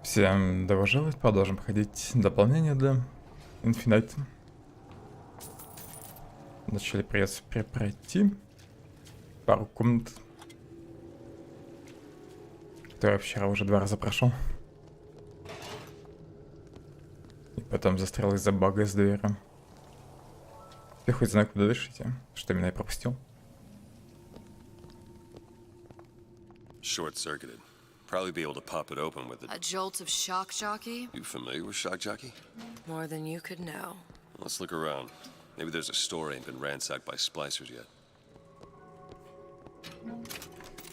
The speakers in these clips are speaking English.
Всем добро пожаловать, продолжим проходить дополнение для Infinite. Вначале придется пройти пару комнат, которые я вчера уже 2 раза прошел. И потом застрял из-за бага с дверью. Ты хоть знаю, куда дальше идти? Что именно я пропустил? Short-circuited. Probably be able to pop it open with A jolt of shock jockey? You familiar with shock jockey? More than you could know. Let's look around. Maybe there's a store ain't been ransacked by splicers yet.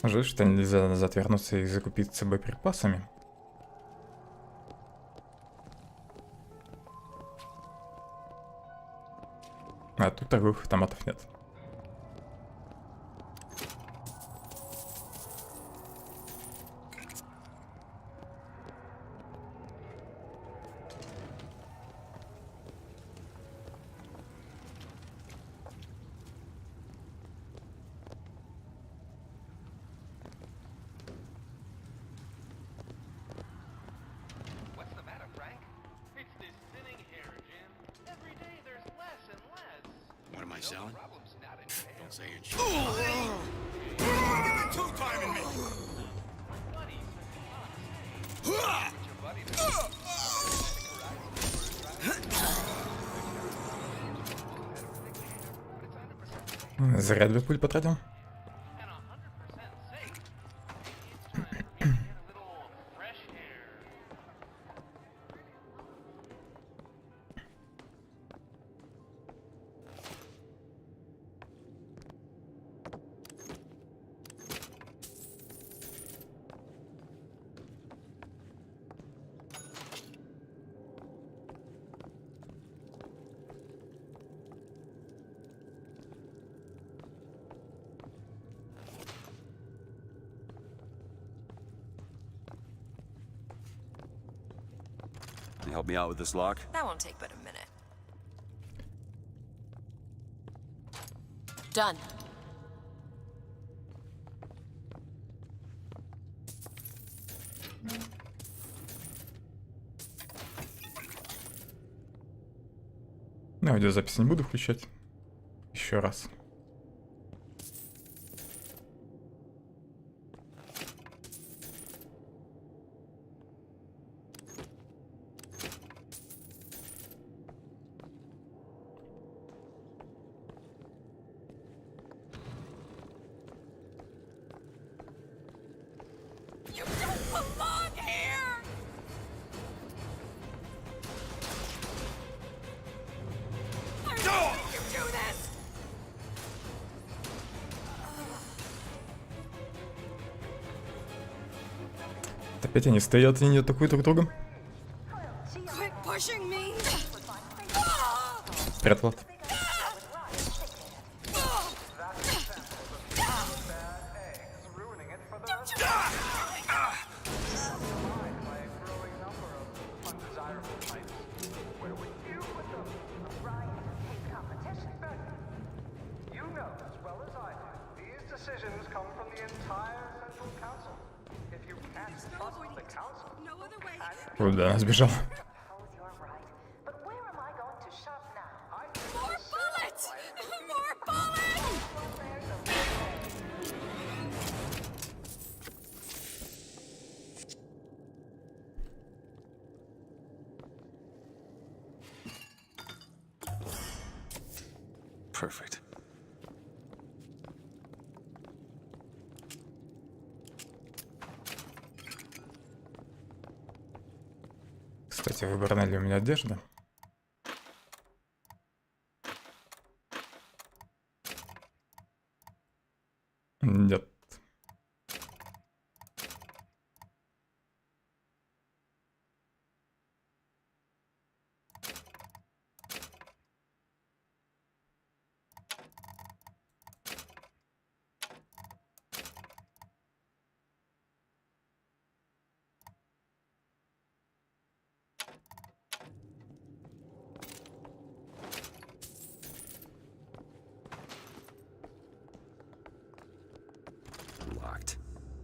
Жаль, что нельзя назад вернуться и закупиться боеприпасами. А тут торговых автоматов нет. Зря 2 пуль потратил. Can you help me out with this lock? That won't take but a minute. Done. Аудиозапись не буду включать. Еще раз. Опять они стоят и не атакуют друг друга. Спрятал. Куда она сбежала? Perfect. Кстати, выбрана ли у меня одежда? Нет.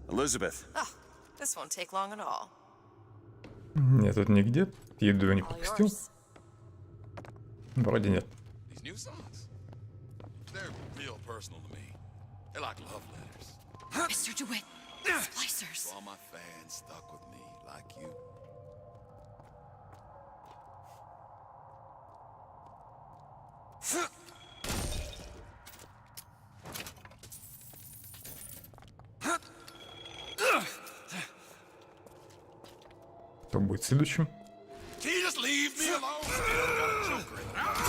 Elizabeth. Oh, this won't take long at all. Я тут нигде еду не All пропустил. yours. Вроде нет. These new songs, they're real personal to me. They're like love letters. Mr. DeWitt, splicers. So all my fans stuck with me, like you. Кто будет следующим? Can you just leave me alone? Still got a joker in there.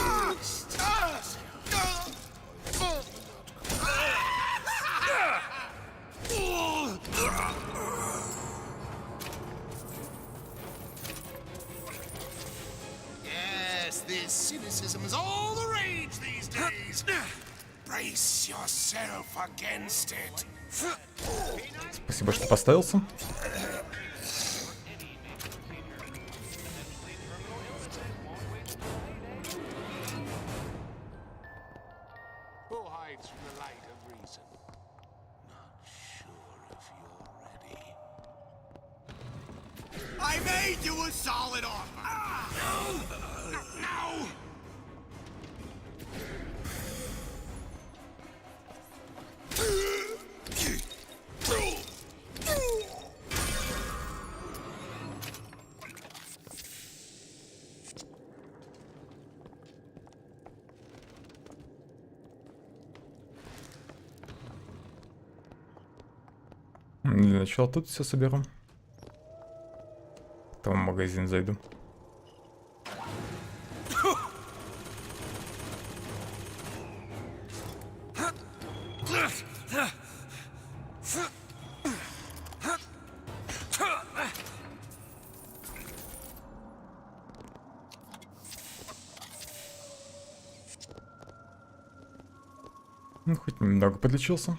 Yes, this cynicism is all the rage these days. Brace yourself against it. Спасибо, что поставился. Who hides from the light of reason? Not sure if you're ready. I made you a solid offer. No! Для начала тут все соберу. Потом в магазин зайду. Ну, хоть немного подлечился.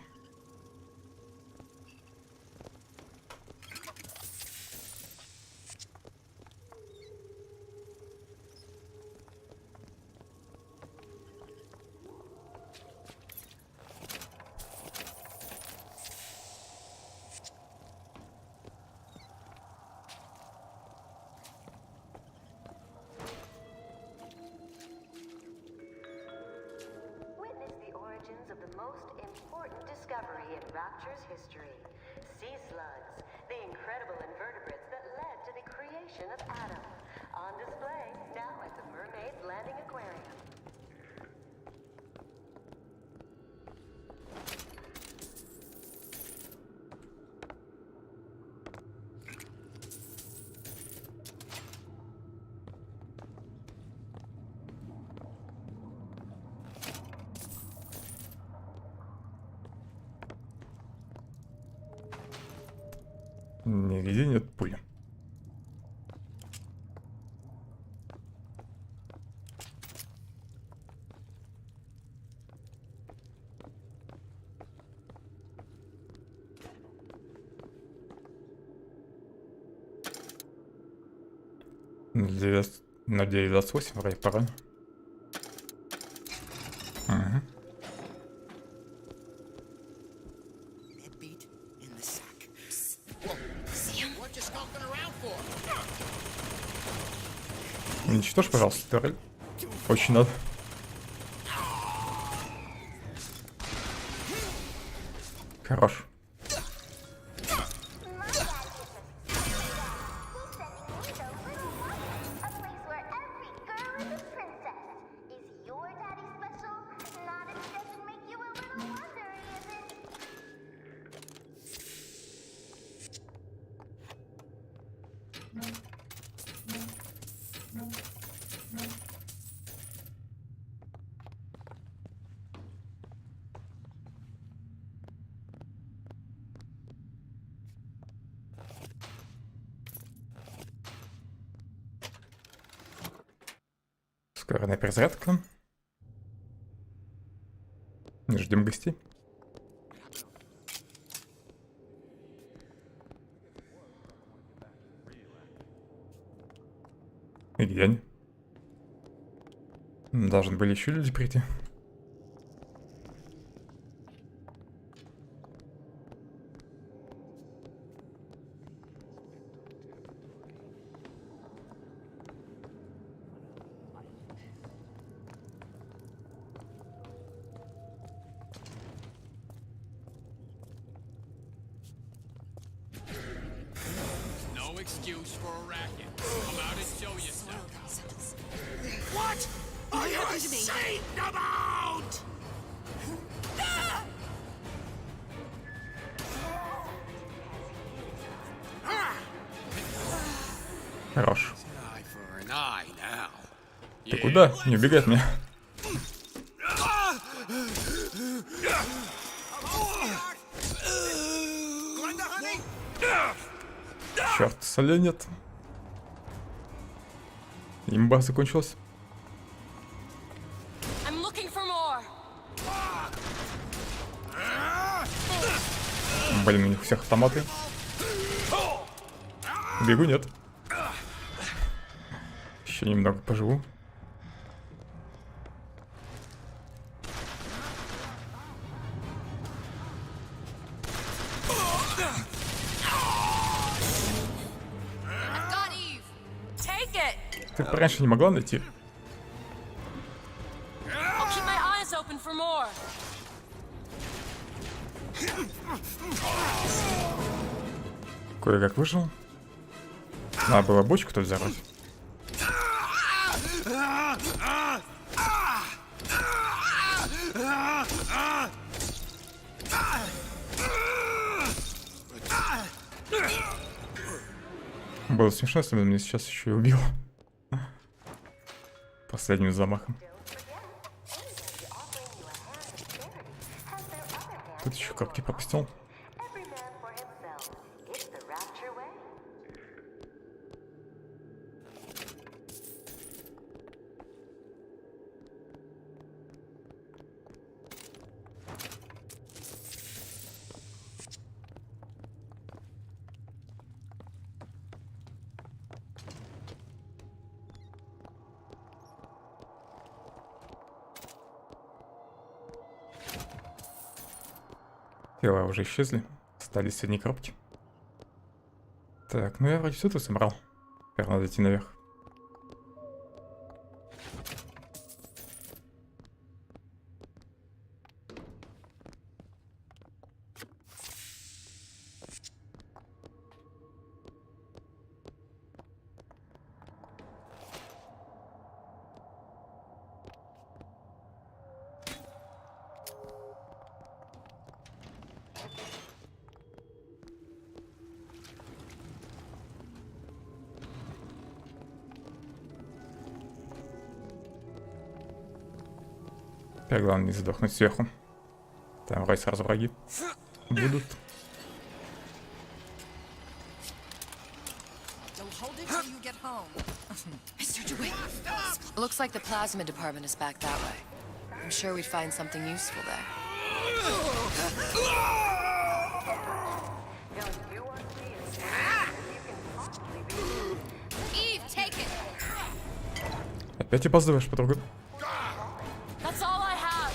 Witness the origins of the most important discovery in Rapture's history. Sea slugs, the incredible invertebrates that led to the creation of Adam. On display now at the Mermaid's Landing Aquarium. Нигде нет пули. На 9:28 вроде пора. Угу. Deadbeat in the sack. Sam, What you skulking around for? Уничтожь, пожалуйста, турель. Очень надо. Хорош. My dad gives us we're sending you to Little Rock, a place where every girl is a princess. Is your daddy special? Not if he doesn't make you a little wonder, is it? Скорая перезарядка. Ждем гостей. И где они? Должны были еще люди прийти. excuse for a racket. Come out and show yourself. What are you insane about? Хорош. Eye for an eye now. Ты куда? Не убегай от меня. Черт, соли нет. Имба закончилась. I'm looking for more. Блин, у них у всех автоматы. Бегу, нет. Еще немного поживу. Got Eve. Take it. Ты раньше не могла найти? I'll keep my eyes open for more. Кое-как вышел. Надо было бочку тут взорвать. Было смешно, если бы он меня сейчас еще и убил. Последним замахом. Тут еще капки пропустил. Every man for himself. It's the Rapture way. Тела уже исчезли. Остались одни коробки. Так, ну я вроде все тут собрал. Теперь надо идти наверх. Теперь главное не задохнуть сверху. Там вроде сразу враги будут. Don't hold it till you get home. Mr. DeWitt. Looks like the plasma department is back that way. I'm sure we'd find something useful there. Eve, take it. Опять опаздываешь, подруга? That's all I have.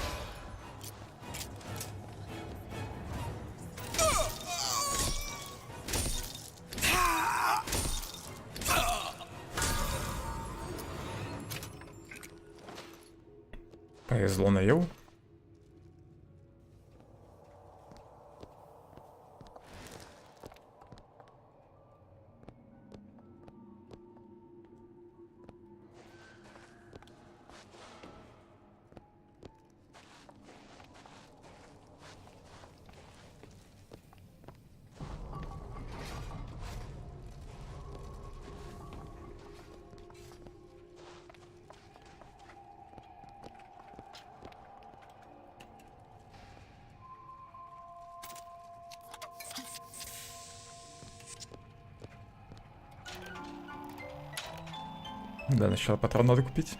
Повезло на Еву. Да, сначала патрон надо купить.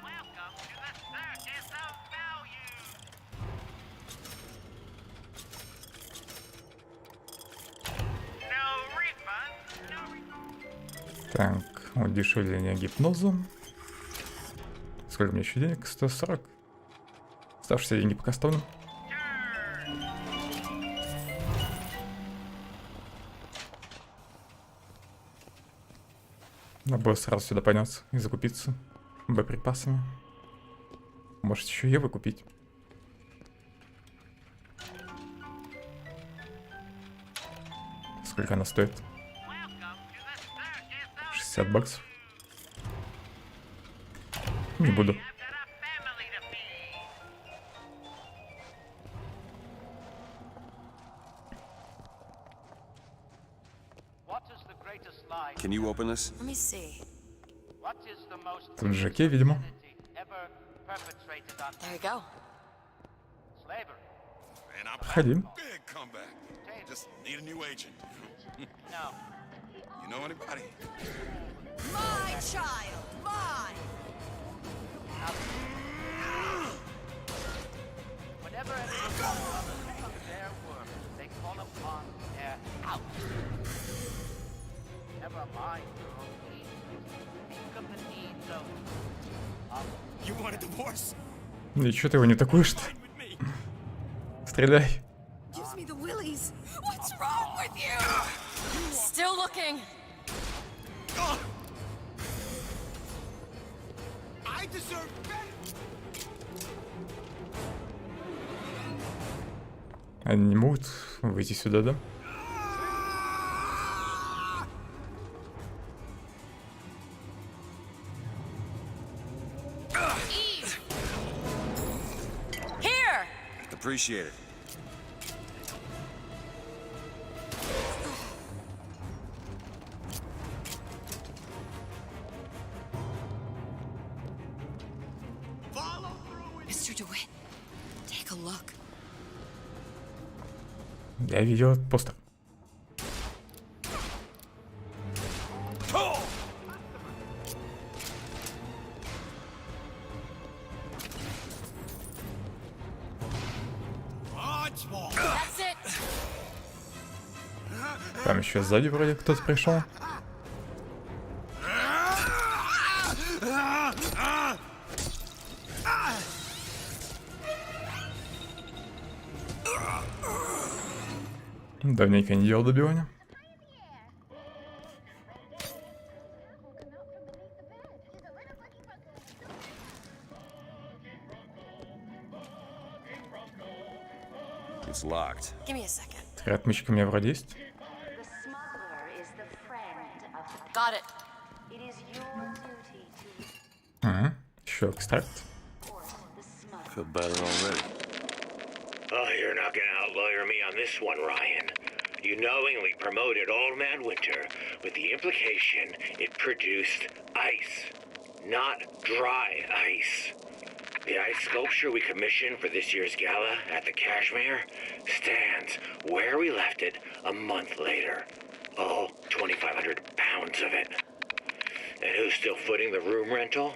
Так, удешевление гипноза. Сколько мне еще денег? 140. Оставшиеся деньги пока оставлю. Надо было сразу сюда подняться и закупиться боеприпасами. Может еще Евы купить. Сколько она стоит? баксов. Не буду. Can you open this? Let me see. Тут Жаке, видимо. There you go. Man, I'm Проходим. big comeback. Just need a new agent. You know anybody? My child, mine. Whenever anyone from their work, they call upon their house. Never mind your own needs. Think of the needs of You want a divorce? Ничего ты его не атакуешь-то. Стреляй. Gives me the willies. What's wrong with you? Still looking. I deserve better. Они не могут выйти сюда, да? Here. Appreciate it. Mr. DeWitt, take a look. Я видел этот постер. That's it. Там еще сзади вроде кто-то пришел. Давненько не делал добивания. It's locked. Give me a second. Отмычка у меня вроде есть. The smuggler is the friend of the... Got it. It is your duty to Ага. Еще экстракт. report the smuggler. Feel better already. Oh, you're not gonna outlawyer me on this one, Ryan. You knowingly promoted Old Man Winter with the implication it produced ice, not dry ice. The ice sculpture we commissioned for this year's gala at the Kashmir stands where we left it a month later. All 2,500 pounds of it. And who's still footing the room rental?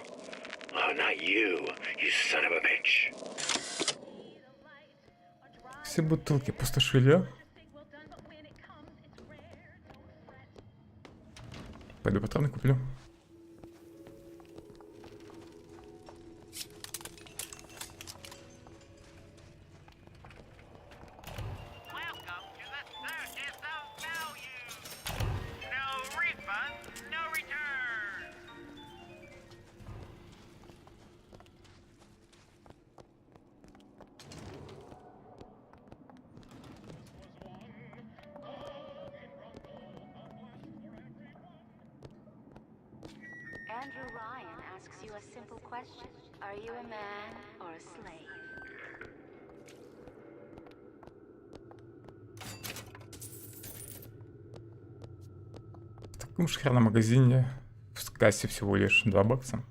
Oh, not you, you son of a bitch. Все бутылки пустошили. Пойду патроны куплю. welcome to the circus of value. No refund, no return. Andrew Ryan asks you a simple question. Are you a man or a slave? В таком шикарном магазине в кассе всего лишь 2 бакса.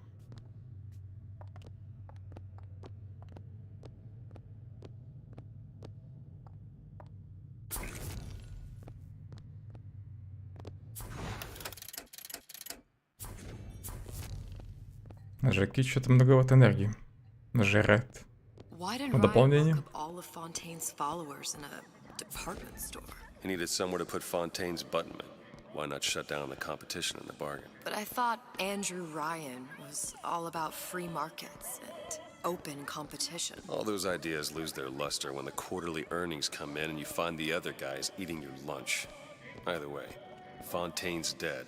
Жаки что-то многовато энергии. Жрет. Why did Ну, Ryan дополнение. lock up all of Fontaine's followers in a department store? He needed somewhere to put Fontaine's buttonman. Why not shut down the competition in the bargain? But I thought Andrew Ryan was all about free markets and open competition. All those ideas lose their luster when the quarterly earnings come in and you find the other guys eating your lunch. Either way, Fontaine's dead.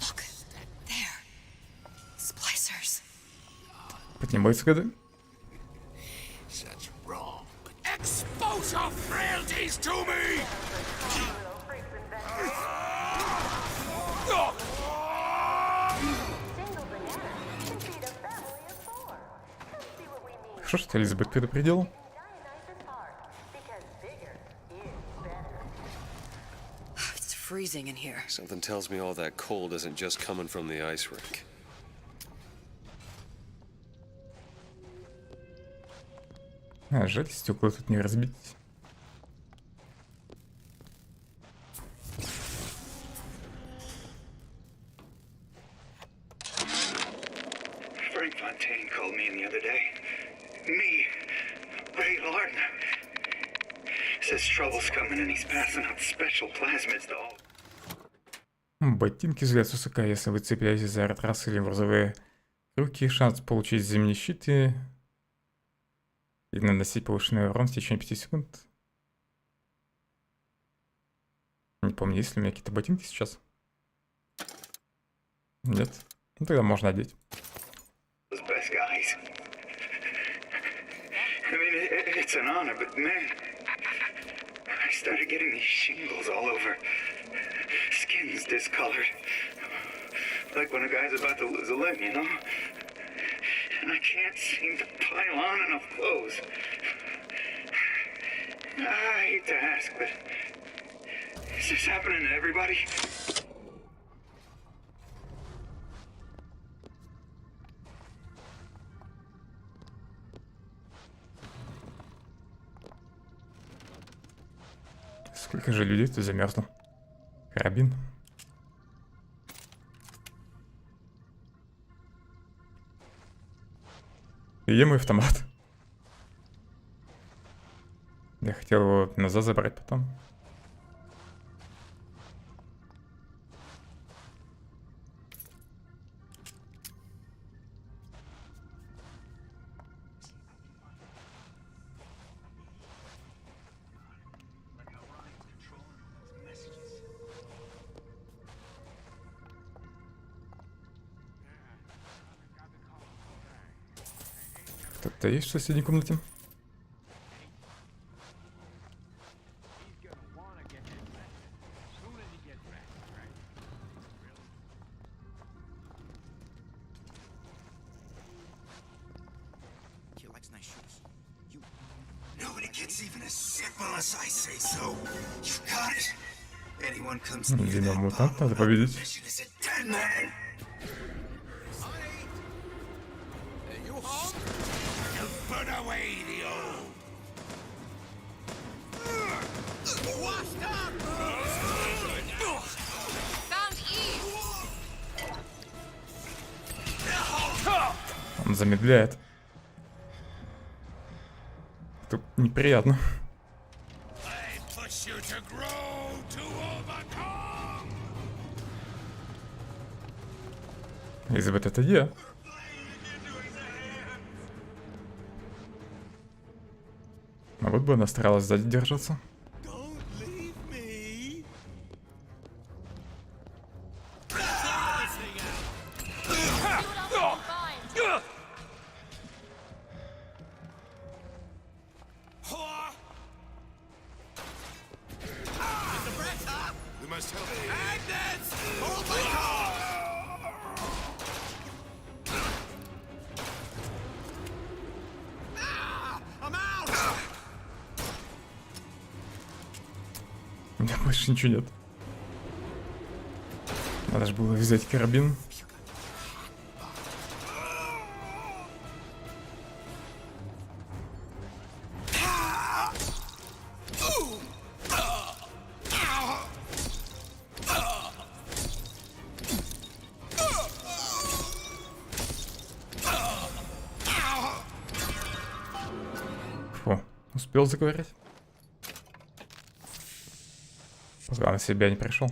Look, lasers. Поднимается года. Such wrong. Expose your frailties to me! Single banana can feed a family of 4. Let's see what we mean. Хорошо, что Элизабет предупредил. Dionysus heart, because bigger is better. It's freezing in here. Something tells me all that cold isn't just coming from the ice rink. Жаль, стекла тут не разбить. Frank Fontaine called me in the other day. Me, Ray Lardner. Says trouble's coming and he's passing out special plasmids to all. Ботинки взгляд с высока. Если вы цепляетесь за аэротрассы или грузовые руки, шанс получить зимние щиты и наносить повышенный урон в течение 5 секунд. Не помню, есть ли у меня какие-то ботинки сейчас. Нет. Ну тогда можно одеть. Those best guys. I mean, it's an honor, but man, I started getting these shingles all over. Skin's discolored. Like when a guy's about to lose a limb, you know? And I can't seem to pile on enough clothes. I hate to ask, but is this happening to everybody? Сколько же людей тут замерзло? Карабин. И где мой автомат? Я хотел его назад забрать потом. Кто-то есть в соседней комнате? Nobody gets even as simple as I say so. You got it. Anyone comes Ну, near Дима, that мутант надо победить. mission is a dead man. Hey, you home? You put away the old. Washed up! Found Eve! Он замедляет. Это неприятно. I push you to grow, to overcome. Элизабет, это я. А вот бы она старалась сзади держаться. Don't leave me. We must help. Agnes! Hold my car! I'm out! У меня больше ничего нет. Надо же было взять карабин. Фу, успел заговорить. Пока на себя не пришел.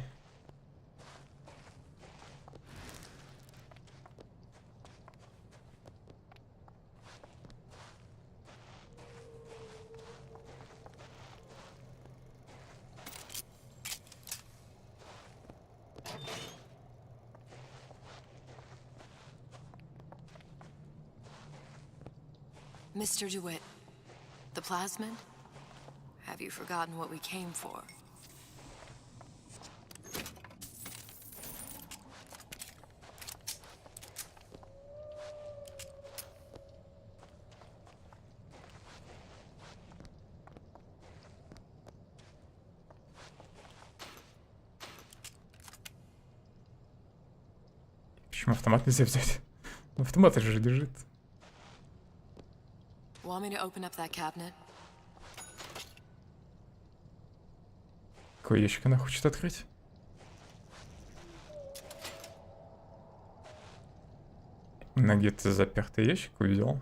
Mr. DeWitt, the plasmid? Have you forgotten what we came for? Почему автомат нельзя взять? Ну, автомат же лежит. Want me to open up that cabinet? Какой ящик она хочет открыть? Она где-то запертый ящик увидел.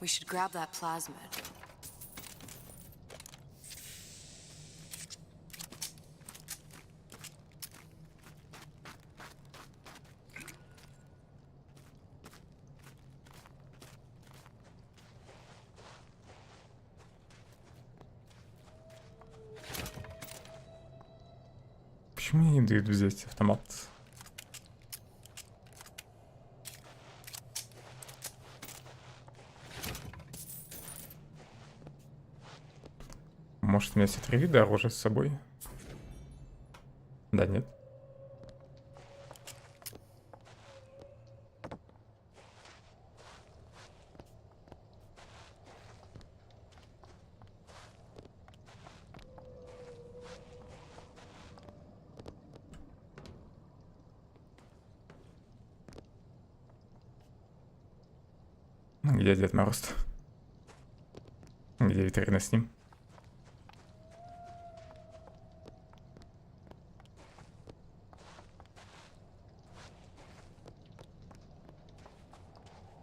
We should grab that plasmid. Почему мне не дают взять автомат? Может, у меня все 3 вида оружия с собой? Да, нет. Где Дед Мороз? Где витрина с ним?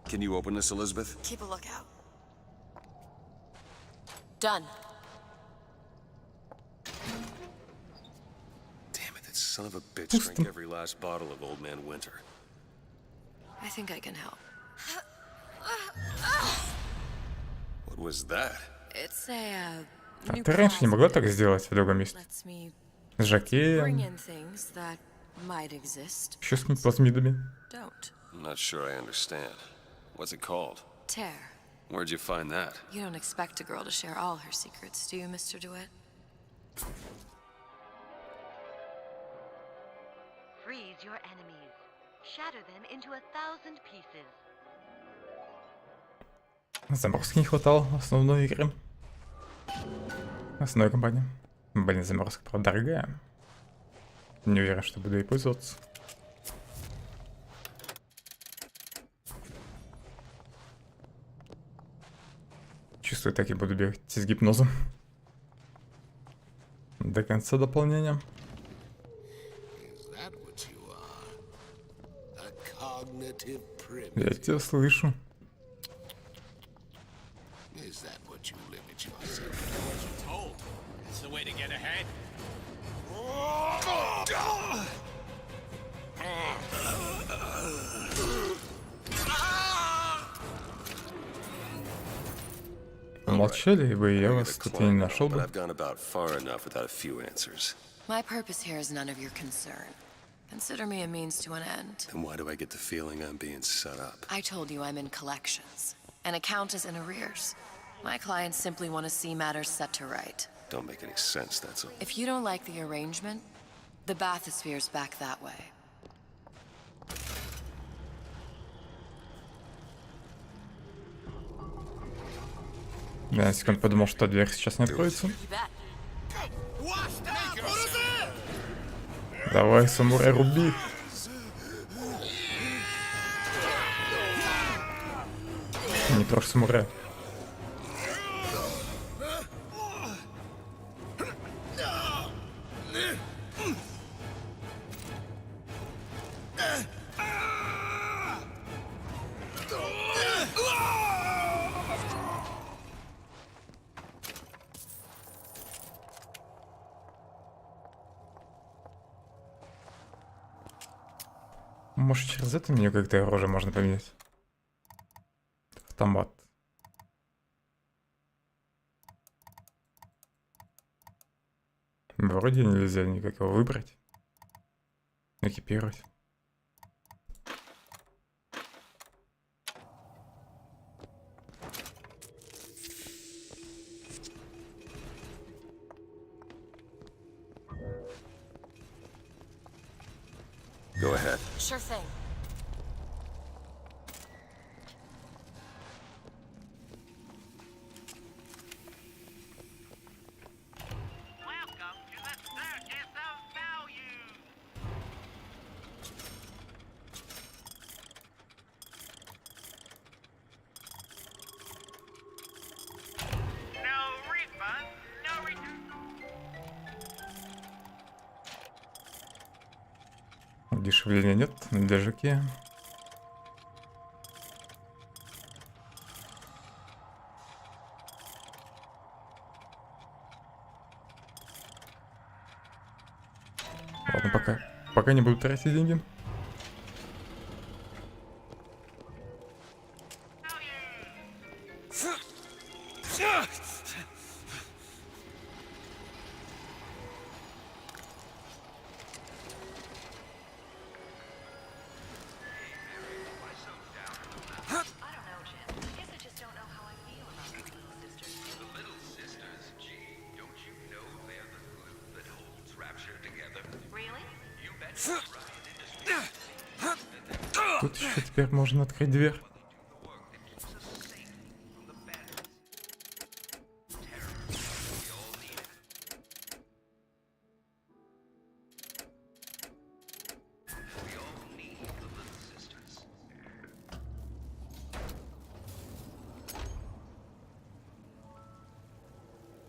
Can you open this, Elizabeth? Keep a lookout. Done. Damn it, that son of a bitch drank every last bottle of Old Man Winter. I think I can help. What was that? It's a А new ты раньше не могла plasmid. так сделать в другом месте? Lets me С bring жакеем, in things that might exist. еще с какими-то плазмидами. Don't. I'm not sure I understand. What's it called? Tear. Where'd you find that? You don't expect a girl to share all her secrets, do you, Mr. DeWitt? Freeze your enemies. Shatter them into 1,000 pieces. Заморозки не хватало основной игры. Основной компании. Блин, заморозка, правда, дорогая. Не уверен, что буду ей пользоваться. Чувствую, так и буду бегать с гипнозом. До конца дополнения. Is that what you are? A cognitive Я primitive? тебя слышу. Is that what you limit yourself Told. It's the way to get ahead. Молчали бы, я вас тут и не нашел But бы. I've gone about far enough without a few answers. My purpose here is none of your concern. Consider me a means to an end. Then why do I get the feeling I'm being set up? I told you I'm in collections. An account is in arrears. My clients simply want to see matters set to right. Don't make any sense, that's all. If you don't like the arrangement, the bathysphere's back that way. Я на секунду подумал, что дверь сейчас не откроется. You bet. Washed up! What is it? Давай, самурай, руби. Не трожь самурая. Может, через это меню как-то оружие можно поменять? Автомат. Вроде нельзя никакого выбрать. Экипировать. Go ahead. Sure thing. Welcome to the circus of value. No refund, no return. Удешевления нет на движке. Ладно, пока не буду тратить деньги. Тут еще теперь можно открыть дверь.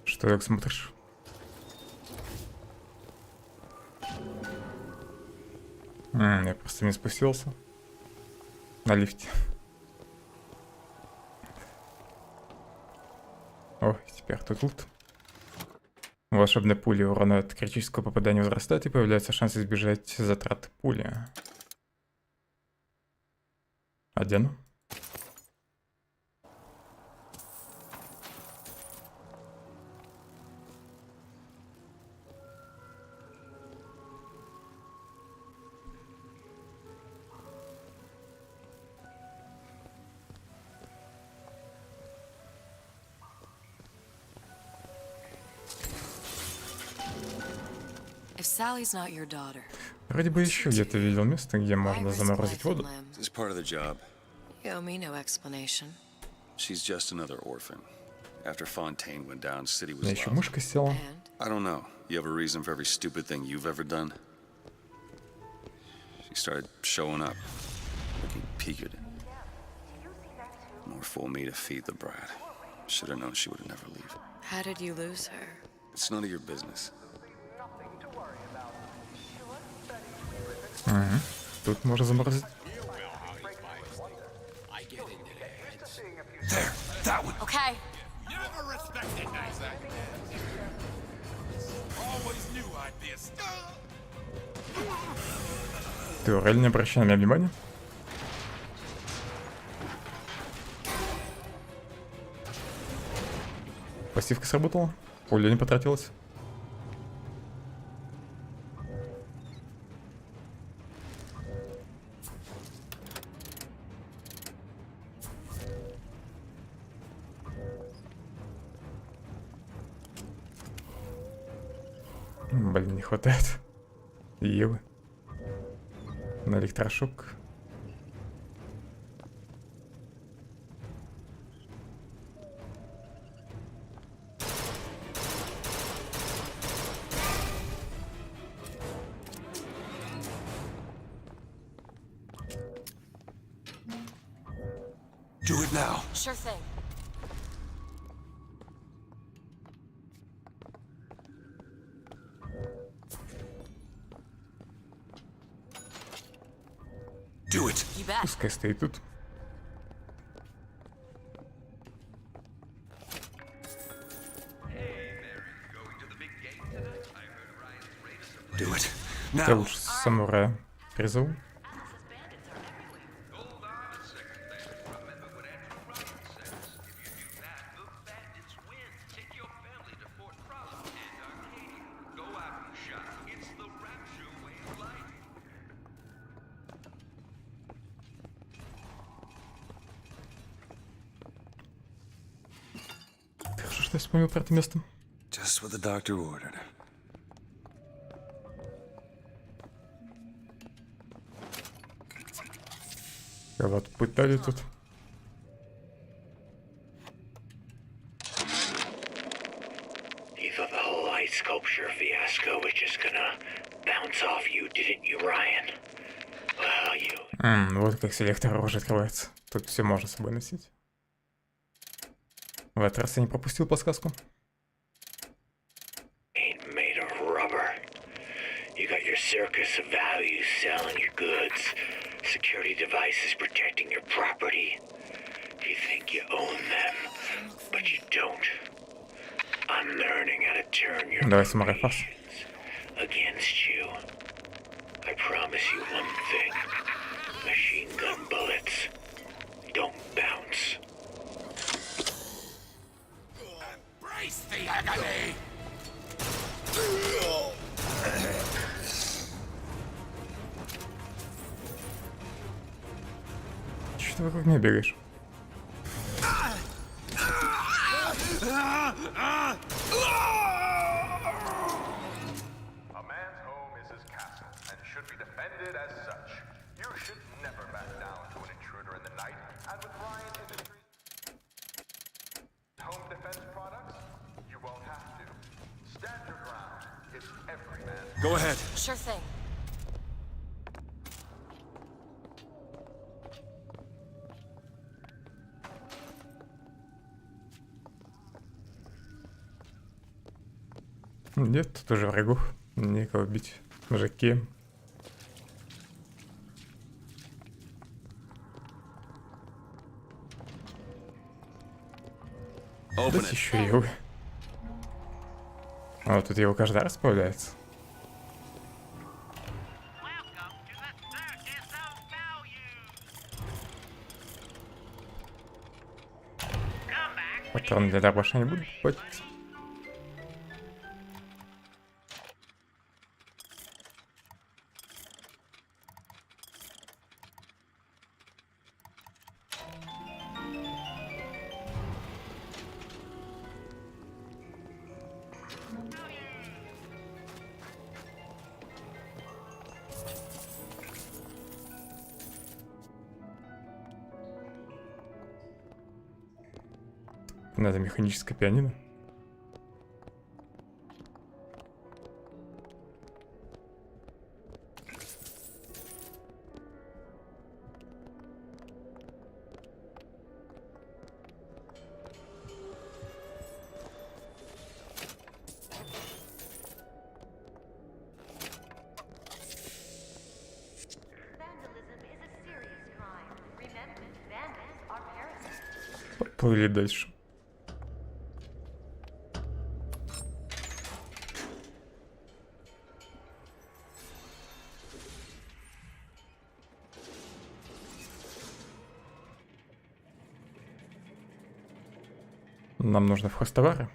Что так смотришь? Я просто не спустился. На лифте. О, теперь тут лут. Волшебная пуля урона от критического попадания возрастает и появляется шанс избежать затрат пули. Одену. If Sally's not your daughter, Вроде бы еще где-то видел место, где можно заморозить воду. This is part of the job. you owe me no explanation. She's just another orphan. After Fontaine went down, city У was меня еще lost. мышка села. And I don't know. You have a reason for every stupid thing you've ever done? She started showing up, looking peaked. More fool me to feed the brat. Should have known she would never leave. how did you lose her? It's none of your business. Тут можно заморозить. I get into that. There, that one. Okay. Never respected nice Always knew I'd be a star. Турель, не обращай на меня внимания. Пассивка сработала. Пуля не потратилась. Блин, не хватает Евы на электрошок. Do it now. Sure thing. Do it. You bet. Пускай стоит тут. Do it. Я Now. лучше самурая призову. что я вспомнил про это место. Just what the doctor ordered. Кого-то пытали тут. You thought the whole ice sculpture fiasco was just gonna bounce off you, didn't you, Ryan? Well, you... Вот как селектор оружия открывается. Тут все можно с собой носить. В этот раз я не пропустил подсказку. ain't made of rubber. You got your circus of values selling your goods, security devices protecting your property. You think you own them, but you don't. I'm learning how to turn your Давай самурай фас. against you. I promise you one thing. Machine gun bullets don't bounce. Brace the agony! Чё ты вокруг меня бегаешь? A man's home is his castle and should be defended as such. You should never back down to an intruder in the night, and with Ryan Industries home defense products, you won't have to. Stand your ground. It's every man's. Go ahead. Sure thing. Нет, тут уже врагов. Некого бить. Мужики. Open Здесь it. еще его. А вот тут его каждый раз появляется. Welcome to the circus of value. Come back when Патроны для дробаша не будут покупать. Надо механическое пианино. Vandalism is a serious crime. Remember, vandals are parasites. Поплыли дальше. Нам нужно в хостовары.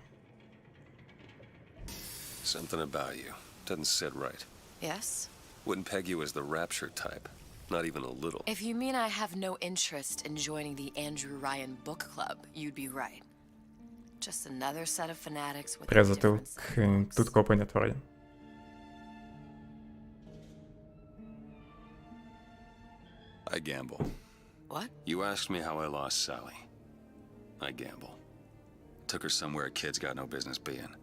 Something about you. Doesn't sit right. Yes? Wouldn't peg you as the rapture type. Not even a little. If you mean I have no interest in joining the Andrew Ryan book club, you'd be right. Just another set of fanatics with a Прязатылк. different set of books. Тут копа нет вроде. I gamble. What? You asked me how I lost Sally. I gamble. Took her somewhere a kid's got no business being.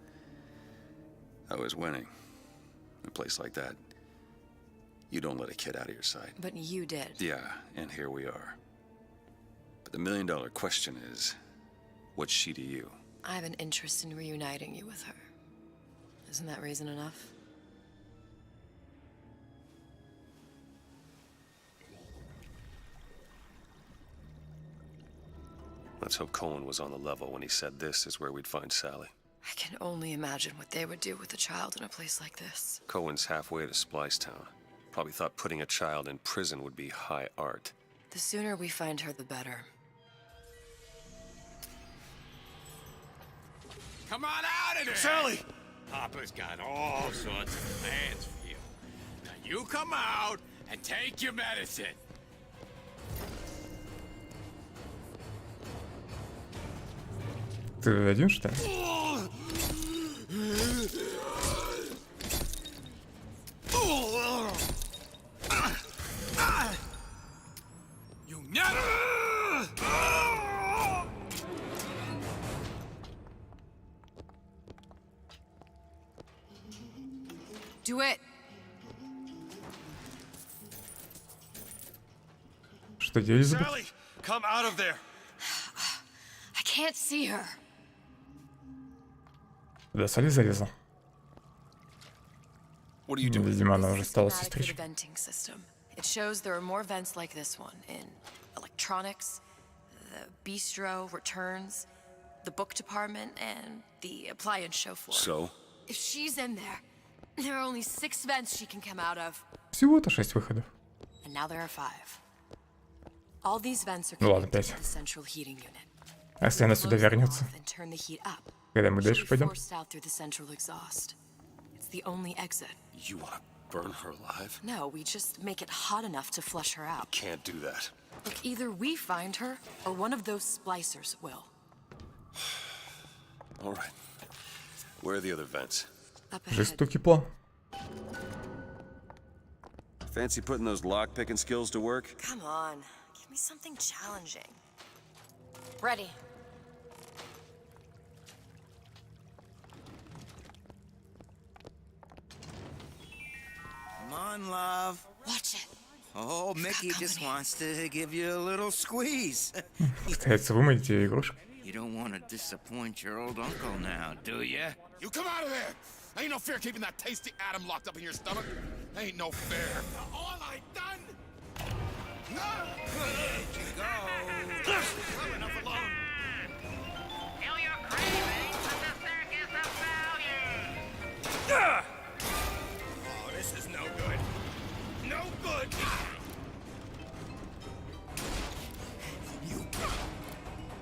I was winning. In a place like that, you don't let a kid out of your sight. But you did. Yeah, and here we are. But the million-dollar question is, what's she to you? I have an interest in reuniting you with her. Isn't that reason enough? Let's hope Cohen was on the level when he said this is where we'd find Sally. I can only imagine what they would do with a child in a place like this. Cohen's halfway to Splicetown. Probably thought putting a child in prison would be high art. The sooner we find her, the better. Come on out of there! Sally! Papa's got all sorts of plans for you. Now you come out and take your medicine. Ты один, что ли? Do it. Что делать, Элизабет? Sally, come out of there. I can't see her. Да, Салли залезла. What are you doing? Видимо, она This уже is стала schematic for the сестричкой. venting system. It shows there are more vents like this one in electronics, the bistro, returns, the book department, and the appliance show floor. So? If she's in there, there are only 6 vents she can come out of. Всего-то 6 выходов. And now there are 5. All these vents are Ну ладно, connected 5. to the central heating unit. А если она сюда Close them вернется, off and turn the heat up. когда мы She'll дальше be пойдем? forced out through the central exhaust. It's the only exit. You want to burn her alive? No, we just make it hot enough to flush her out. Can't do that. Look, either we find her, or one of those splicers will. All right. Where are the other vents? Up ahead. Жестокий план. Fancy putting those lock-picking skills to work? Come on, give me something challenging. Ready. Come on, love. Watch it. Oh, Mickey just company. wants to give you a little squeeze. Пытается выманить ее игрушку. You don't want to disappoint your old uncle now, do you? You come out of there. Ain't no fair keeping that tasty atom locked up in your stomach. Ain't no fair. All I done. Enough alone. Kill your cravings with the circus of value. Oh, this is no good. No good.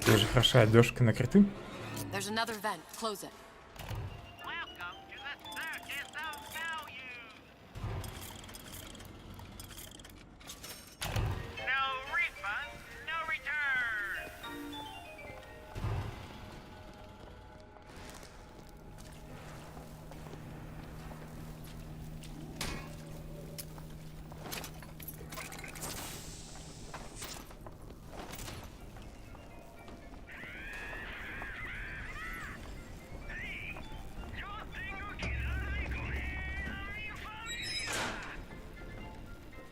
Тоже хорошая одежка накрыты. There's another vent. Close it. Welcome to the circus of value. No refund, no return.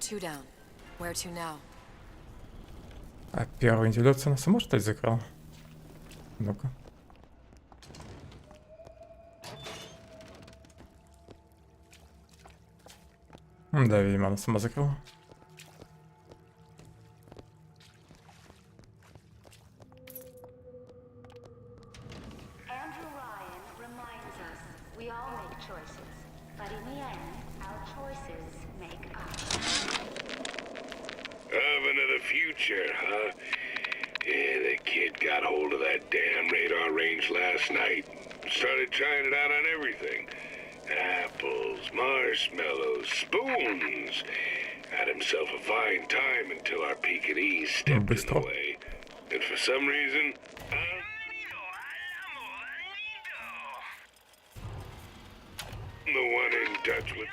Two down. Where to now? А первую вентиляцию она сама, что ли, закрыла? Ну-ка. Да, видимо, она сама закрыла. Andrew Ryan reminds us we all make choices, but in the end, our choices make us. Oven of the future, huh? Yeah, that kid got hold of that damn radar range last night. Started trying it out on everything. Apples, marshmallows, spoons. Had himself a fine time until our Pekingese stepped in the Быстро. way. And for some reason, I'm the one in touch with...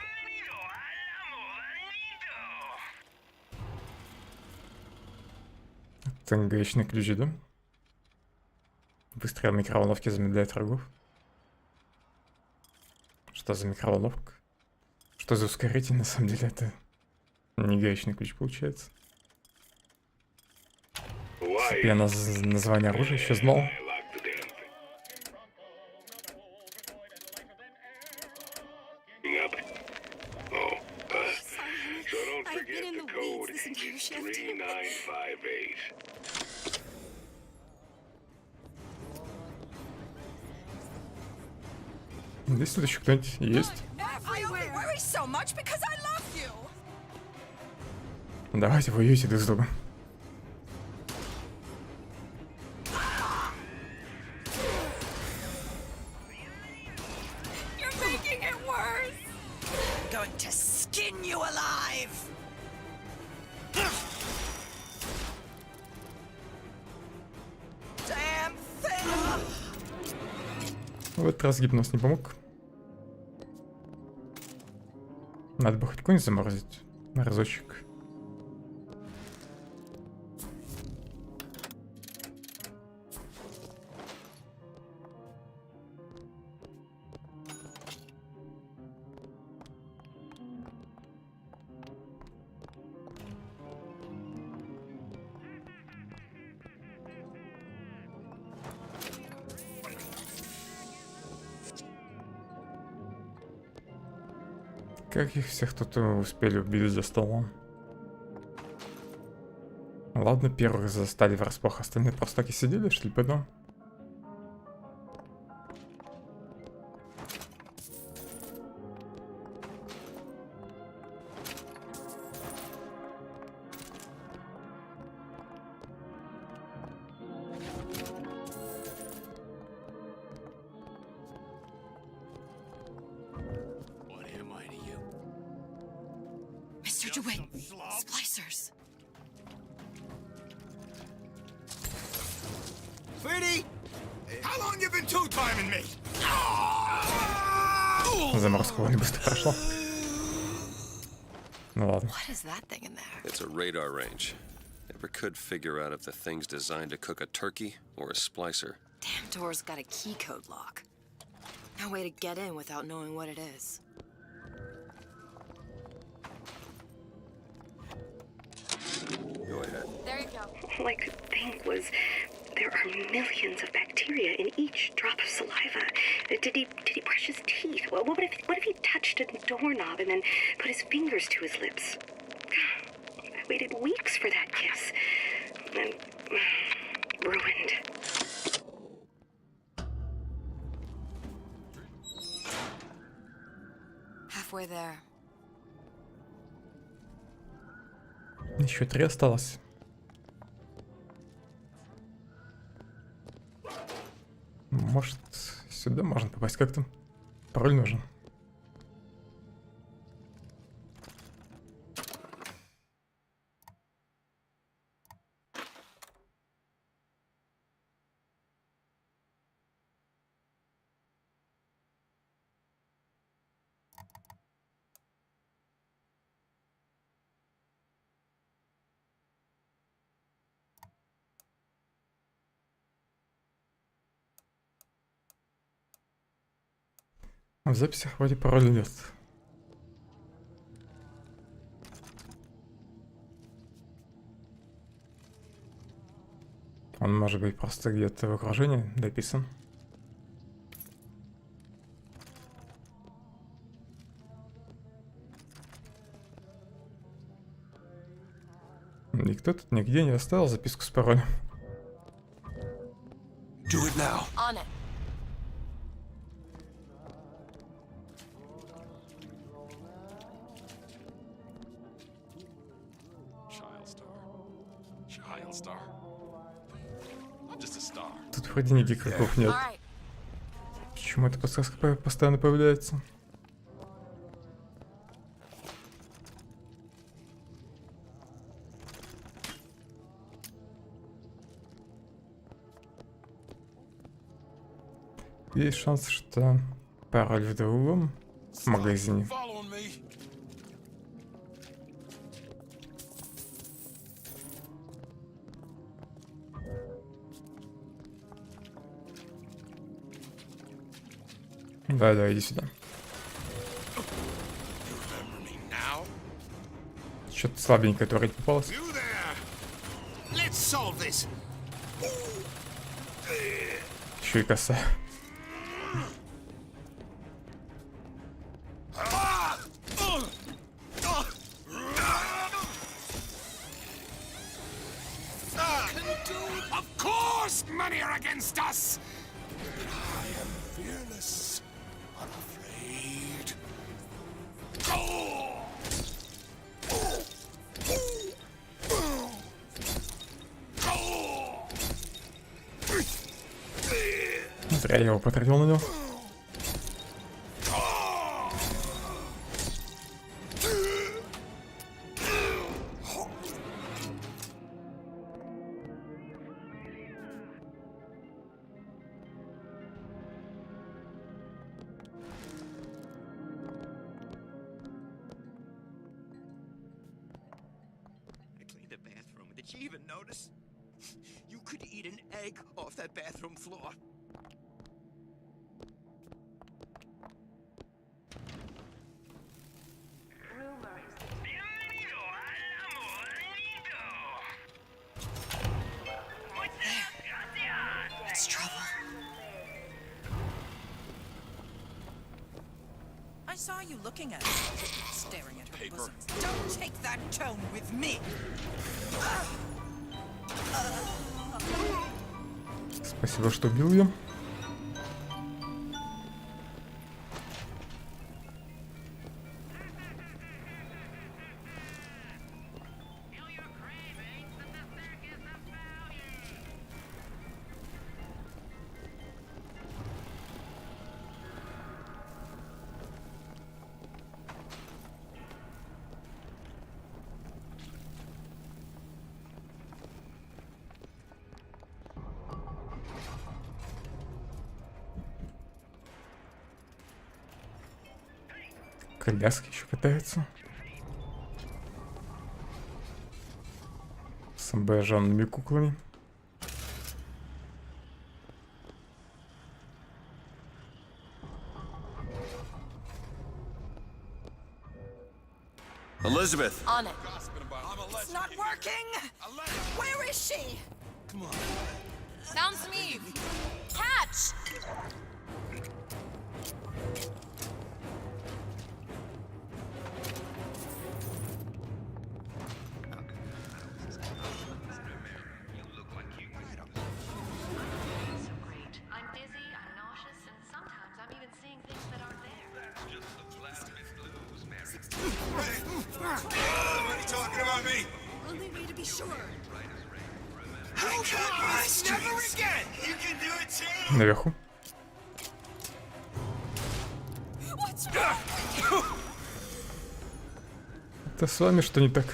Это гаечные ключи, да? Выстрел микроволновки замедляет врагов. Что за микроволновка? Что за ускоритель, на самом деле, это не гаечный ключ получается. Если бы я название оружия еще знал. Здесь тут еще кто-нибудь есть? Давайте воюйте друг с другом. Going to skin you alive. Damn thing. В этот раз гипноз не помог. Надо бы хоть конь заморозить на разочек. Как их всех тут успели убить за столом? Ладно, первых застали врасплох, остальные просто так и сидели, шли потом. Mr. DeWitt, splicers. Pretty? How long you been two-timing me? Заморозка не быстро прошла. Ну ладно. What is that thing in there? It's a radar range. Never could figure out if the thing's designed to cook a turkey or a splicer. Damn door's got a key code lock. No way to get in without knowing what it is. Go ahead. There you go. All I could think was there are millions of bacteria in each drop of saliva. Did he brush his teeth? What if he touched a doorknob and then put his fingers to his lips? I waited weeks for that kiss. And ruined. Halfway there. Еще 3 осталось. Может, сюда можно попасть как-то? Пароль нужен. В записях вроде пароля нет. Он может быть просто где-то в окружении дописан. Никто тут нигде не оставил записку с паролем. Do it now. On it. Тут вроде никаких игроков нет. Alright. Почему эта подсказка постоянно появляется? Есть шанс, что пароль в другом магазине. Following me. Да, иди сюда. Remember me now? Что-то слабенькое творить попалось. You there. Let's solve this. Еще и коса. Of course, many are against us. But I am fearless, unafraid. Зря я его потратил на него. Did she even notice? You could eat an egg off that bathroom floor. It's trouble. I saw you looking at her, staring at her bosom. Don't take that tone with me. Спасибо, что убил ее. Коляски еще катаются. С обожженными куклами. Elizabeth! On it. It's not working! Where is she? Come on. Found some Eve. Catch! Somebody talking about me? Only way to be sure. I cut my strings. Never again. You can do it too. Наверху. What's wrong? Это с вами что не так?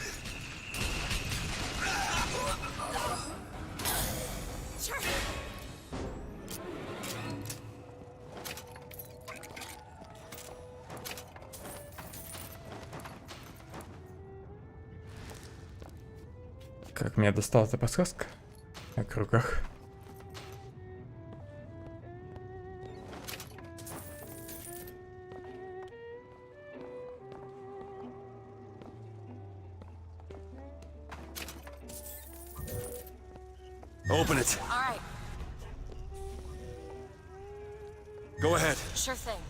Как меня достала эта подсказка на кругах. Open it. All right. Go ahead. Sure thing.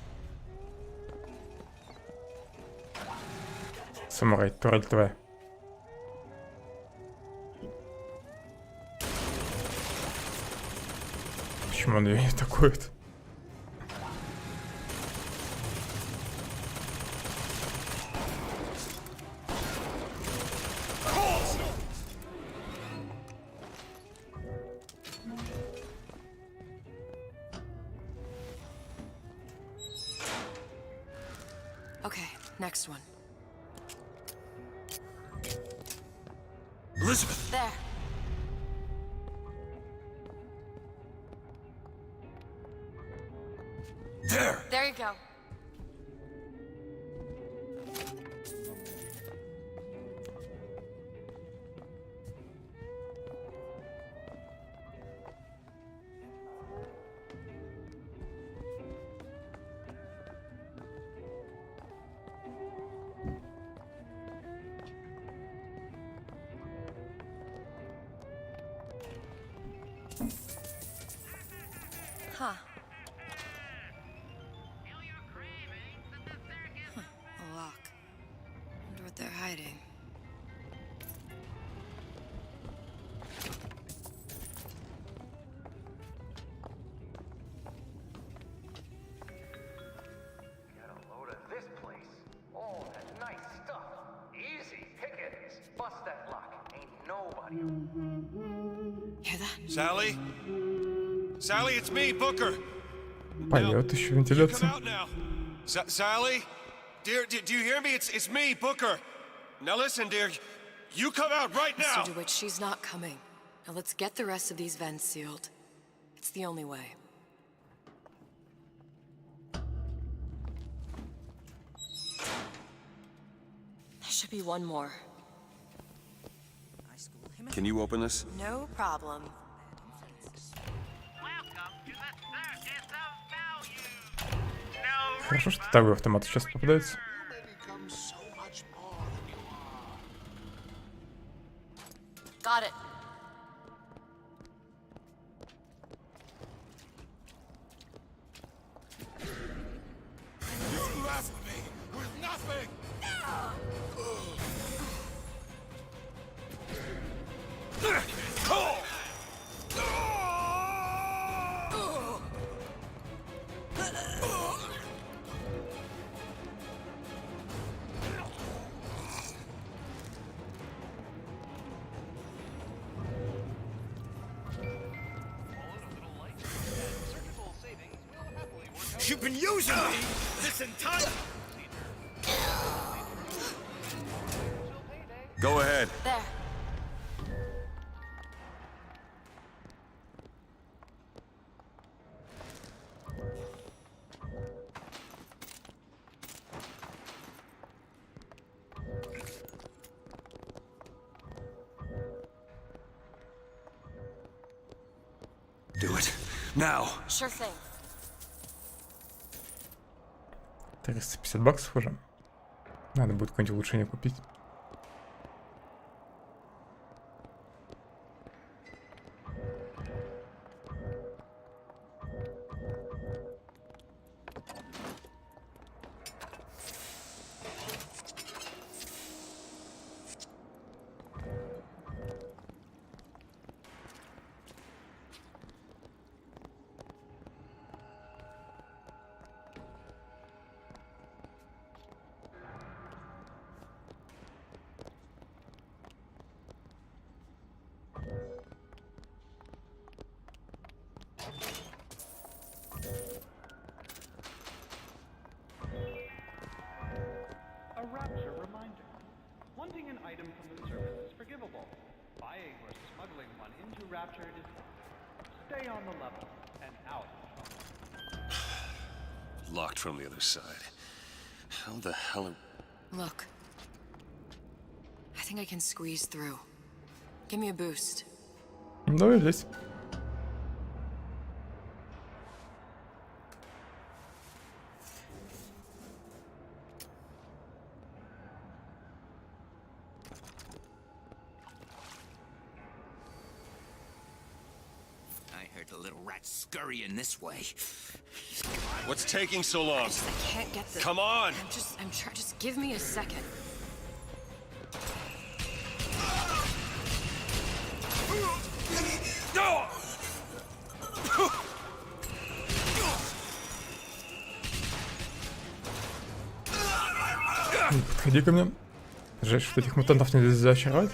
Самурай, турель твоя. Почему он ее не атакует? Okay, next one. Elizabeth! There. There! There you go. Huh. A lock. Wonder what they're hiding. Get a load of this place. All that nice stuff. Easy pickings. Bust that lock. Ain't nobody. Hear that? Sally? Sally, it's me, Booker. Поет еще Come вентиляция. out now. Sally? Dear, do you hear me? It's me, Booker. Now listen, dear. You come out right now. Mr. DeWitt, she's not coming. Now let's get the rest of these vents sealed. It's the only way. There should be one more. Can you open this? No problem. Хорошо, что торговый автомат сейчас попадается. Got it. You left me. thing! You've been using me this entire... Go ahead. There. Do it. Now. Sure thing. 350 баксов уже. Надо будет какое-нибудь улучшение купить. A Rapture reminder. Wanting an item from the service is forgivable. Buying or smuggling one into Rapture is not. Stay on the level and out of trouble. Locked from the other side. How the hell are... Look. I think I can squeeze through. Give me a boost. Давай здесь. I heard the little rat scurrying this way. What's taking so long? I can't get this. Come on! Just give me a second. Не подходи ко мне. Жаль, что этих мутантов нельзя зачаровать.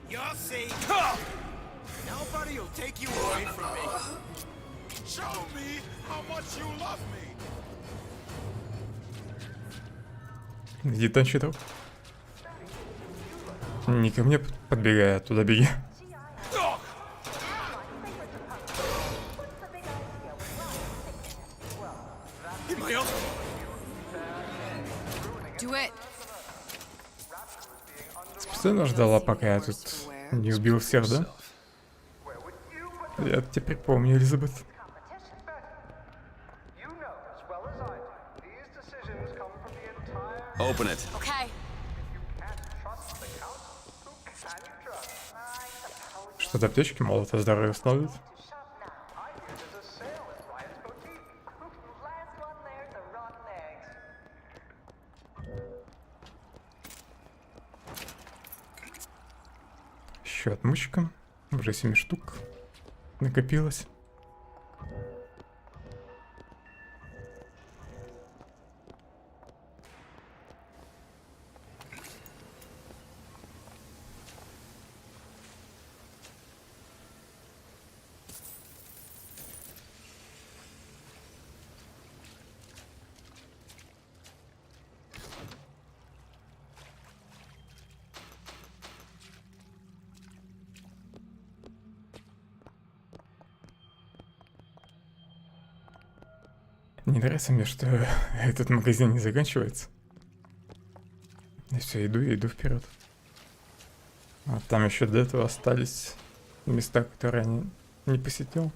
You'll see. Nobody will take you away from me. Show me how much you love me! Иди танчи там. Не ко мне подбегай, туда беги. Do it. Специально ждала, пока я тут не убил всех, да? Я тебе припомню, Элизабет. Open it. Okay. Что-то аптечки молото здоровье восстановит. Еще отмычка. Уже 7 штук накопилось. Не нравится мне, что этот магазин не заканчивается. И все, иду вперед. А там еще до этого остались места, которые я не посетил.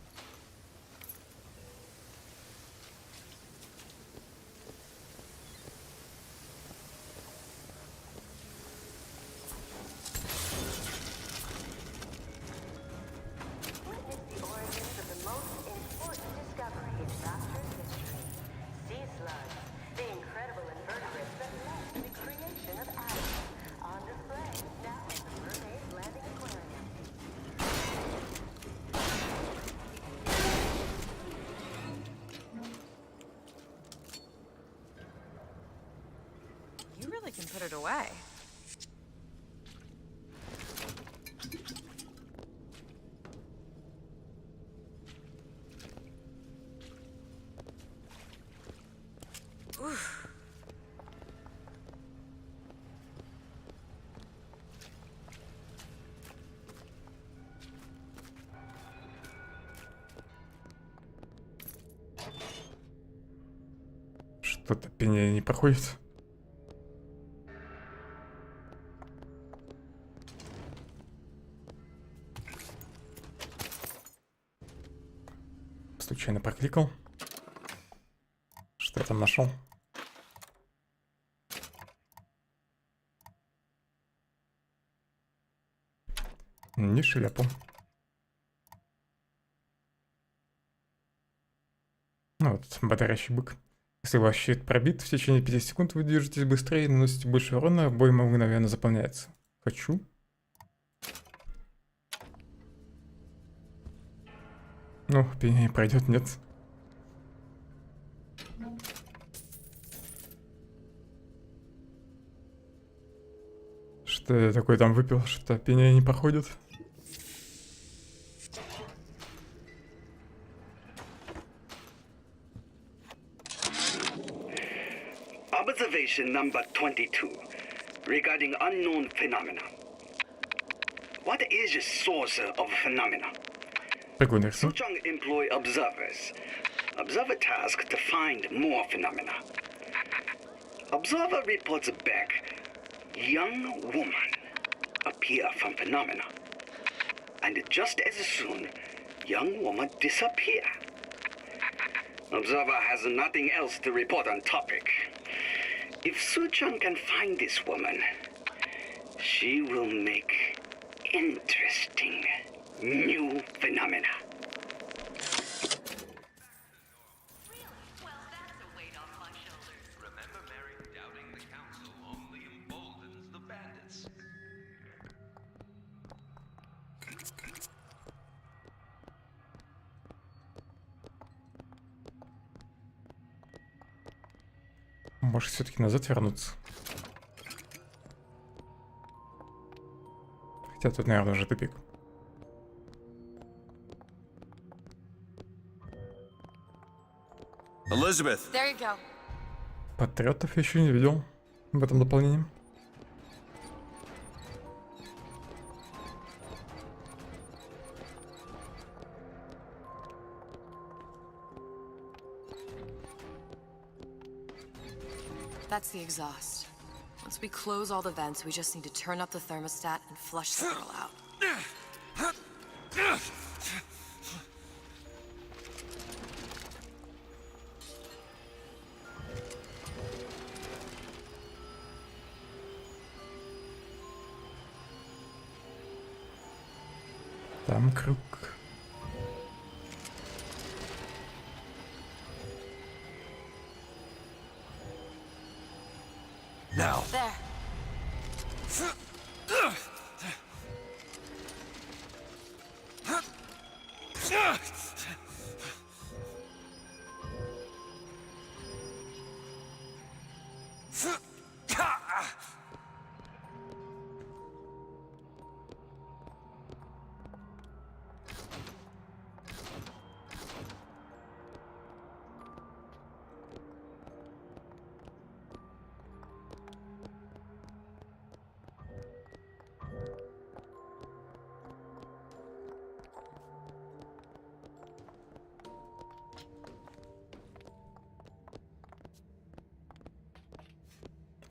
put it away. Oof. Что-то пение не проходит. Случайно прокликал. Что я там нашел? Не шляпу. Ну вот, бодрящий бык. Если ваш щит пробит, в течение 5 секунд вы движетесь быстрее и наносите больше урона, обойма мгновенно заполняется. Хочу. Ну, пение пройдет, нет. Что я такой там выпил, что пение не проходит? Observation number 22 regarding unknown phenomena. What is the source of phenomena? Suchong employ observers. Observer task to find more phenomena. Observer reports back. Young woman appear from phenomena. And just as soon, young woman disappear. Observer has nothing else to report on topic. If Suchong can find this woman, she will make interesting new phenomena. Может, все-таки назад вернуться? Хотя тут, наверное, уже тупик. Elizabeth. There you go. Патриотов я еще не видел в этом дополнении. That's the exhaust. Once we close all the vents, we just need to turn up the thermostat and flush the girl out. Там круг. Now. There.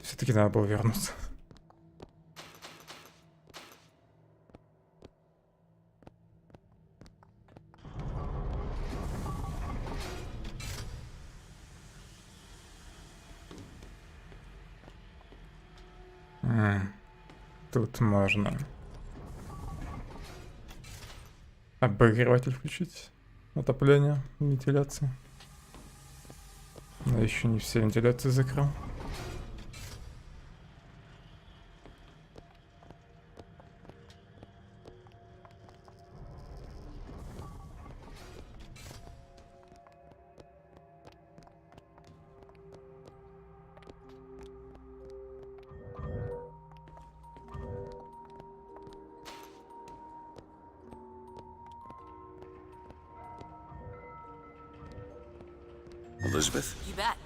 Все-таки надо было вернуться. Тут можно обогреватель включить, отопление, вентиляция. Но еще не все вентиляции закрыл. Elizabeth? You bet.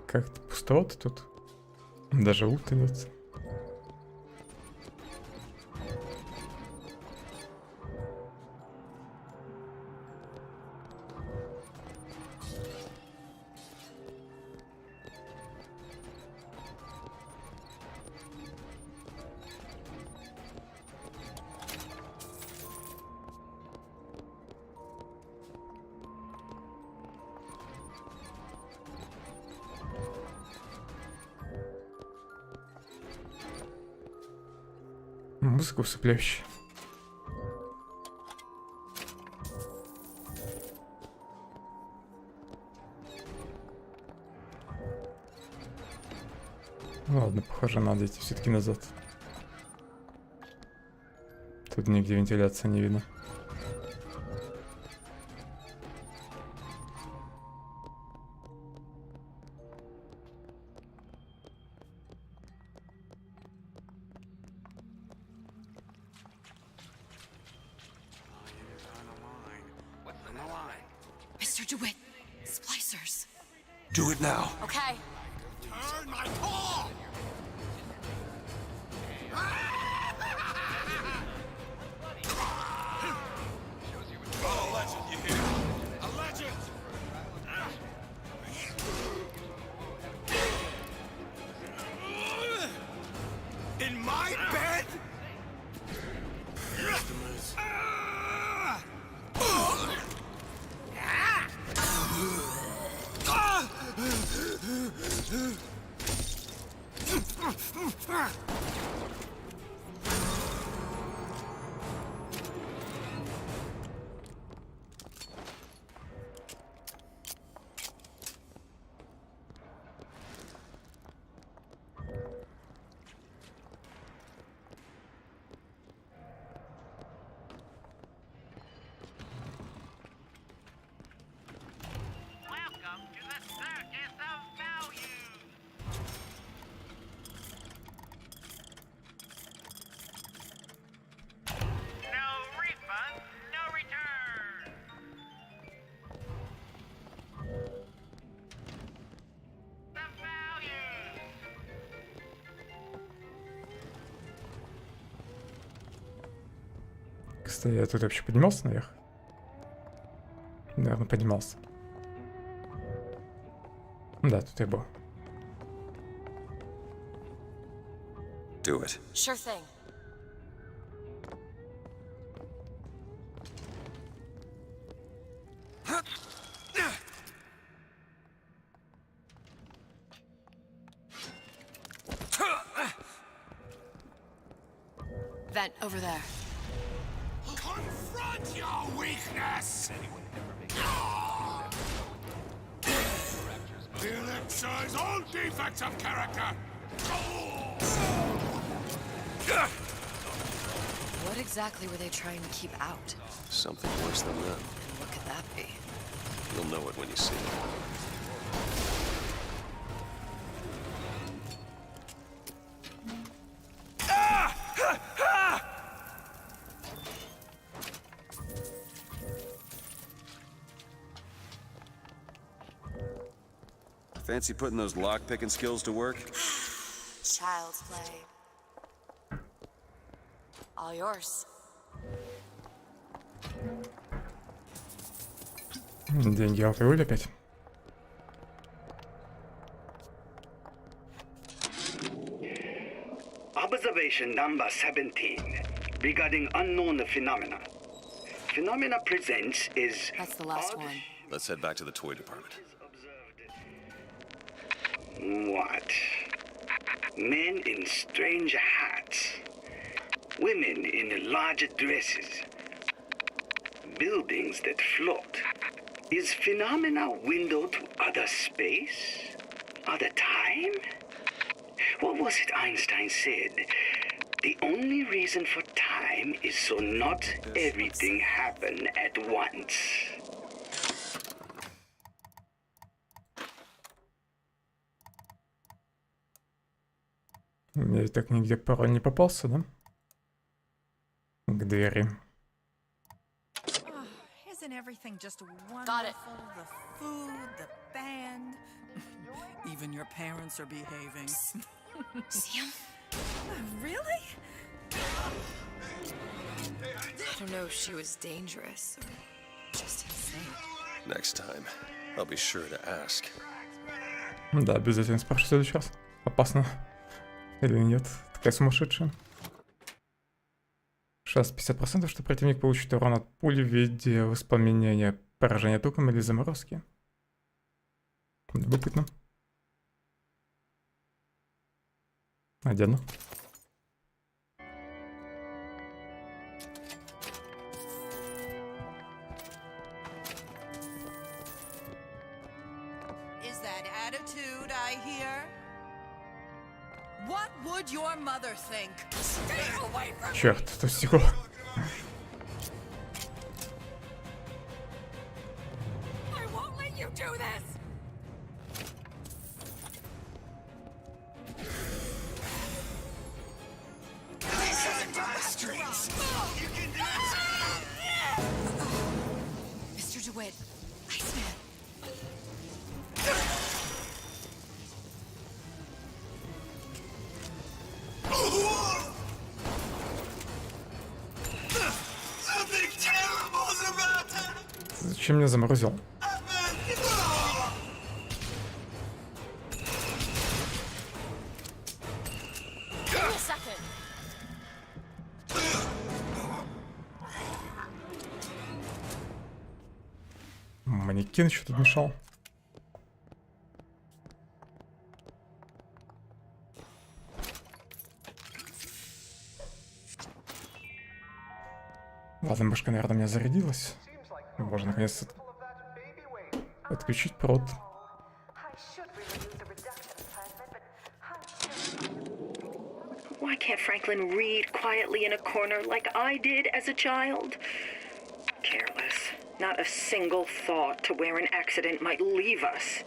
Как-то пустовато тут. Даже лут идет. Музыка усыпляющая. Ладно, похоже, надо идти все-таки назад. Тут нигде вентиляция не видно. Mr. DeWitt, splicers. Do it now. Okay. Turn my paw! Oh, a legend, you hear? A legend! In my bed? Welcome to the circus of value. No refund, no return. The value. Кстати, я тут вообще поднимался наверх? Наверное, поднимался. Да, тут я был. Do it. Sure thing. Vent over there. Confront your weakness! He'll excise all defects of character! What exactly were they trying to keep out? Something worse than that. And what could that be? You'll know it when you see it. Fancy putting those lock-picking skills to work? Child's play. All yours. Деньги алкоголь опять. Observation number 17 regarding unknown phenomena. Phenomena presents is... That's the last one. Let's head back to the toy department. What? Men in strange hats. Women in large dresses. Buildings that float. Is phenomena window to other space? Other time? What was it Einstein said? The only reason for time is so not everything happen at once. Я так нигде пароль не попался, да? К двери. Isn't everything just wonderful? Got it. The food, the band. Even your parents are behaving. See him? Really? I don't know if she was dangerous or just insane. Next time, I'll be sure to ask. Да, обязательно спрашиваю в следующий раз. Опасно или нет? Такая сумасшедшая. Шанс 50%, что противник получит урон от пули в виде воспламенения, поражения током или заморозки. Любопытно. Одену. Is that attitude I hear? What would your mother think? Stay away from me! Черт, это стекло. I won't let you do this! This isn't my streets. You can do it. Mr. DeWitt, Iceman. Something terrible's about to Зачем меня заморозил? Give me a second. Манекен еще тут мешал. Ладно, башка, наверное, у меня зарядилась. Можно наконец-то отключить провод. Why can't Franklin read quietly in a corner like I did as a child? Careless. Not a single thought to where an accident might leave us.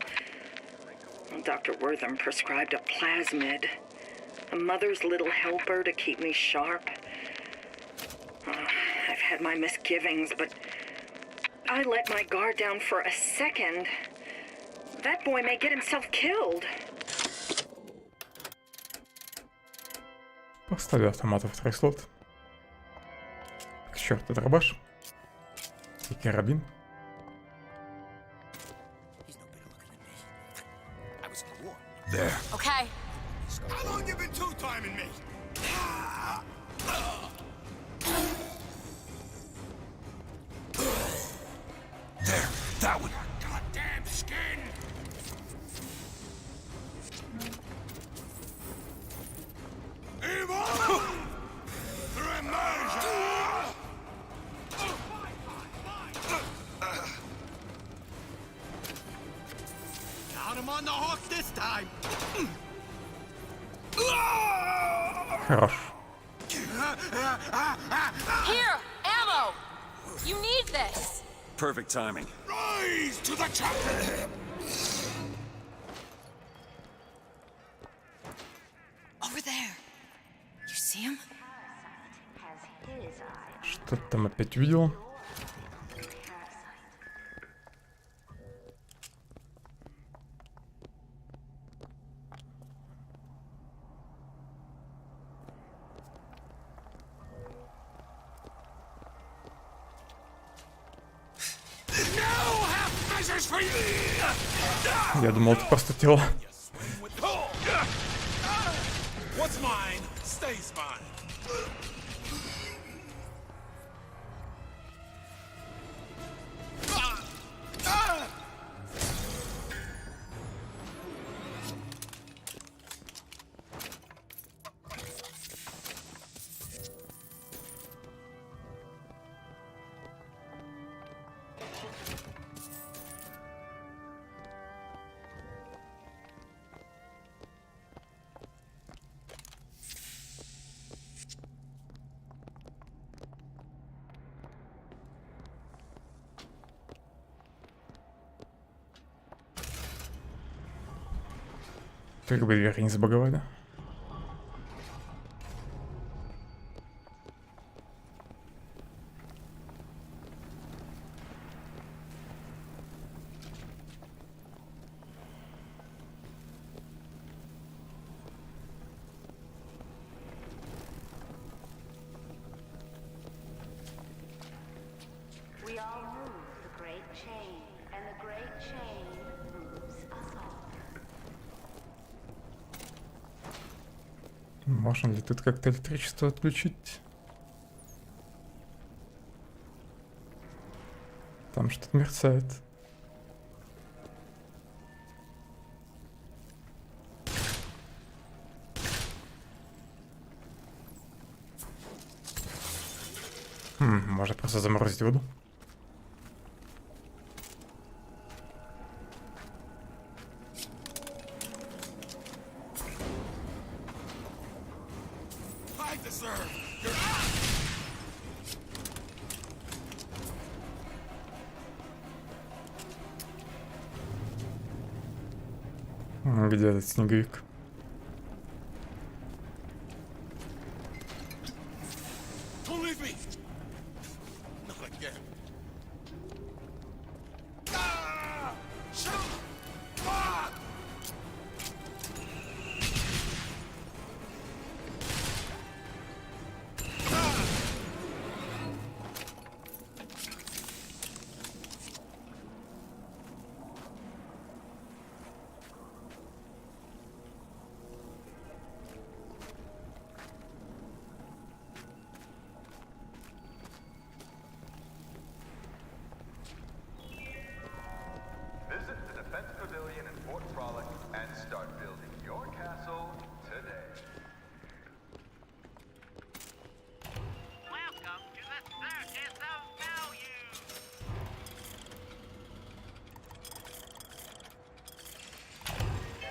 Dr. Wortham prescribed a plasmid. A mother's little helper to keep me sharp. I've had my misgivings, but I let my guard down for a second. That boy may get himself killed. Поставлю автомат во второй слот. К черту дробаш. И карабин. There. Okay. How long you been two-timing me? There, that one. Goddamn skin! Evil! Remerge! Got him on the hook this time! Хорош. Here, ammo. You need this. Perfect timing. Rise to the chopper! Over there. You see him? Что ты там опять увидел? Я думал, это просто тело. What's mine stays mine. Только бы двери не забаговали. Можно ли тут как-то электричество отключить? Там что-то мерцает. Можно просто заморозить воду. I deserve your Где этот снеговик? Don't leave me! Not again. Ah! Shoot! Fuck! Visit the Defense Pavilion in Fort Frolic and start building your castle today. Welcome to the Circus of Value.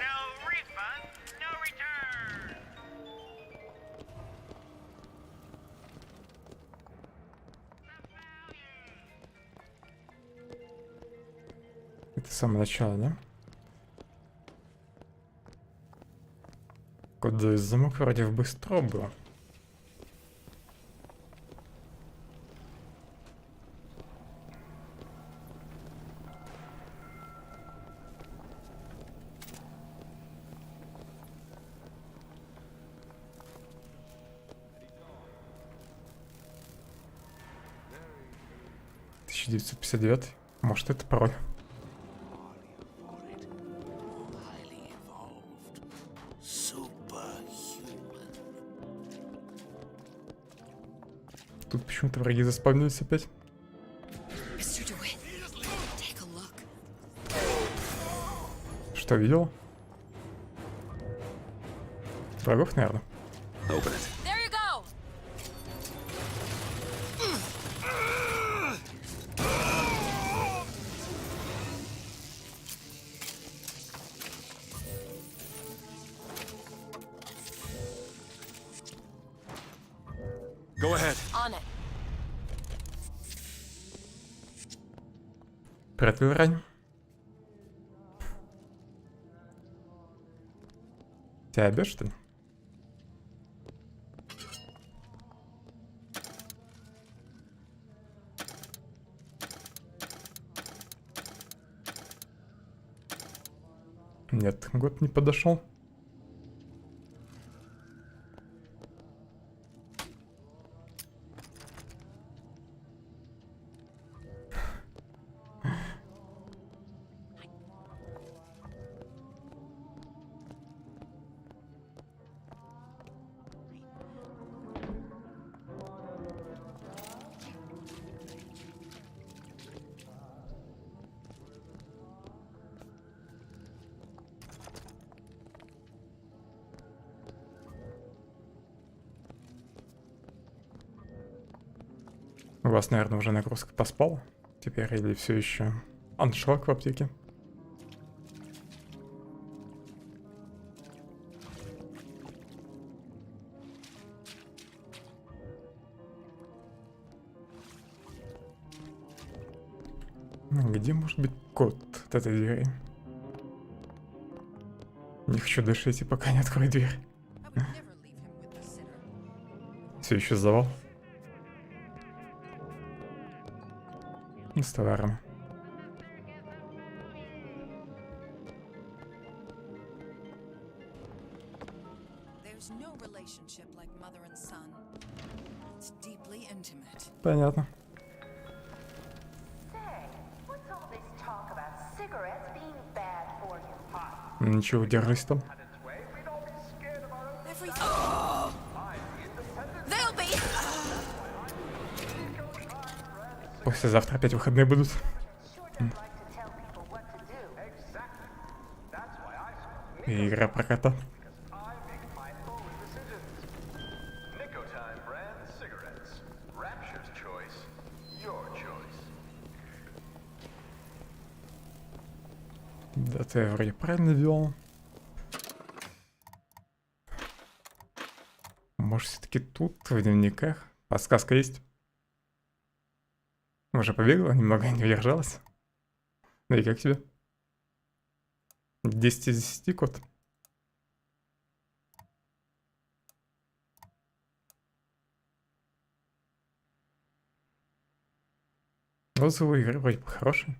No refund, no return. Это самое начало, да? Кодовый замок вроде в быстро был. $1959. Может, это пароль? Тут почему-то враги заспавнились опять. Что, видел? Врагов, наверное. There you go. Go ahead. On it. Прятал рань. Тебя обед, что ли? Нет, год не подошел. У вас, наверное, уже нагрузка поспала теперь или все еще аншлаг в аптеке? Где может быть код от этой двери? Не хочу дальше идти, пока не открою дверь. Все еще завал. С товарами. Понятно. Ничего, держись там. Послезавтра опять выходные будут. И игра про кота. Да, ты вроде правильно вел. Может, все-таки тут, в дневниках, подсказка есть? Уже побегала, немного не удержалась. Ну и как тебе? 10 из 10 код. Отзывы игры вроде бы хорошие.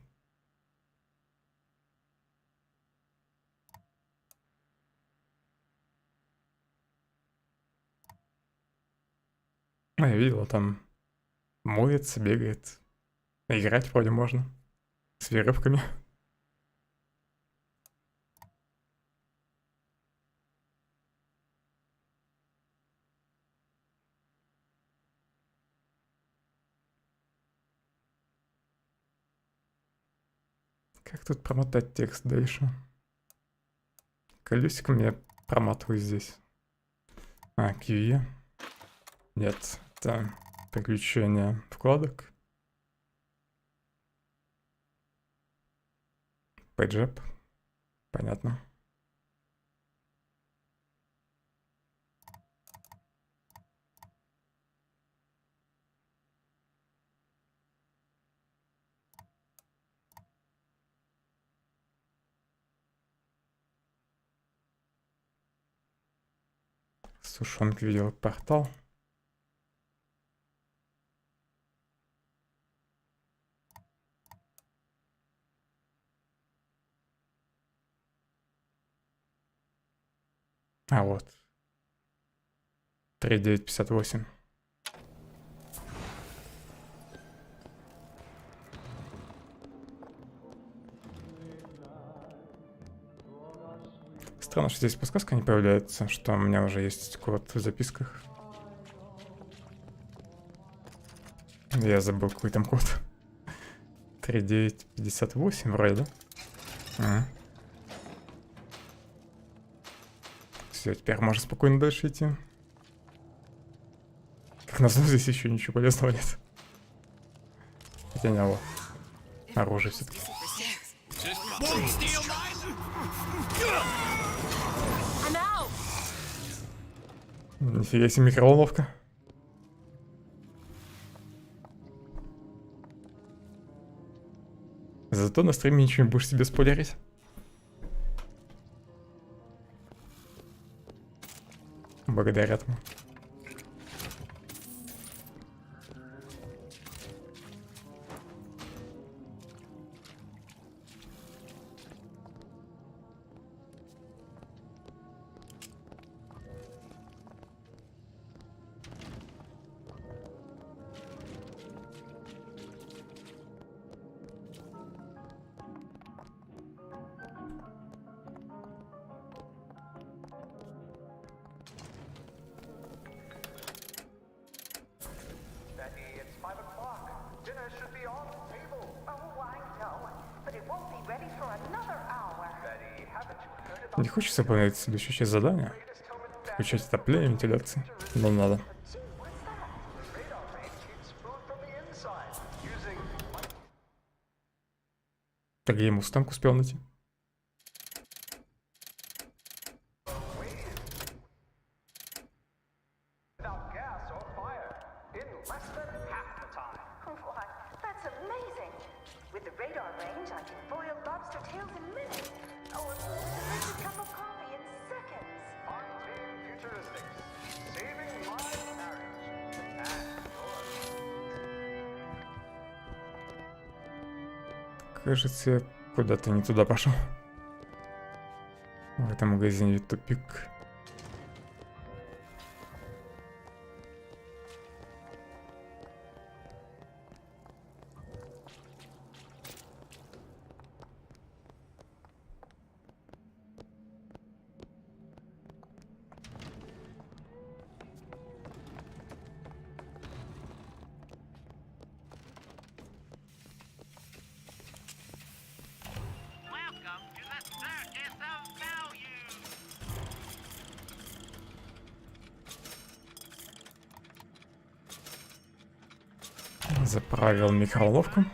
Я видел, там моется, бегает. Играть вроде можно. С веревками. Как тут промотать текст дальше? Колесиком я проматываю здесь. QE. Нет, это приключение вкладок. Page. Понятно. Сушонка видел портал. А вот. 3958. Странно, что здесь подсказка не появляется, что у меня уже есть код в записках. Я забыл, какой там код. 3958 вроде, да? Все, теперь можно спокойно дальше идти. Как назло, здесь еще ничего полезного нет. Хотя не, вот. Оружие все-таки. Нифига себе микроволновка. Зато на стриме ничего не будешь себе спойлерить. Благодаря этому. Не хочется выполнять следующее часть задания? Включать отопление, вентиляции. Но надо. Так я ему станк успел найти. Кажется, я куда-то не туда пошел. В этом магазине тупик. Заправил микроволновку.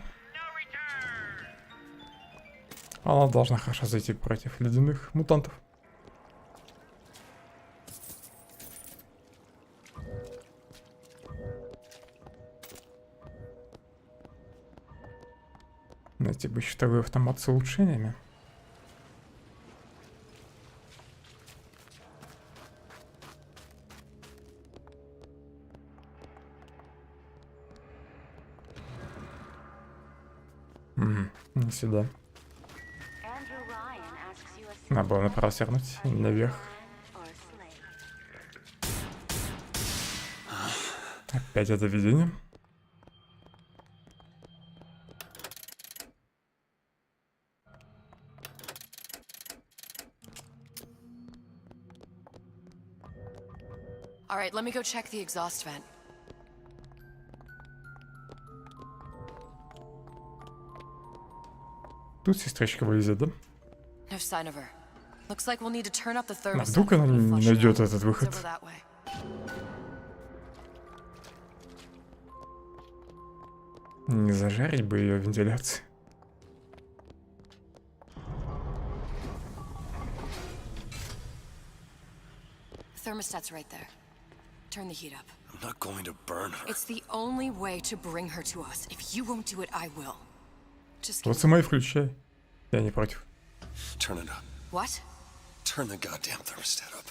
Она должна хорошо зайти против ледяных мутантов. Найти бы щитовой автомат с улучшениями. Не сюда. Надо было направо свернуть, наверх. Опять это видение. All right, let me go check the exhaust vent. Тут сестричка вылезет, да? No sign of her. Looks like we'll need to turn up the А thermostat. вдруг она не найдет этот It's выход? over that way. Не зажарить бы ее вентиляции. The thermostat's right there. Turn the heat up. I'm not going to burn her. It's the only way to bring her to us. If you won't do it, I will. Just Вот сама и включай. Я не против. Turn it up. What? Turn the goddamn thermostat up.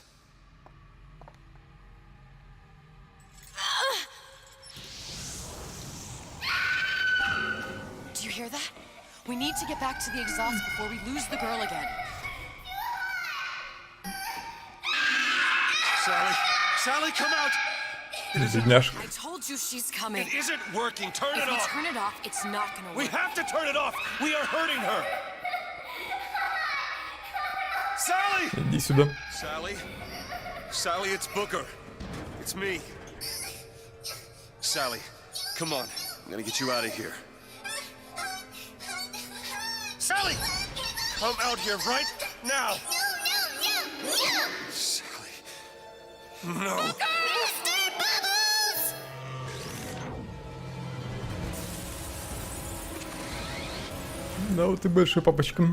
Do you hear that? We need to get back to the exhaust before we lose the girl again. Sally! Sally, come out! Бедняжка. I told you she's coming. It isn't working. Turn If it we off. turn it off, it's not gonna work. We have to turn it off. We are hurting her. Sally! Иди сюда. Sally? Sally, it's Booker. It's me. Sally, come on. I'm gonna get you out of here. Sally! Come out here right now! Sally. No. Да, вот и большой папочка.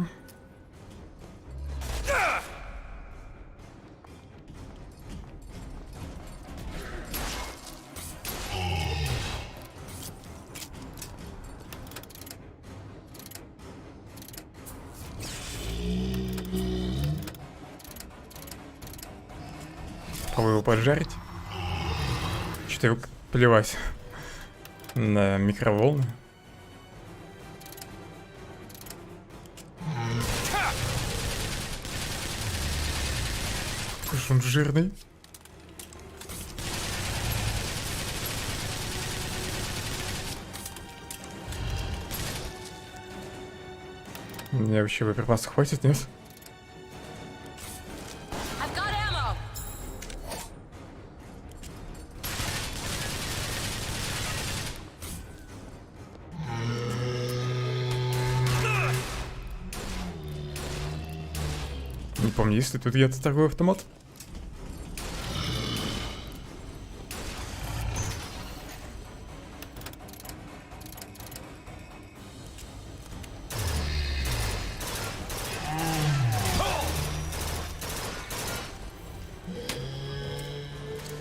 Попробую его поджарить. Что-то плевать на микроволны. Какой же он жирный. У меня вообще боеприпасов хватит, нет? I've got ammo. Не помню, есть ли тут где-то торговый автомат.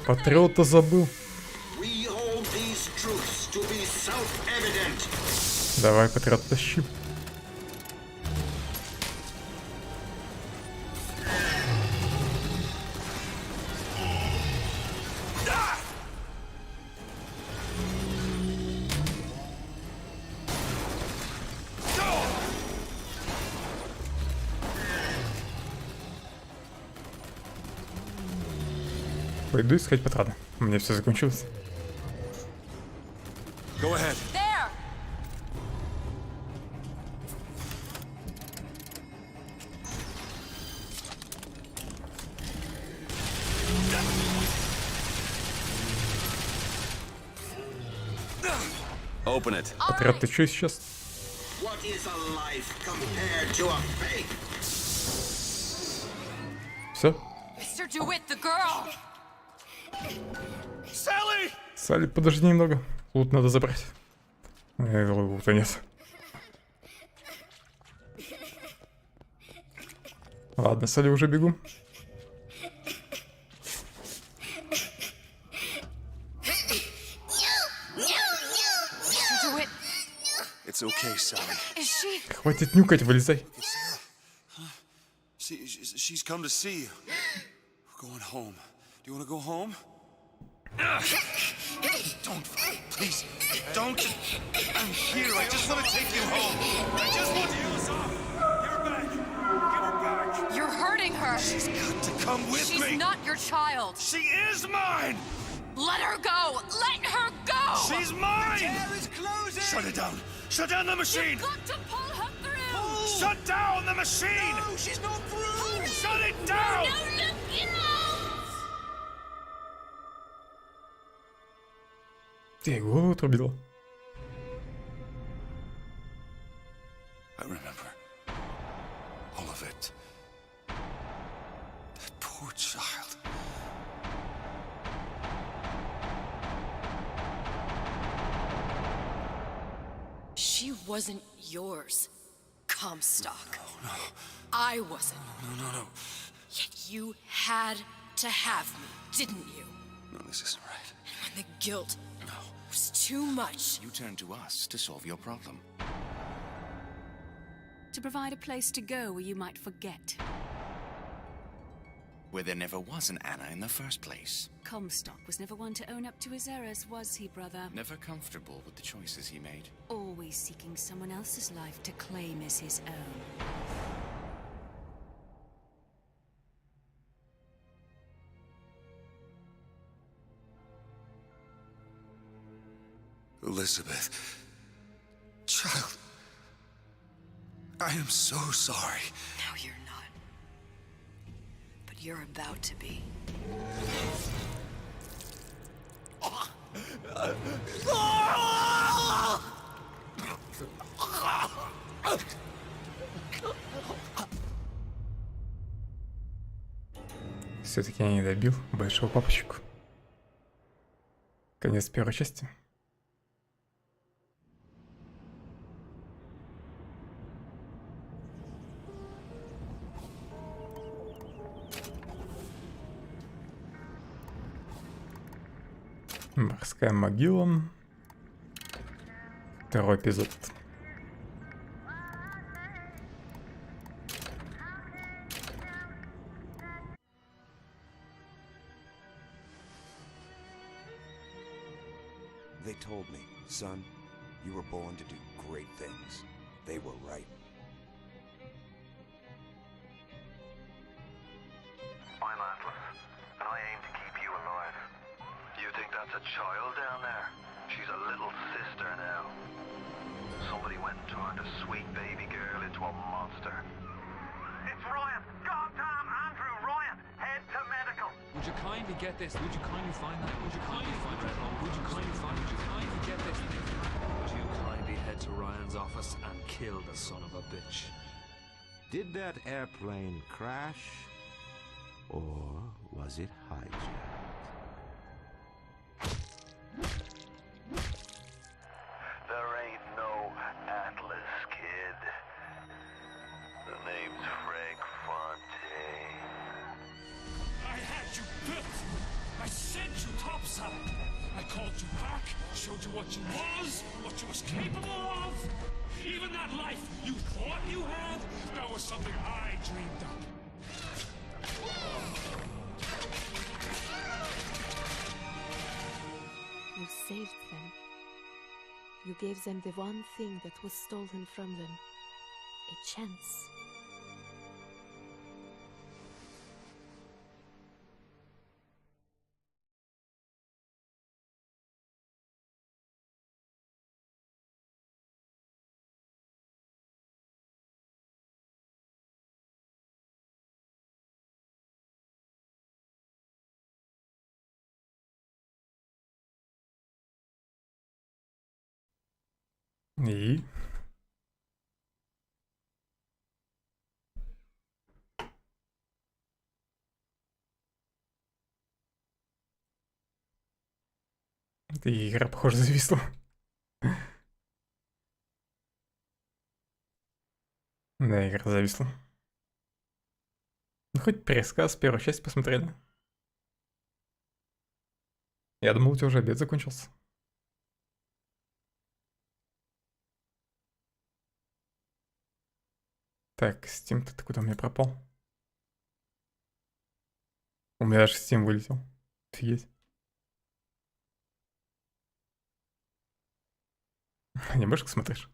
Патриота забыл. We hold these truths to be self-evident. Давай, патриот, тащи. Пойду искать патроны. У меня все закончилось. Go ahead. There. Open it. Патриот, ты что сейчас? What is a life compared to a fake? Все? Mr. DeWitt, the girl. Sally! Салли, подожди немного. Лут надо забрать. Лута нет. Ладно, Салли, уже бегу. It's okay, Sally. Is she? Хватит нюкать, вылезай. She's come to see you. We're going home. Do you want to go home? Don't, please, don't. I'm here. I just want to take you home. I just want you. Give her back. Give her back. You're hurting her. She's got to come with me. She's not your child. She is mine. Let her go. Let her go. She's mine. The air is closing! Shut it down. Shut down the machine. You've got to pull her through. Pull! Shut down the machine. No, she's not through! Shut it down. No, look, Ты голову отрубила. I remember all of it. That poor child. She wasn't yours, Comstock. No. I wasn't. No. Yet you had to have me, didn't you? No, this isn't right. And when the guilt was too much, You turned to us to solve your problem. To provide a place to go where you might forget. Where there never was an Anna in the first place. Comstock was never one to own up to his errors, was he, brother? Never comfortable with the choices he made. Always seeking someone else's life to claim as his own. Elizabeth. Child. I am so sorry. no, you're not. But you're about to be. Все-таки я не добил большого папочку. Конец первой части. Морская могила. Второй эпизод. They told me, son, you were born to do great things. They were right. I'm Atlas, and I aim to keep you alive. You think that's a child down there? She's a little sister now. Somebody went and turned a sweet baby girl into a monster. It's Ryan! Goddamn Andrew Ryan! Head to medical! Would you kindly get this? Would you kindly find that? Would you kindly find that? Would you kindly find? Would you kindly get this? Would you kindly head to Ryan's office and kill the son of a bitch? Did that airplane crash? Or was it hijacked? There ain't no Atlas, kid. The name's Frank Fontaine. I had you built. I sent you topside. I called you back, showed you what you was capable of. Even that life you thought you had, that was something I dreamed up. You saved them. You gave them the one thing that was stolen from them. A chance. И... Эта игра, похоже, зависла. Да, игра зависла. Ну, хоть пересказ, первую часть посмотрели. Я думал, у тебя уже обед закончился. Так, Steam-то куда у меня пропал? У меня даже Steam вылетел. Офигеть. Анимешку смотришь?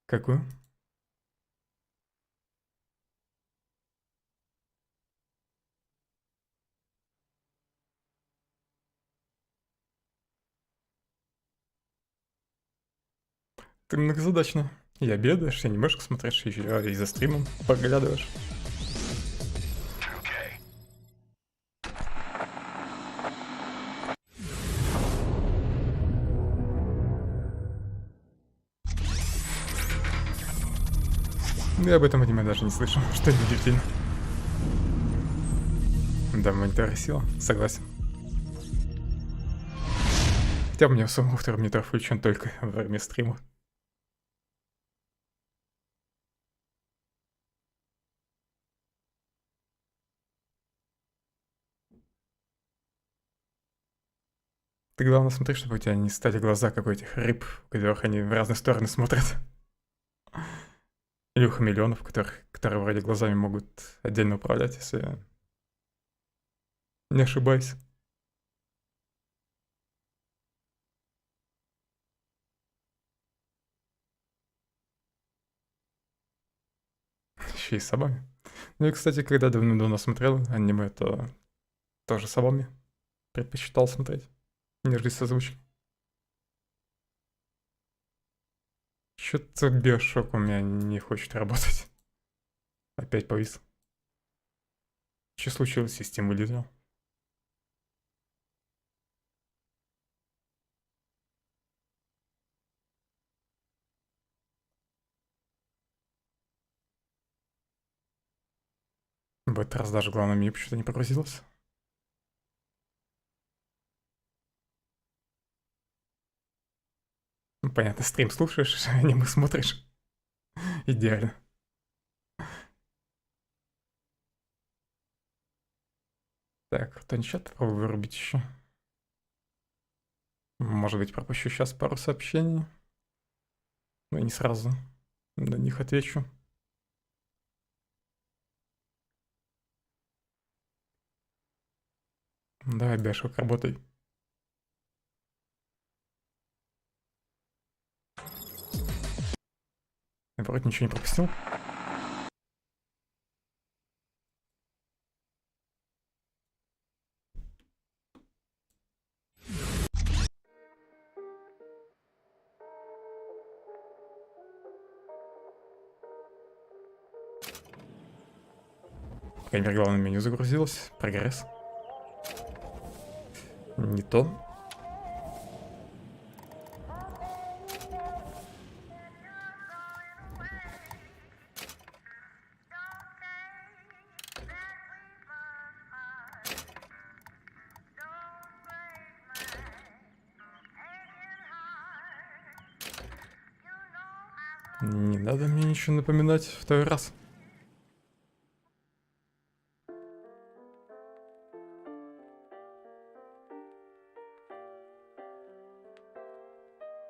Какую? Ты многозадачно. И обедаешь, и анимешку смотришь, и за стримом поглядываешь. Я об этом аниме даже не слышал, что не удивительно. Да, монитор сила, согласен. Хотя у меня самого второй монитор включен только во время стрима. Ты главное смотри, чтобы у тебя не стали глаза, как у этих рыб, у которых они в разные стороны смотрят. Или у хамелеонов, которые вроде глазами могут отдельно управлять, если я не ошибаюсь. Еще и с собами. Ну и, кстати, когда давно смотрел аниме, то тоже с собами предпочитал смотреть, нежели с озвучкой. Чё-то BioShock у меня не хочет работать. Опять повис. Что случилось? Система вылетела. В этот раз даже главное меню почему-то не прогрузилось. Ну, понятно, стрим слушаешь, аниме смотришь. Идеально. Так, чат попробую вырубить еще. Может быть, пропущу сейчас пару сообщений. Но не сразу на них отвечу. Давай, BioShock, работай. Я вроде ничего не пропустил. По крайней мере, главное меню загрузилось. Прогресс. Не то. Не надо мне ничего напоминать второй раз.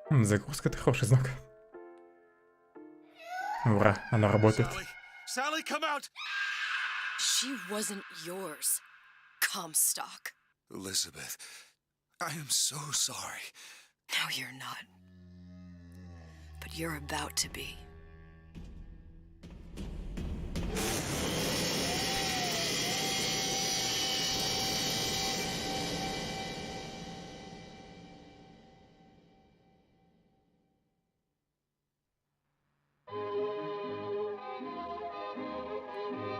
Загрузка — это хороший знак. Ура, она работает. Sally, come out! She wasn't yours, Comstock. Elizabeth, I am so sorry. No, you're not. But you're about to be.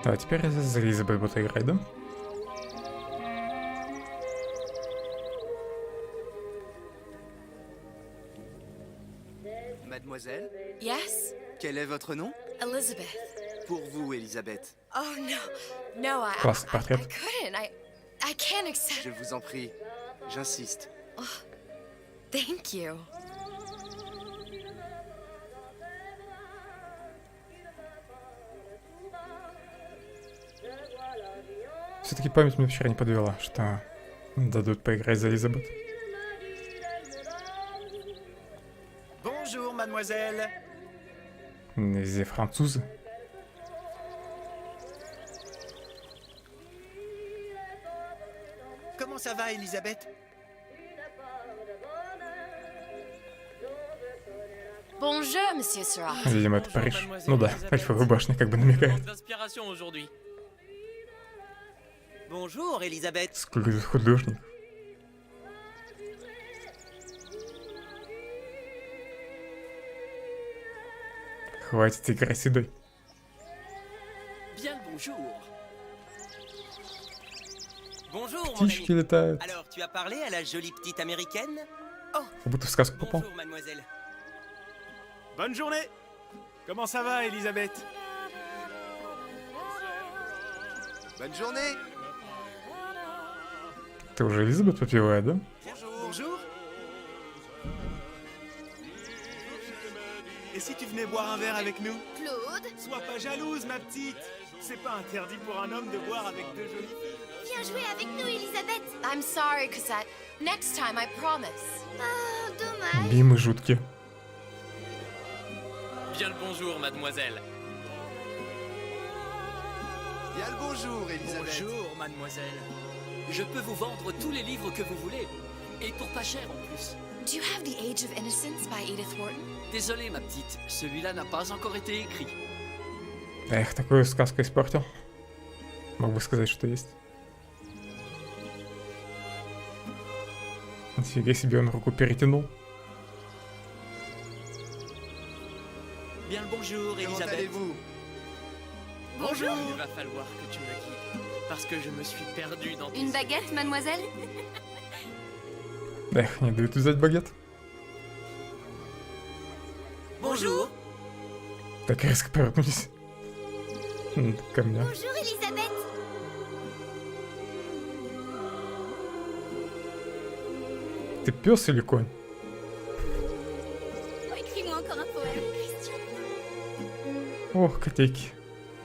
А теперь за Элизабет буду играть, да? Mademoiselle? Yes? Quel est votre nom? Elizabeth. Pour vous, Elisabeth. Oh, no. No, I couldn't. I can't accept... Je vous en prie. J'insiste. Oh, thank you. Все-таки память меня вчера не подвела, что дадут поиграть за Элизабет. Bonjour, mademoiselle. Везде французы. Comment ça va, Elisabeth? Bonjour, monsieur Syrah. Видимо, это Париж. Ну да, Эльфовая башня как бы намекает. D'inspiration aujourd'hui. Bonjour, Elisabeth. Сколько тут художник. Хватит играть седой. Bien le bonjour. Bonjour, mon Птички ami. летают. Alors, tu as parlé à la jolie petite américaine? Oh, Как будто в сказку попал. bonjour, mademoiselle. Bonne journée. Comment ça va, Elisabeth? Bonne journée. Ты уже Элизабет попивает, да? Bonjour. Et si tu venais boire un verre avec nous? Claude? Sois pas jalouse, ma petite. C'est pas interdit pour un homme de boire avec deux jolies filles. Viens jouer avec nous, Elisabeth. I'm sorry, Cosette. Next time, I promise. Oh, dommage. Бимы жуткие. Bien le bonjour, mademoiselle. Bien le bonjour, Elisabeth. Bonjour, mademoiselle. Je peux vous vendre tous les livres que vous voulez. Et pour pas cher en plus. Do you have The Age of Innocence by Edith Wharton? Désolé, ma petite. Celui-là n'a pas encore été écrit. Эх, такую сказку испортил. Мог бы сказать, что есть. Нифига себе, он руку перетянул. Bien le bonjour, Comment Elisabeth. allez-vous? Bonjour. Il va falloir que tu me guides. Parce que je me suis perdu dans tes... Une baguette, mademoiselle? Эх, не дают взять багет. Bonjour. Так резко повернулись. Ко мне. Bonjour, Elisabeth. Ты пес или конь? Écris-moi encore un poème, Christian. Ох, котейки.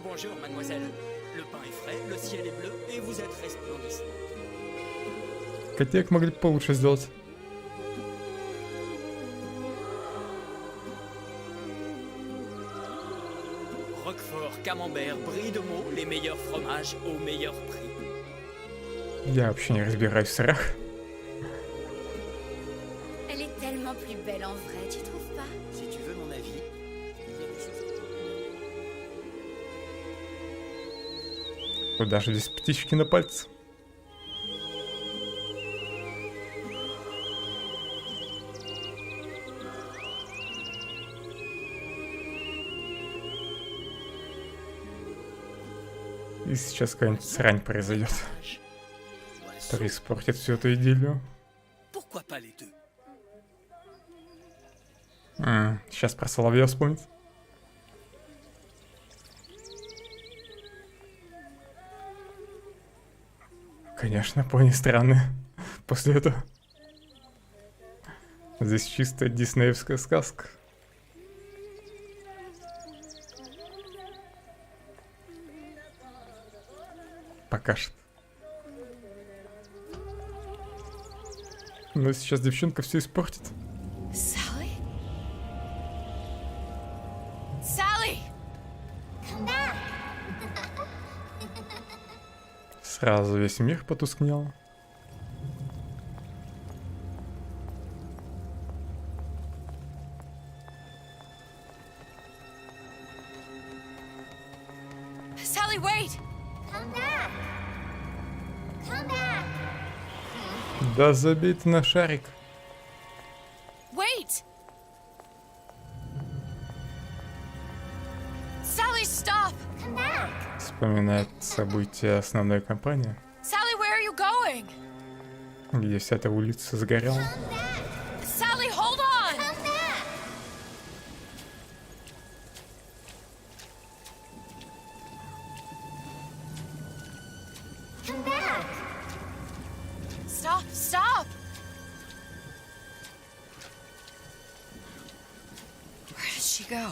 Bonjour, mademoiselle. Le pain est frais, le ciel est bleu et vous êtes resplendissante. Котеек могли бы получше сделать. Roquefort, camembert, brie de Meaux, les meilleurs fromages au meilleur prix. Я вообще не разбираюсь в сырах. Elle est tellement plus belle en vrai, tu trouves pas? Si tu veux mon avis, Куда же здесь птички на пальце? И сейчас какая-нибудь срань произойдет, которая испортит всю эту идиллию. pourquoi pas les deux? Сейчас про соловья вспомнить. Конечно, пони странные. После этого. Здесь чисто диснеевская сказка. Пока что. Но сейчас девчонка все испортит. Sally? Sally! Come back! Сразу весь мир потускнел. Sally, wait! Come back! Come back! Да забей ты на шарик. Wait! Sally, stop! Come back! Вспоминает события основной кампании, Sally, where are you going? где вся эта улица сгорела. Sally, hold on! Come back! Come back! Stop, stop! Where did she go?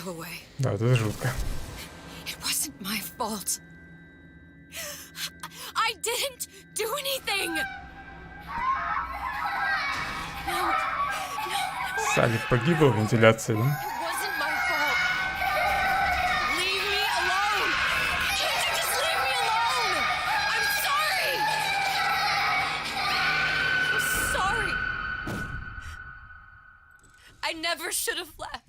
Go away. Да, это жутко. It wasn't my fault. I didn't do anything. No. Салли погибла в вентиляции, да? It wasn't my fault. Leave me alone. Can't you just leave me alone? I'm sorry. I'm sorry. I never should have left.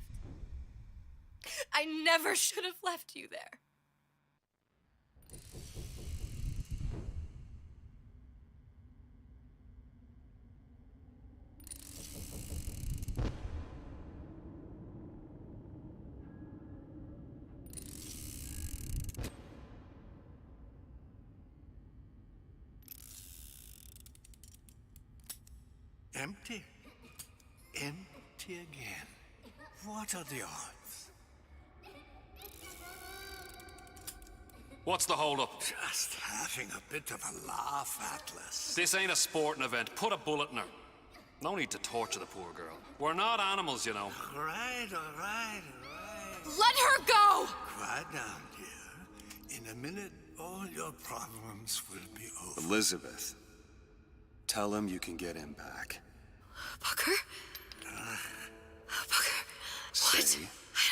I never should have left you there. Empty. Empty again. What are the odds? What's the hold-up? Just having a bit of a laugh, Atlas. This ain't a sporting event. Put a bullet in her. No need to torture the poor girl. We're not animals, you know. All right. Let her go! Quiet down, dear. In a minute, all your problems will be over. Elizabeth, tell him you can get him back. Booker? Booker, what? Say,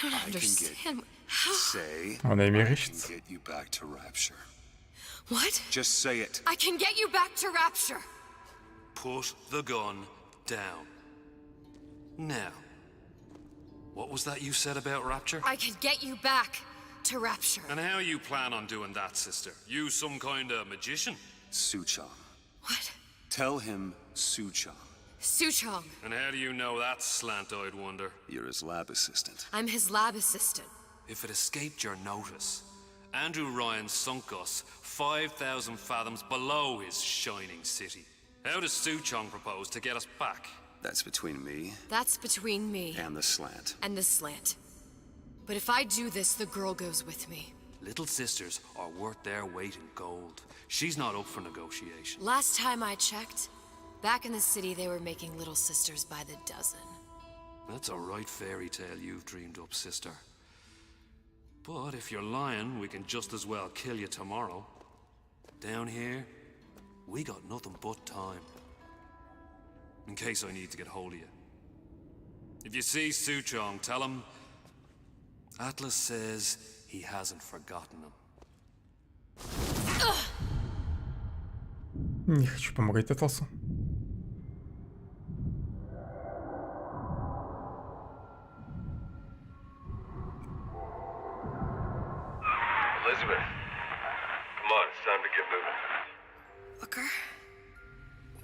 I don't understand. How? Say, Она ими I can речится. get you back to Rapture. What? Just say it. I can get you back to Rapture. Put the gun down. Now, what was that you said about Rapture? I can get you back to Rapture. And how you plan on doing that, sister? You some kind of magician? Suchong. What? Tell him Suchong. Suchong. And how do you know that, slant-eyed wonder? You're his lab assistant. I'm his lab assistant. If it escaped your notice, Andrew Ryan sunk us 5,000 fathoms below his shining city. How does Suchong propose to get us back? That's between me That's between me and the slant. and the slant. But if I do this, the girl goes with me. Little sisters are worth their weight in gold. She's not up for negotiation. Last time I checked, back in the city they were making little sisters by the dozen. That's a right fairy tale you've dreamed up, sister. But if you're lying, we can just as well kill you tomorrow. Down here, we got nothing but time. In case I need to get hold of you. If you see Suchong, tell him Atlas says he hasn't forgotten him. Не хочу помогать Атласу. Elizabeth, come on, it's time to get moving. Booker?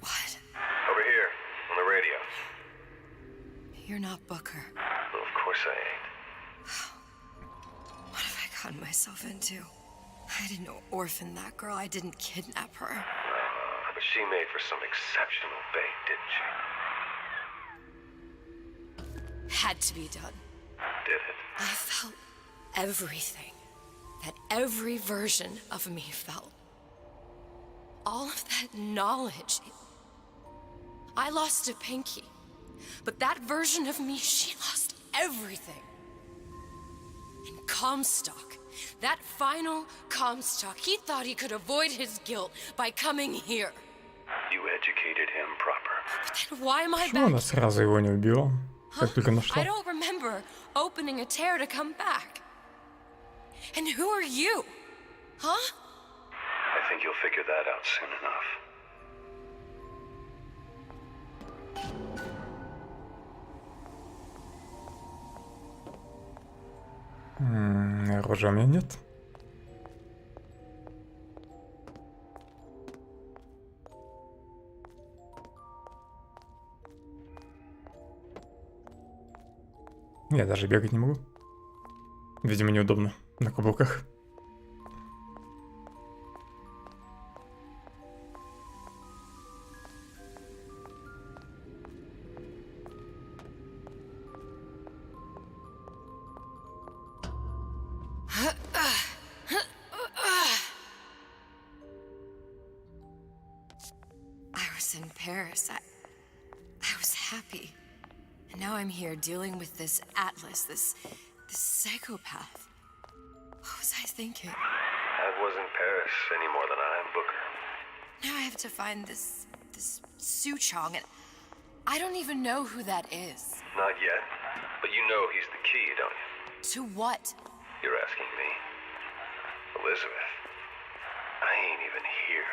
What? Over here, on the radio. You're not Booker. Well, of course I ain't. What have I gotten myself into? I didn't orphan that girl. I didn't kidnap her. But she made for some exceptional bait, didn't she? Had to be done. Did it? I felt everything that every version of me felt. All of that knowledge. I lost a pinky. But that version of me, she lost everything. And Comstock, that final Comstock, he thought he could avoid his guilt by coming here. You educated him proper. But then why am I Почему она back? сразу его не убила? Как только I нашла. don't remember opening a tear to come back. And who are you? Huh? I think you'll figure that out soon enough. Оружия у меня нет. Я даже бегать не могу. Видимо, неудобно на каблуках. I was in Paris. I was happy. And now I'm here dealing with this Atlas, this This psychopath. What was I thinking? That wasn't Paris any more than I am Booker. Now I have to find this Suchong, and I don't even know who that is. Not yet, but you know he's the key, don't you? To what? You're asking me. Elizabeth, I ain't even here.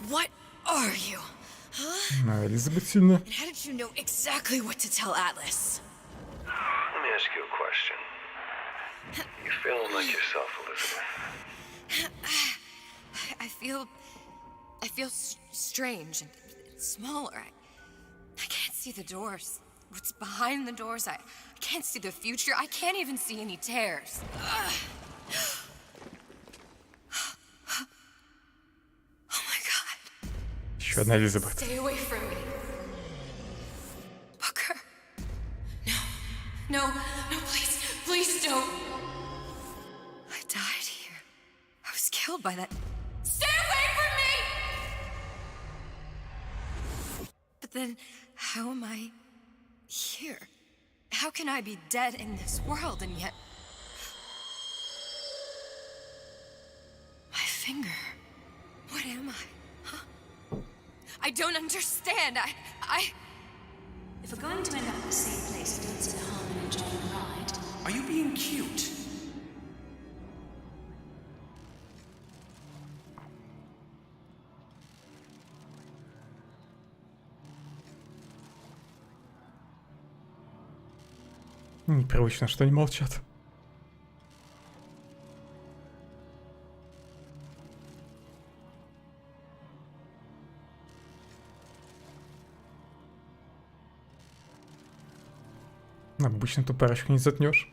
What are you? Huh? Elizabeth сильно. And how did you know exactly what to tell Atlas? Let me ask you a question. You feeling like yourself, Elizabeth? I feel strange and smaller. I can't see the doors. What's behind the doors? I can't see the future. I can't even see any tears. Еще одна Элизабет. Stay away from me. Booker. No, please don't. I died here. I was killed by that. Stay away from me! But then, how am I here? How can I be dead in this world and yet... My finger. What am I? I don't understand. If we're going to end up in the same place, don't see the harm in enjoying the ride. Are you being cute? Непривычно, что они молчат. Обычно ту парочку не заткнешь.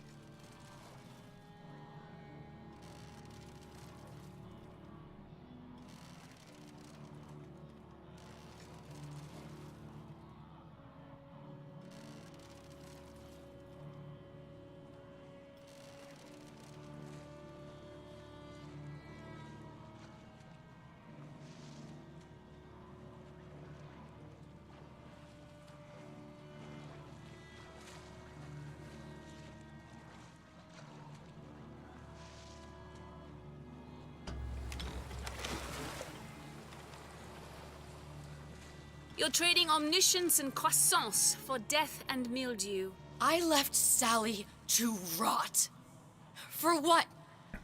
You're trading omniscience and croissance for death and mildew. I left Sally to rot. For what?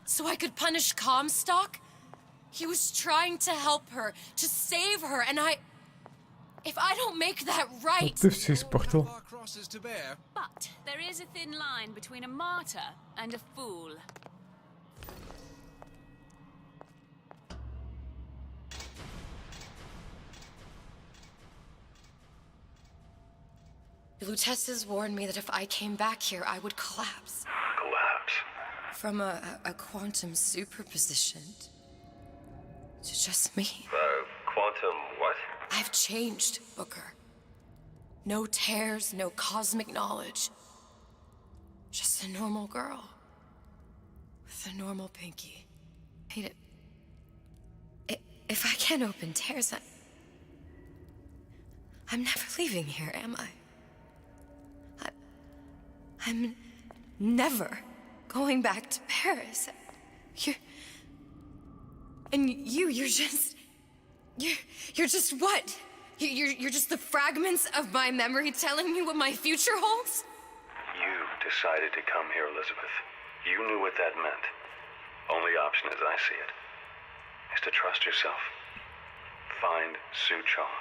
So I could punish Comstock? He was trying to help her, to save her, and if I don't make that right... Ты все испортил. But there is a thin line between a martyr and a fool. Lutesses warned me that if I came back here, I would collapse. Collapse? From a quantum superposition to just me. Quantum what? I've changed, Booker. No tears, no cosmic knowledge. Just a normal girl. With a normal pinky. If I can't open tears, I'm never leaving here, am I? I'm never going back to Paris. You're just what? You're just the fragments of my memory telling me what my future holds? You decided to come here, Elizabeth. You knew what that meant. Only option, as I see it, is to trust yourself. Find Suchong.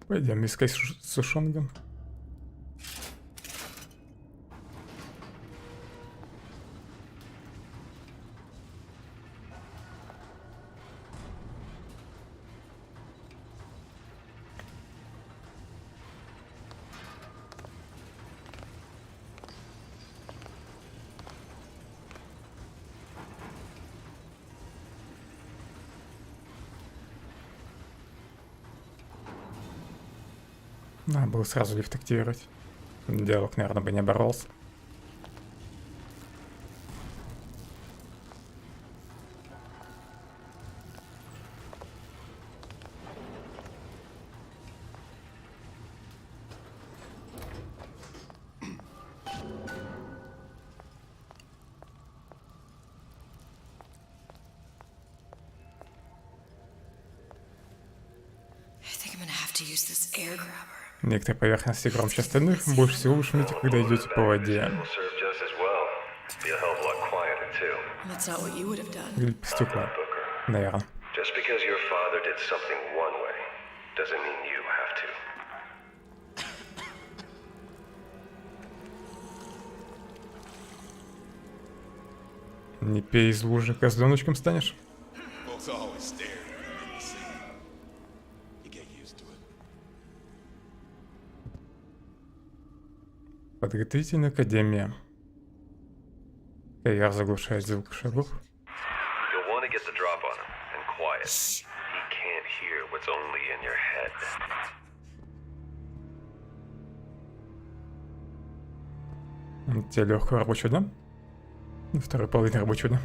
Пойдем искать Сушонга. Надо было сразу лифт активировать. Диалог, наверное, бы не оборвался. Некоторые поверхности громче остальных, больше всего вы шумите, когда идете по воде. Или по стеклу, наверное. Не пей из лужи, козленочком станешь. Подготовительная академия. Ковер заглушает звук шагов. Тебе легкого рабочего дня? Второй половины рабочего дня.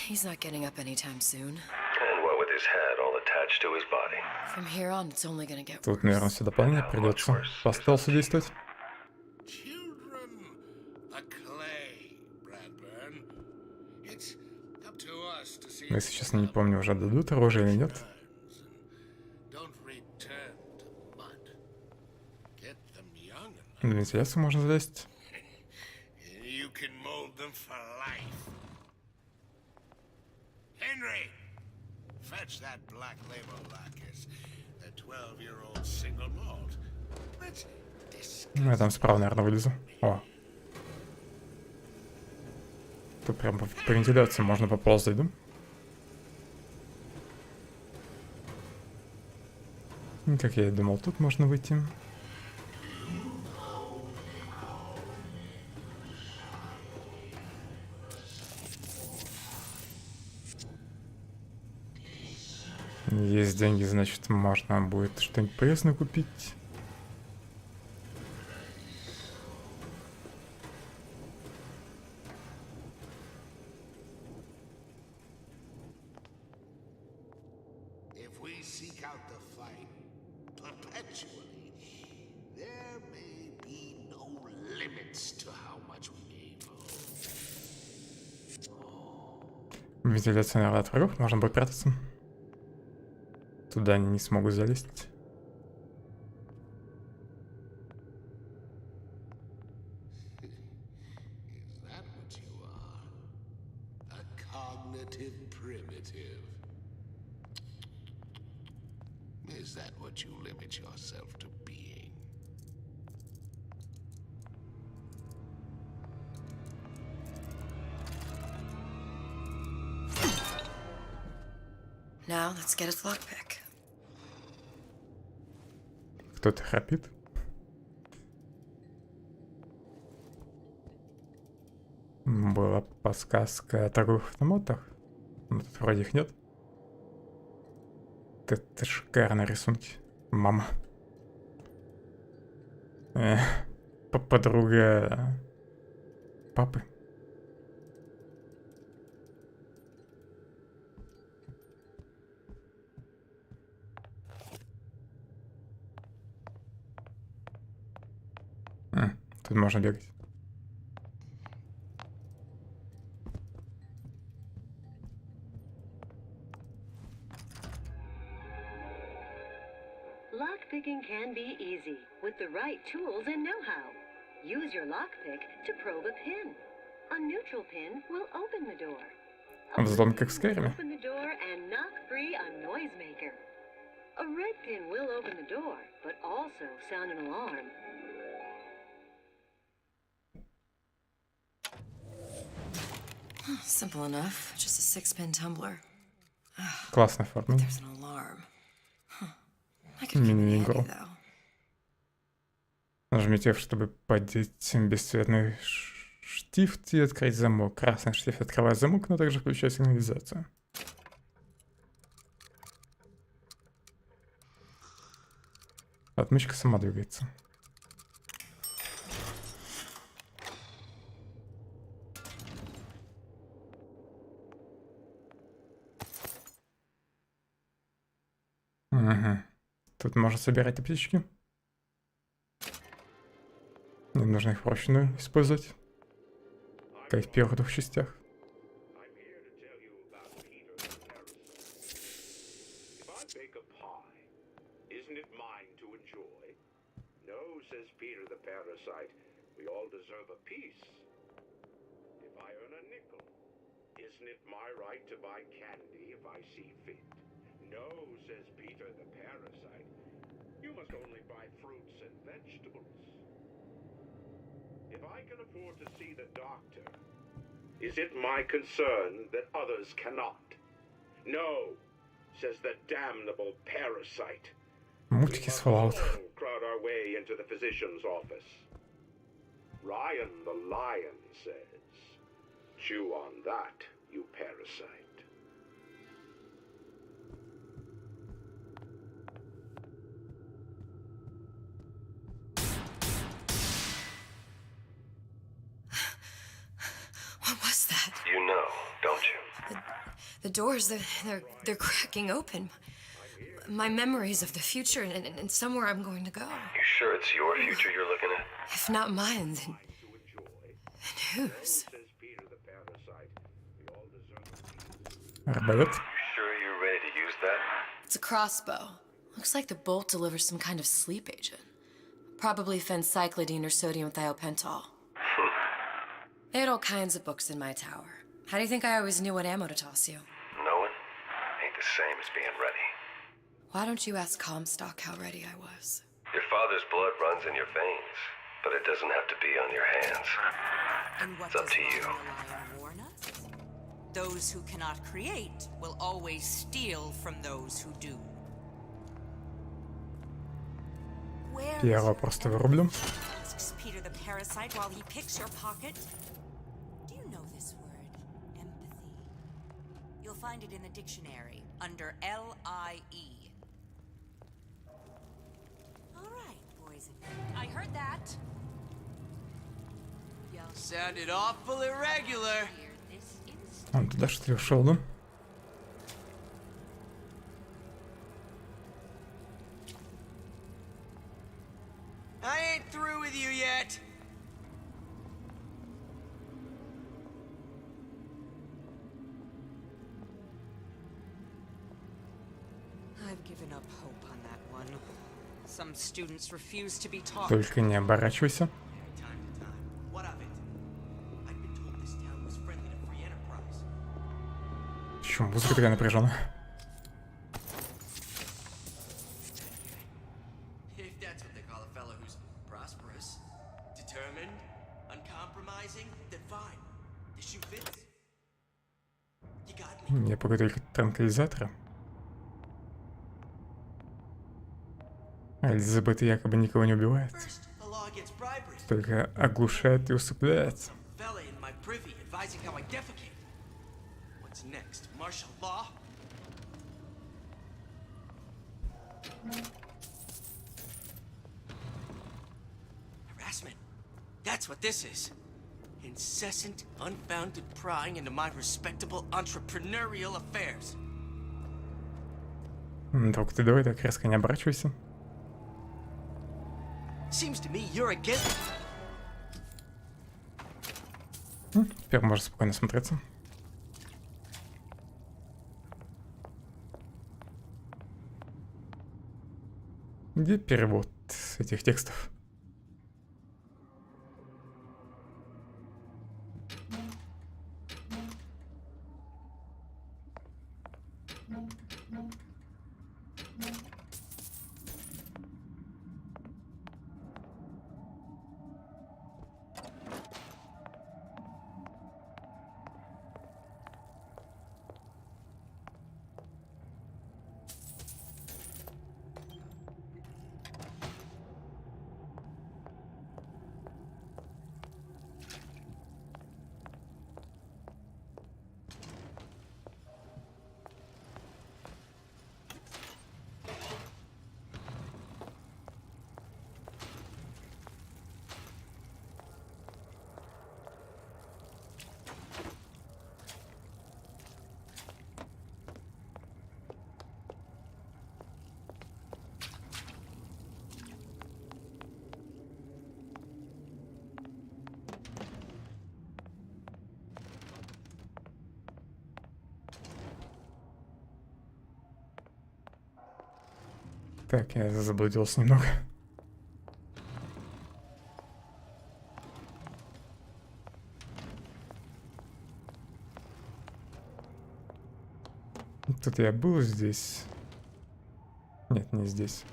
He's not getting up anytime soon. And what with his head all attached to his body. From here on, it's only gonna get Тут, наверное, все дополнение придется по стелсу действовать. Но если честно, не помню, уже дадут оружие или нет. На вентиляцию можно залезть. Fetch that black label lacquers. The 12-year-old single malt. Let's discuss. Ну, я там справа, наверное, вылезу. О. Тут прям по вентиляции можно поползать, да? Как я и думал, тут можно выйти. Есть деньги, значит, можно будет что-нибудь полезное купить. Вентиляция, наверное, от врагов, можно будет прятаться. Туда они не смогут залезть. Now let's get its lockpick. Кто-то храпит. Была подсказка о торговых автоматах. Но тут вроде их нет. Это шикарные рисунки. Мама. Подруга папы. Тут можно бегать. Lockpicking can be easy with the right tools and know-how. Use your lockpick to probe a pin. A neutral pin will open the door. Взлом как в Скайриме. Open the door and knock free a noisemaker. A red pin will open the door, but also sound an alarm. Simple enough. Just a 6-pin tumbler. Классная форма. There's an alarm. I could keep it handy, though. Нажмите F, чтобы поддеть бесцветный штифт и открыть замок. Красный штифт открывает замок, но также включает сигнализацию. Отмычка сама двигается. Угу. Тут можно собирать аптечки. Не нужно их вручную использовать, как в первых двух частях. Isn't it mine to enjoy? No, says Peter the parasite. We all deserve a piece. If I earn a nickel, isn't it my right to buy candy if I see fit? No, says Peter the parasite. You must only buy fruits and vegetables. If I can afford to see the doctor, is it my concern that others cannot? No, says the damnable parasite. Мультики с Fallout. Crowd our way into the physician's office. Ryan the lion says, chew on that, you parasite. What was that? You know, don't you? The doors, they're cracking open. My memories of the future and somewhere I'm going to go. You sure it's your future you're looking at? If not mine, then whose? Арбалет. Sure you're ready to use that? It's a crossbow. Looks like the bolt delivers some kind of sleep agent. Probably phencyclidine or sodium thiopental. They had all kinds of books in my tower. How do you think I always knew what ammo to toss you? Knowing ain't the same as being ready. Why don't you ask Comstock how ready I was? Your father's blood runs in your veins, but it doesn't have to be on your hands. And what It's up does to you. Lion warn us? Those who cannot create will always steal from those who do. Первого просто вырублю. Asks Peter the parasite while he picks your pocket. Do you know this word, empathy? You'll find it in the dictionary under L-I-E. All right, boys and girls. I heard that. Sounded awful irregular. Он туда что ли ушел, да? I ain't through with you yet. I've given up hope on that one. Some students refuse to be taught. Только не оборачивайся. What of it? I've been told this town was friendly to free enterprise. Чё, музыка такая напряженная? If that's what they call a fellow who's prosperous, determined, uncompromising, then fine. The shoe fits. You got me. Мне пока только транквилизаторы. А Элизабет якобы никого не убивает. The law against bribery. Только оглушает и усыпляет. Fella in my privy advising how I defecate. What's next? Martial law? Harassment. That's what this is. Incessant, unfounded prying into my respectable entrepreneurial affairs. Только ты давай так резко не оборачивайся. Seems to me you're against. Теперь можно спокойно смотреться. Где перевод этих текстов? Так, я заблудился немного. Тут я был здесь. Нет, не здесь.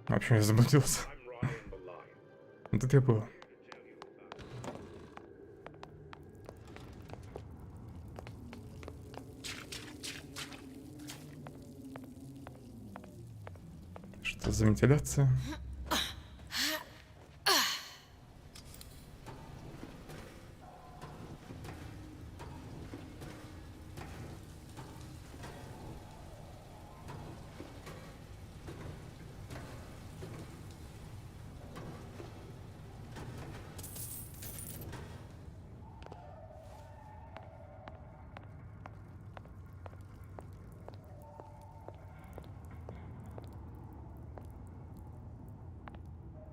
В общем, я заблудился. Тут я был. Что за вентиляция?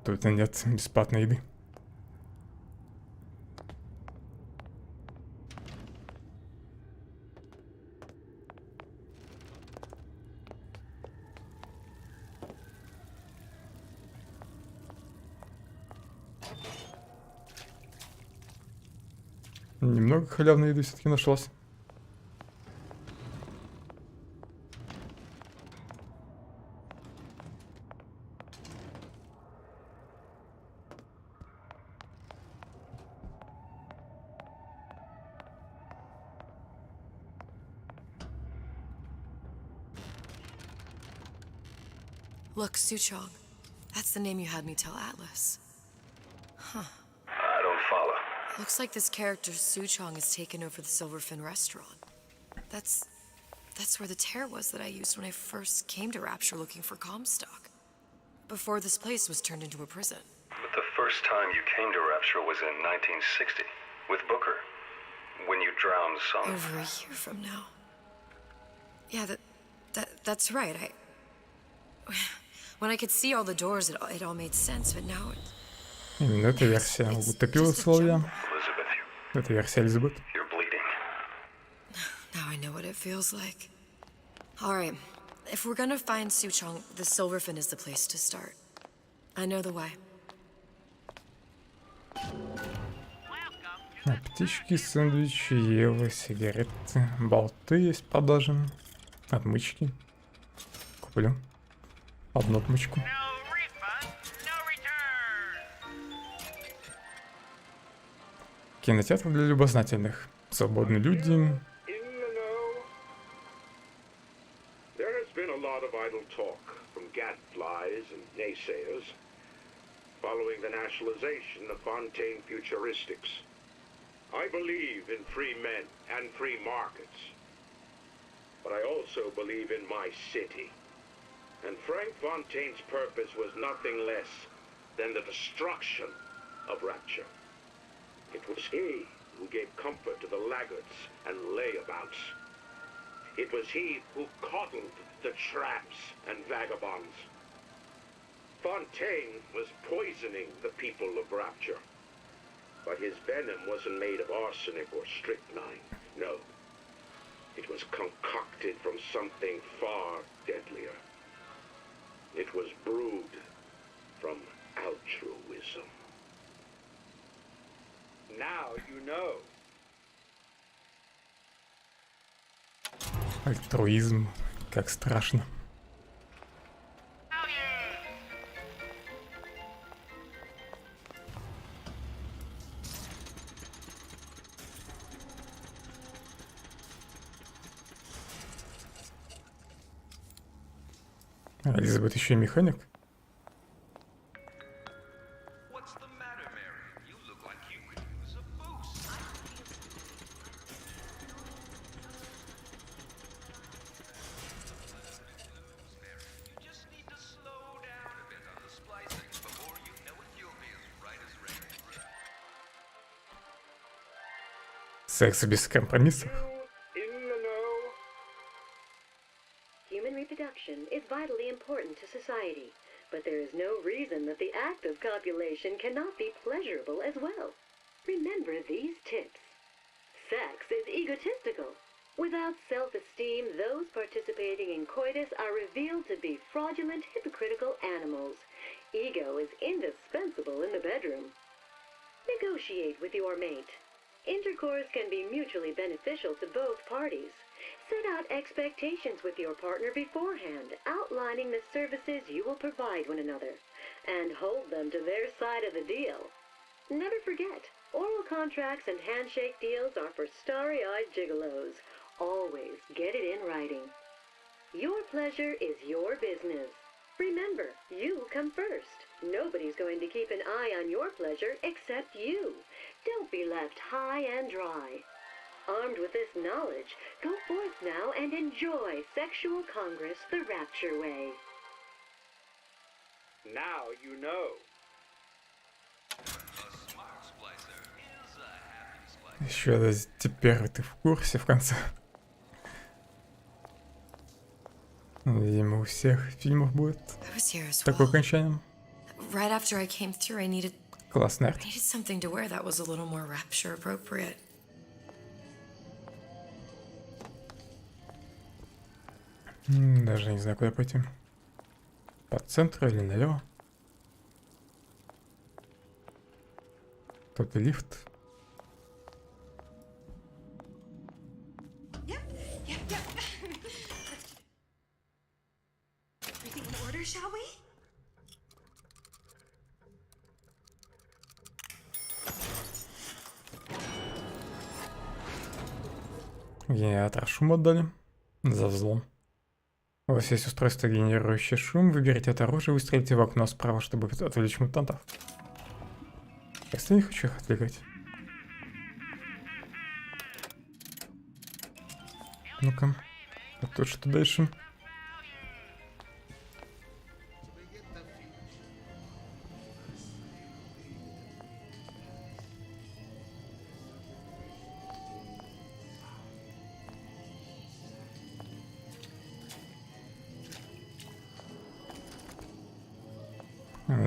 Тут нет бесплатной еды. Немного халявной еды все-таки нашлось. Look, Suchong. That's the name you had me tell Atlas. Huh. I don't follow. Looks like this character Suchong has taken over the Silverfin restaurant. That's where the tear was that I used when I first came to Rapture looking for Comstock. Before this place was turned into a prison. But the first time you came to Rapture was in 1960, with Booker. When you drowned some... Over a year from now. Yeah, that's right. When I could see all the doors, it all made sense, but now Именно эта версия утопила условия. Это версия Элизабет. Now I know what it feels like. Alright, if we're gonna find Suchong, the Silverfin is the place to start. I know the way. Птички, сэндвичи, Ева, сигареты, болты есть продажи, отмычки. Куплю. Одну отмычку. Кинотеатр для любознательных. Свободные люди. There has been a lot of idle talk from gadflies and naysayers following the nationalization of Fontaine Futuristics. I believe in free men and free markets, but I also believe in my city. And Frank Fontaine's purpose was nothing less than the destruction of Rapture. It was he who gave comfort to the laggards and layabouts. It was he who coddled the tramps and vagabonds. Fontaine was poisoning the people of Rapture. But his venom wasn't made of arsenic or strychnine. No. It was concocted from something far deadlier. It was brewed from altruism. Now you know. Альтруизм. Как страшно. Элизабет еще и механик. Секс без компромиссов. Human reproduction is vitally important to society, but there is no reason that the act of copulation cannot be pleasurable as well. Remember these tips. Sex is egotistical. Without self-esteem, those participating in coitus are revealed to be fraudulent, hypocritical animals. Ego is indispensable in the bedroom. Negotiate with your mate. Intercourse can be mutually beneficial to both parties. Set out expectations with your partner beforehand, outlining the services you will provide one another, and hold them to their side of the deal. Never forget, oral contracts and handshake deals are for starry-eyed gigolos. Always get it in writing. Your pleasure is your business. Remember, you come first. Nobody's going to keep an eye on your pleasure except you. Don't be left high and dry. Armed with this knowledge, go forth now and enjoy sexual congress the Rapture way. Now you know. Еще раз, теперь ты в курсе в конце. Видимо, у всех фильмов будет такое окончание. Right after I came through, I needed Классный арт. something to wear that was a little more rapture appropriate. Даже не знаю, куда пойти. По центру или налево? Тут лифт. Everything in order, shall we? Генератор шума отдали. За взлом. У вас есть устройство, генерирующее шум. Выберите это оружие и выстрелите в окно справа, чтобы отвлечь мутантов. Если не хочу их отвлекать. Ну-ка. А тут что дальше?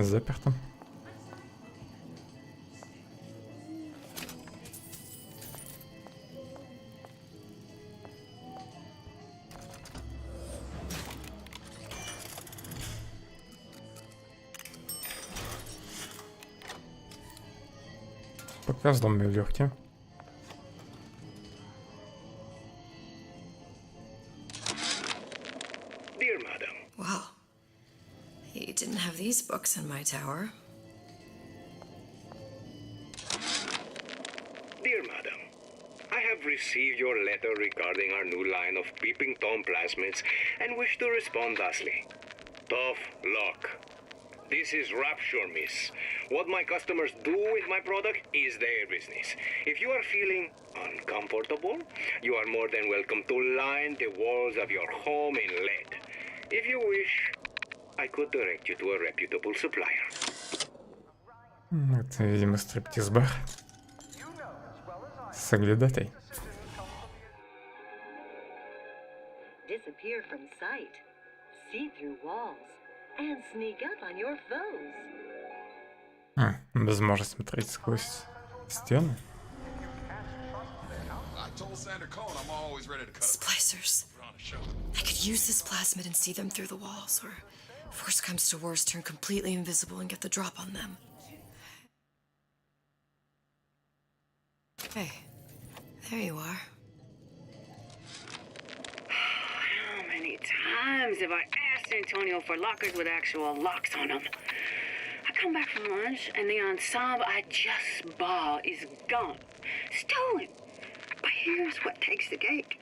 Заперто. Пока взломаю легкие. Dear madam. Wow. You didn't have these books in my tower. Dear madam, I have received your letter regarding our new line of peeping Tom plasmids and wish to respond thusly. Tough luck. This is Rapture, miss. What my customers do with my product is their business. If you are feeling uncomfortable, you are more than welcome to line the walls of your home in lead. If you wish, I could direct you to a reputable supplier. Это, видимо, стриптиз-бар. Соглядатай. Disappear from sight, see through walls, and sneak up on your foes. Возможность смотреть сквозь стены. Splicers. I could use this plasmid and see them through the walls, or if worst comes to worst, turn completely invisible and get the drop on them. Hey, there you are. How many times have I asked Antonio for lockers with actual locks on them? I come back from lunch and the ensemble I just bought is gone. Stolen. But here's what takes the cake.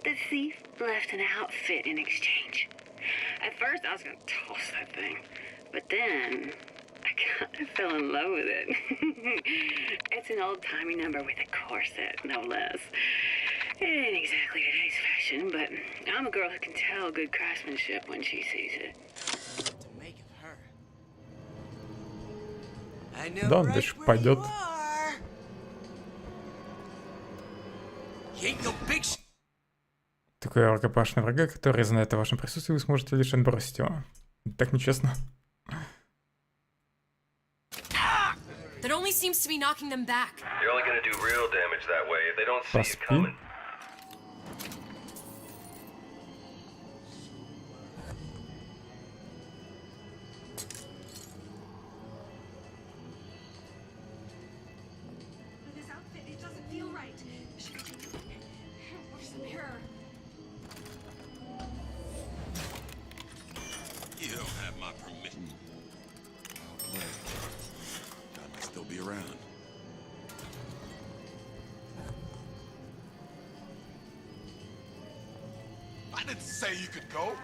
The thief left an outfit in exchange. At first I was gonna toss that thing, but then I kind of fell in love with it. It's an old-timey number with a corset, no less. It ain't exactly today's fashion, but I'm a girl who can tell good craftsmanship when she sees it. Да, он дальше пойдет. Такой рукопашный врага, который знает о вашем присутствии, вы сможете лишь отбросить его. Так нечестно. That only seems to be knocking them back. You're only gonna do real damage that way if they don't see you coming. you around. I didn't say you could go.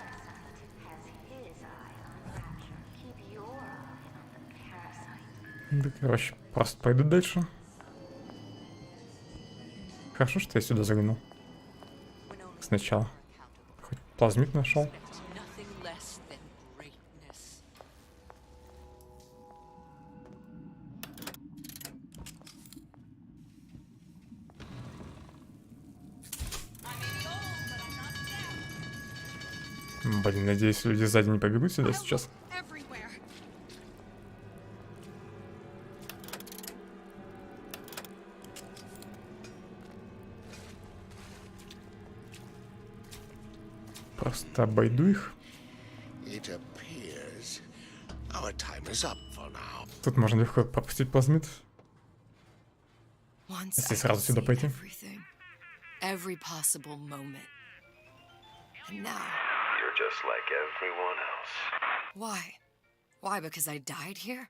Да, короче, просто пойду дальше. Хорошо, что я сюда заглянул. Сначала. Хоть плазмит нашел. Блин, надеюсь, люди сзади не побегут сюда сейчас. Просто обойду их. Тут можно легко пропустить плазмит. Если сразу сюда пойти. Every possible moment. And now. You're just like everyone else. Why? Why? Because I died here?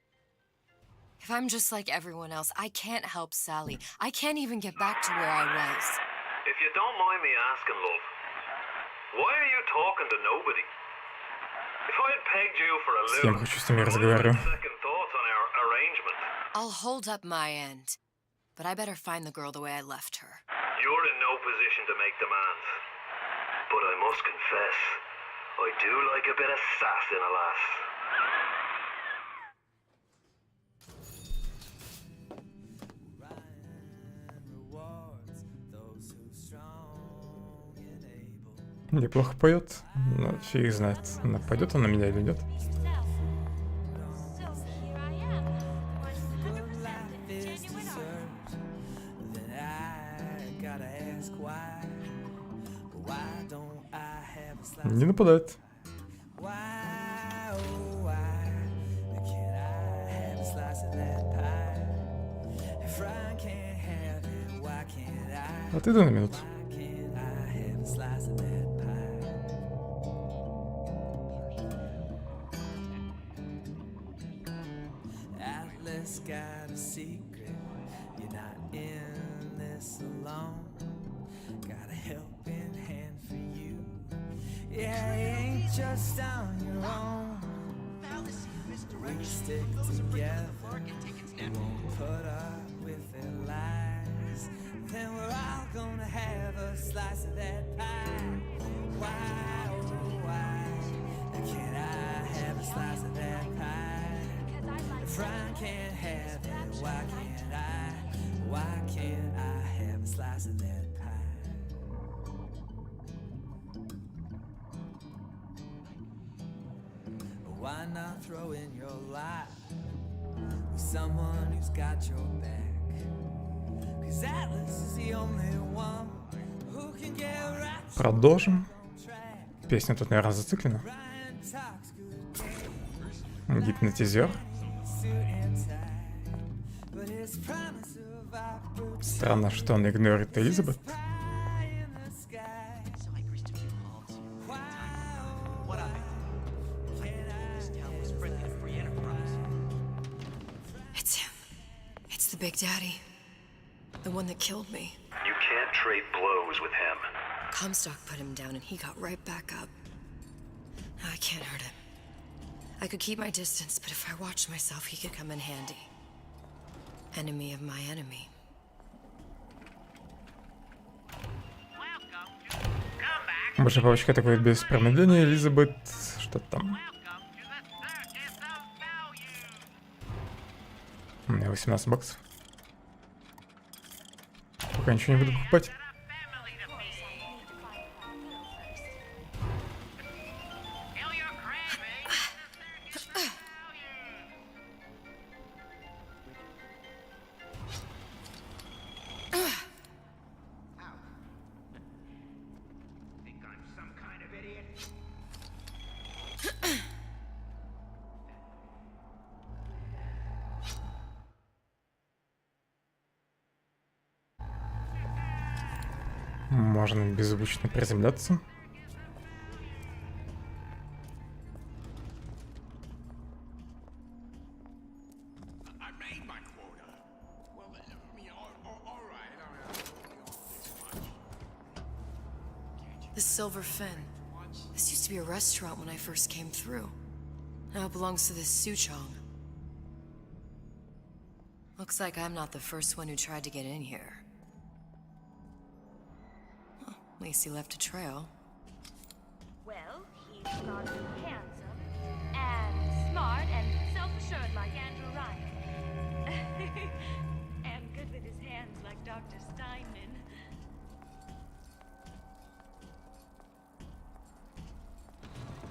If I'm just like everyone else, I can't help Sally. I can't even get back to where I was. If you don't mind me asking, love, why are you talking to nobody? If I had pegged you for a living, second thoughts on our arrangement. I'll hold up my end, but I better find the girl the way I left her. You're in no position to make demands. But I must confess, I do like a bit of sass in a lass. Неплохо поет, но фиг знает, нападет она на меня или нет. Не нападает. Отойду на минуту. Got a secret, you're not in this alone. Got a helping hand for you. Yeah, you ain't just on your own. We stick together, we won't put up with their lies. Then we're all gonna have a slice of that pie. Why, oh why, can't I have a slice of that pie? If I can't have it, why can't I? Why can't I have a slice of that pie? Why not throw in your lot with someone who's got your back? 'Cause Atlas is the only one who can get right. Продолжим. Песня тут, наверное, зациклена. Гипнотизер. Странно, что он игнорирует Элизабет. It's him. It's the Big Daddy. The one that killed me. You can't trade blows with him. Comstock put him down and he got right back up. I can't hurt him. I could keep my distance, but if I watched myself, he could come in handy. Enemy of my enemy. Больше палочка такой без промедления, Элизабет. Что там? У меня 18 баксов. Пока ничего не буду покупать. Можно беззвучно приземляться. The Silver Fin. This used to be a restaurant when I first came through. Now it belongs to this Suchong. Looks like I'm not the first one who tried to get in here. Well, at least he left a trail. Well, he's not handsome and smart and self-assured like Andrew Ryan. And good with his hands like Dr. Steinman.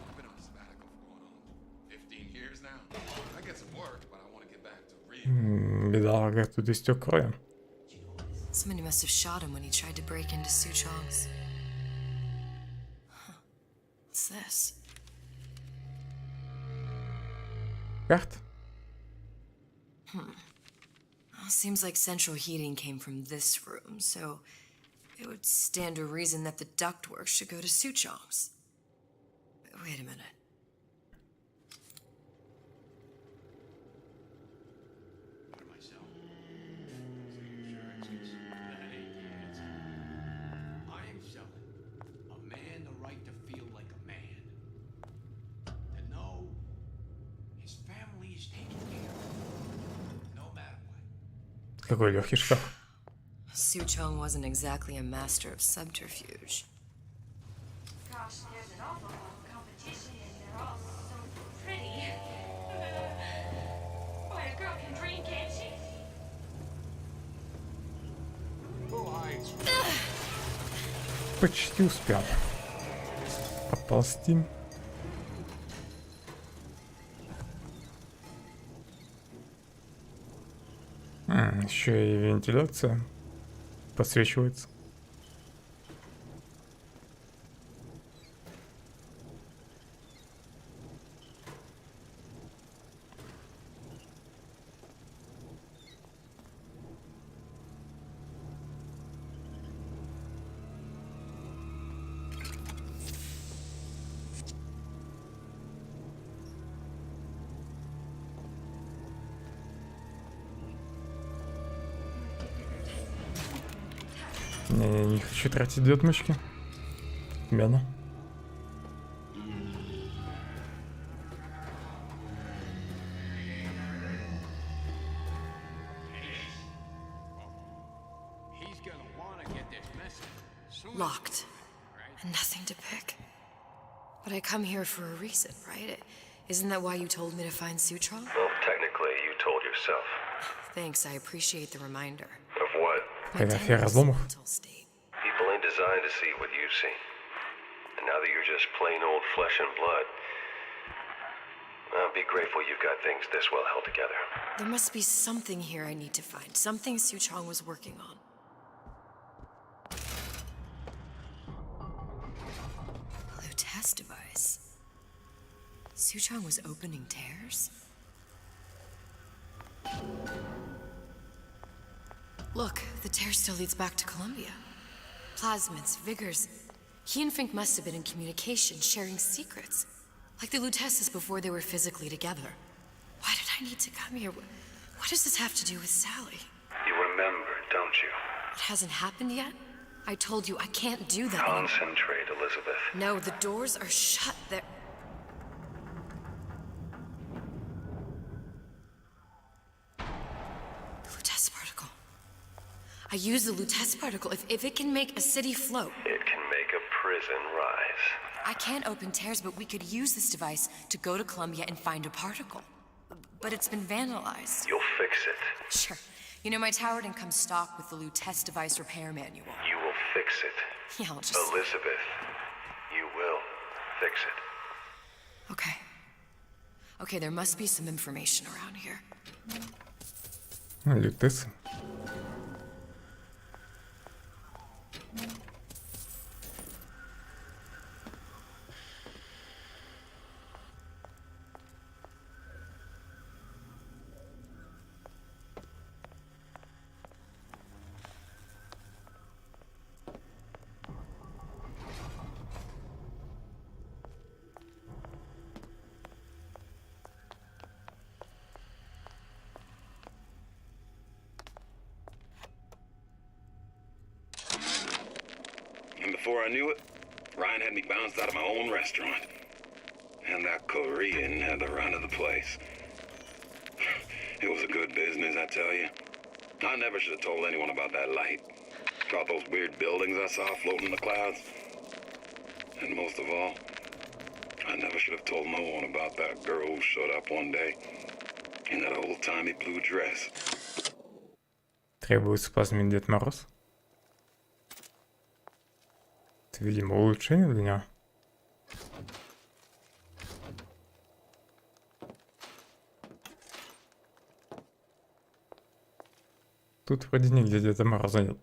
I've been on sabbatical for going on 15 years now. I get some work, but I want to get back to real. Бедолага тут истек кроем. Somebody must have shot him when he tried to break into Suchong's. Huh. What's this? Карт? Well, seems like central heating came from this room, so it would stand to reason that the ductwork should go to Suchong's. Wait a minute. I am selling a man the right to feel like a man. To know his family is taken care of, no matter what. Какой легкий шкаф. Suchong wasn't exactly a master of subterfuge. Gosh, there's an awful lot of competition and they're all so pretty. Boy, a girl can dream, can't she? Почти успел. Поползти. Еще и вентиляция подсвечивается. Не хочу тратить две отмычки. Мена. Locked. And nothing to pick. But I come here for a reason, right? Isn't that why you told me to find Suchong? Well, technically, you told yourself. Thanks, I appreciate the reminder. Of what? Фотография разломов. People ain't designed to see what you've seen. And now that you're just plain old flesh and blood, be grateful you've got things this well held together. There must be something here I need to find. Something Suchong was working on. Blue test device. Suchong was opening tears? Look, the tear still leads back to Columbia. Plasmids, vigors. He and Fink must have been in communication, sharing secrets. Like the Lutesses before they were physically together. Why did I need to come here? What does this have to do with Sally? You remember, don't you? It hasn't happened yet? I told you I can't do that anymore. Concentrate, Elizabeth. No, the doors are shut. They're... The Lutece particle. I use the Lutece particle. If it can make a city float. It can make a prison rise. I can't open tears, but we could use this device to go to Columbia and find a particle. But it's been vandalized. You'll fix it. Sure. You know, my tower didn't come stock with the Lutece device repair manual. You will fix it. Yeah, I'll just... Elizabeth, you will fix it. Okay. Okay, there must be some information around here. Лютесы. And before I knew it, Ryan had me bounced out of my own restaurant. And that Korean had the run of the place. It was a good business, I tell you. I never should have told anyone about that light. About those weird buildings I saw floating in the clouds. And most of all, I never should have told no one about that girl who showed up one day in that old-timey blue dress. Требуется плазменный Дед Мороз. Это, видимо, улучшение для него. Тут вроде нигде Деда Мороза нет.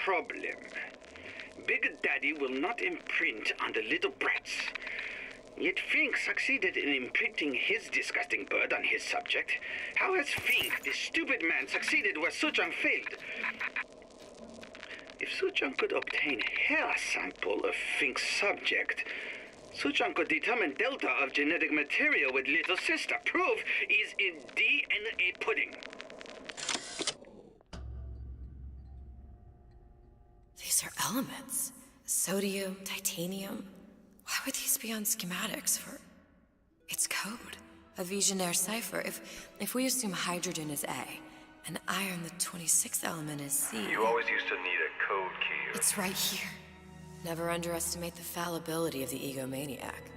Problem. Big Daddy will not imprint on the little brats. Yet Fink succeeded in imprinting his disgusting bird on his subject. How has Fink, this stupid man, succeeded where Suchang failed? If Suchang could obtain a hair sample of Fink's subject, Suchang could determine delta of genetic material with little sister. Proof is in DNA pudding. These are elements. Sodium, titanium. Why would these be on schematics for... It's code. A Visionaire cipher. If we assume hydrogen is A, and iron, the 26th element, is C... You always used to need a code key. It's right here. Never underestimate the fallibility of the egomaniac.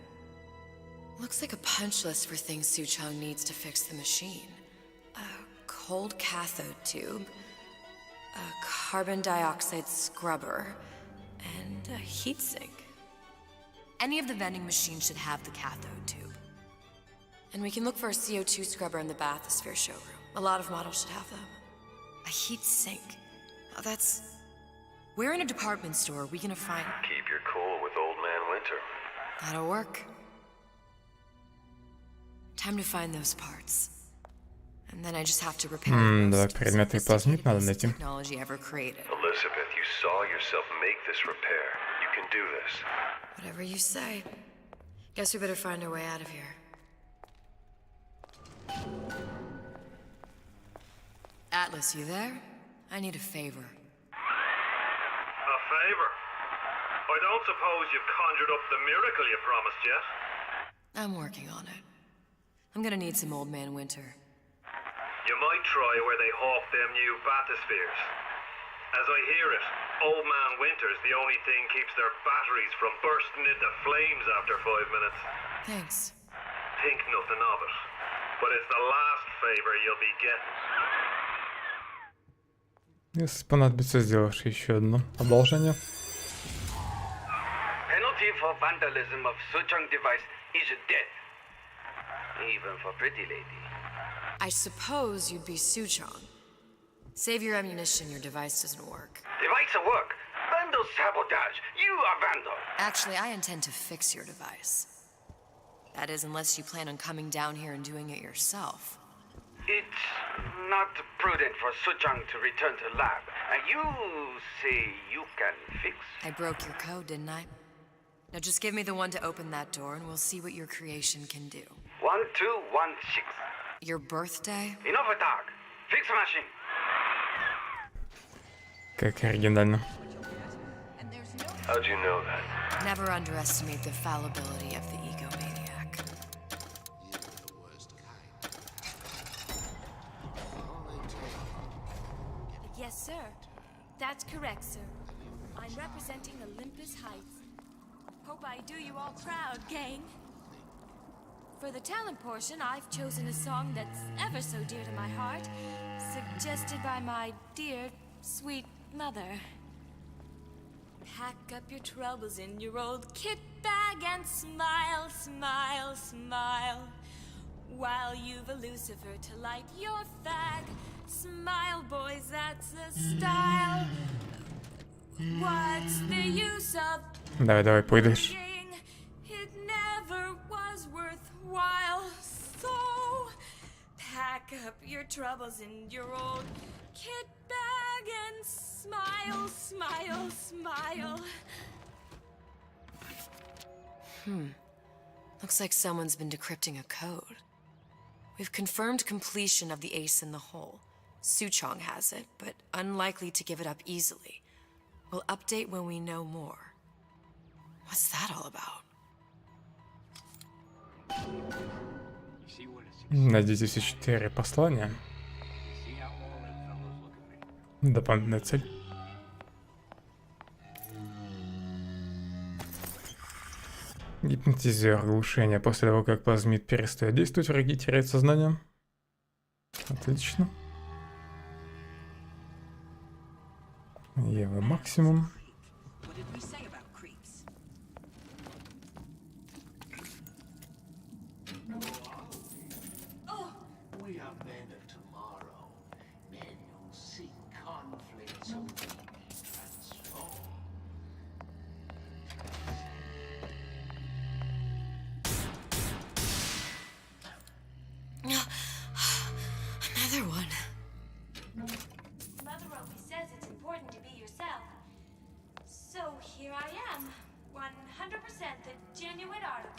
Looks like a punch list for things Suchong needs to fix the machine. A cold cathode tube, a carbon dioxide scrubber, and a heatsink. Any of the vending machines should have the cathode tube. And we can look for a CO2 scrubber in the bathysphere showroom. A lot of models should have them. A heatsink. Oh, that's... Where in a department store are we gonna find... Keep your cool with Old Man Winter. That'll work. Time to find those parts. And then I just have to repair the Давай предметы плазмит надо найти. technology ever created. Elizabeth, you saw yourself make this repair. You can do this. Whatever you say. Guess we better find our way out of here. Atlas, you there? I need a favor. A favor? I don't suppose you've conjured up the miracle you promised yet? I'm working on it. I'm gonna need some Old Man Winter. You might try where they hawk them new bathyspheres. As I hear it, Old Man Winter's the only thing keeps their batteries from bursting into flames after 5 minutes. Thanks. Think nothing of it. But it's the last favor you'll be getting. Если понадобится, сделаешь еще одно продолжение. Penalty for vandalism of Suchang device is death. Even for pretty lady. I suppose you'd be Suchong. Save your ammunition, your device doesn't work. Device at work. Vandal sabotage. You are vandal. Actually, I intend to fix your device. That is, unless you plan on coming down here and doing it yourself. It's not prudent for Suchang to return to lab. You say you can fix? I broke your code, didn't I? Now just give me the one to open that door and we'll see what your creation can do. 1216. Your birthday? Enough attack. Fix machine. Как оригинально. How'd you know that? Never underestimate the fallibility of the egomaniac. Yes, sir. That's correct, sir. I'm representing Olympus Heights. Hope I do you all proud, gang. For the talent portion, I've chosen a song that's ever so dear to my heart, suggested by my dear, sweet mother. Pack up your troubles in your old kit bag and smile, smile, smile. While you've a Lucifer to light your fag. Smile, boys, that's the style. What's the use of Давай, пойдешь. worrying? It never was worthwhile. So pack up your your troubles in your old kit bag and smile, smile, smile. Looks like someone's been decrypting a code. We've confirmed completion of the ace in the hole. Suchong has it, but unlikely to give it up easily. We'll update when we know more. What's that all about? Найдите все 4 послания. Дополнительная цель. Гипнотизер, глушение. После того, как плазмид перестает действовать, враги теряют сознание. Отлично. Ева максимум. Another one. Mother always says it's important to be yourself. So here I am, 100% the genuine article.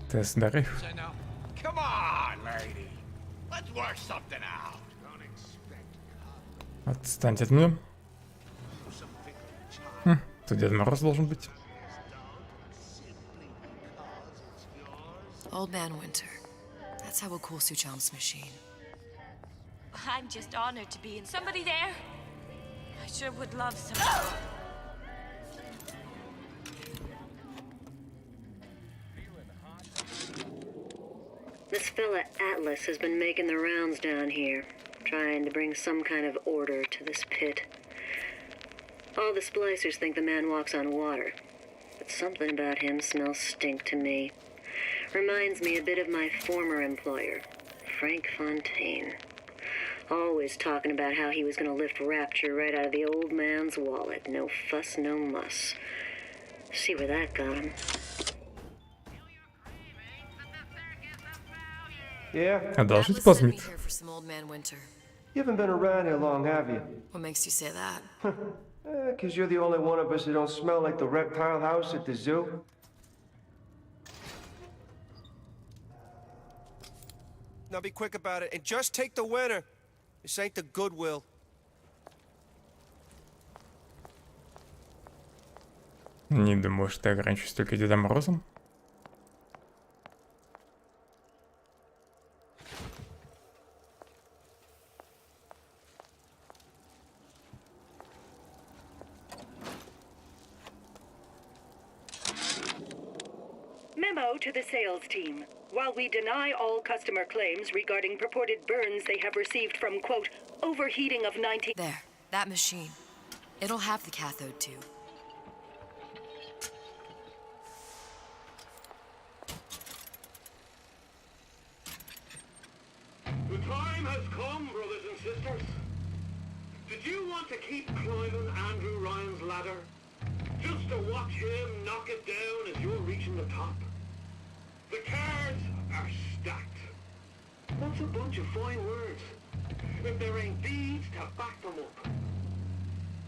Тест здоровья. So now, come on, lady. Let's work something out. Don't expect Отстаньте от меня. Тут Дед Мороз должен быть. Old Man Winter. That's how we'll cool Suchong's machine. I'm just honored to be in. Somebody there? I sure would love some. This fella Atlas has been making the rounds down here, trying to bring some kind of order to this pit. All the splicers think the man walks on water, but something about him smells stink to me. Reminds me a bit of my former employer, Frank Fontaine. Always talking about how he was going to lift Rapture right out of the old man's wallet. No fuss, no muss. See where that got him. Yeah? Одолжить Atlas sent me плазмид. here for some Old Man Winter. You haven't been around here long, have you? What makes you say that? 'Cause you're the only one of us who don't smell like the reptile house at the zoo. Now be quick about it and just take the winner. This ain't the Goodwill. Не думаю, что я ограничусь только Дедом Морозом. Memo to the sales team. While we deny all customer claims regarding purported burns they have received from, quote, overheating of 19... There, that machine. It'll have the cathode too. The time has come, brothers and sisters. Did you want to keep climbing Andrew Ryan's ladder? Just to watch him knock it down as you're reaching the top? The cards are stacked. What's a bunch of fine words if there ain't deeds to back them up?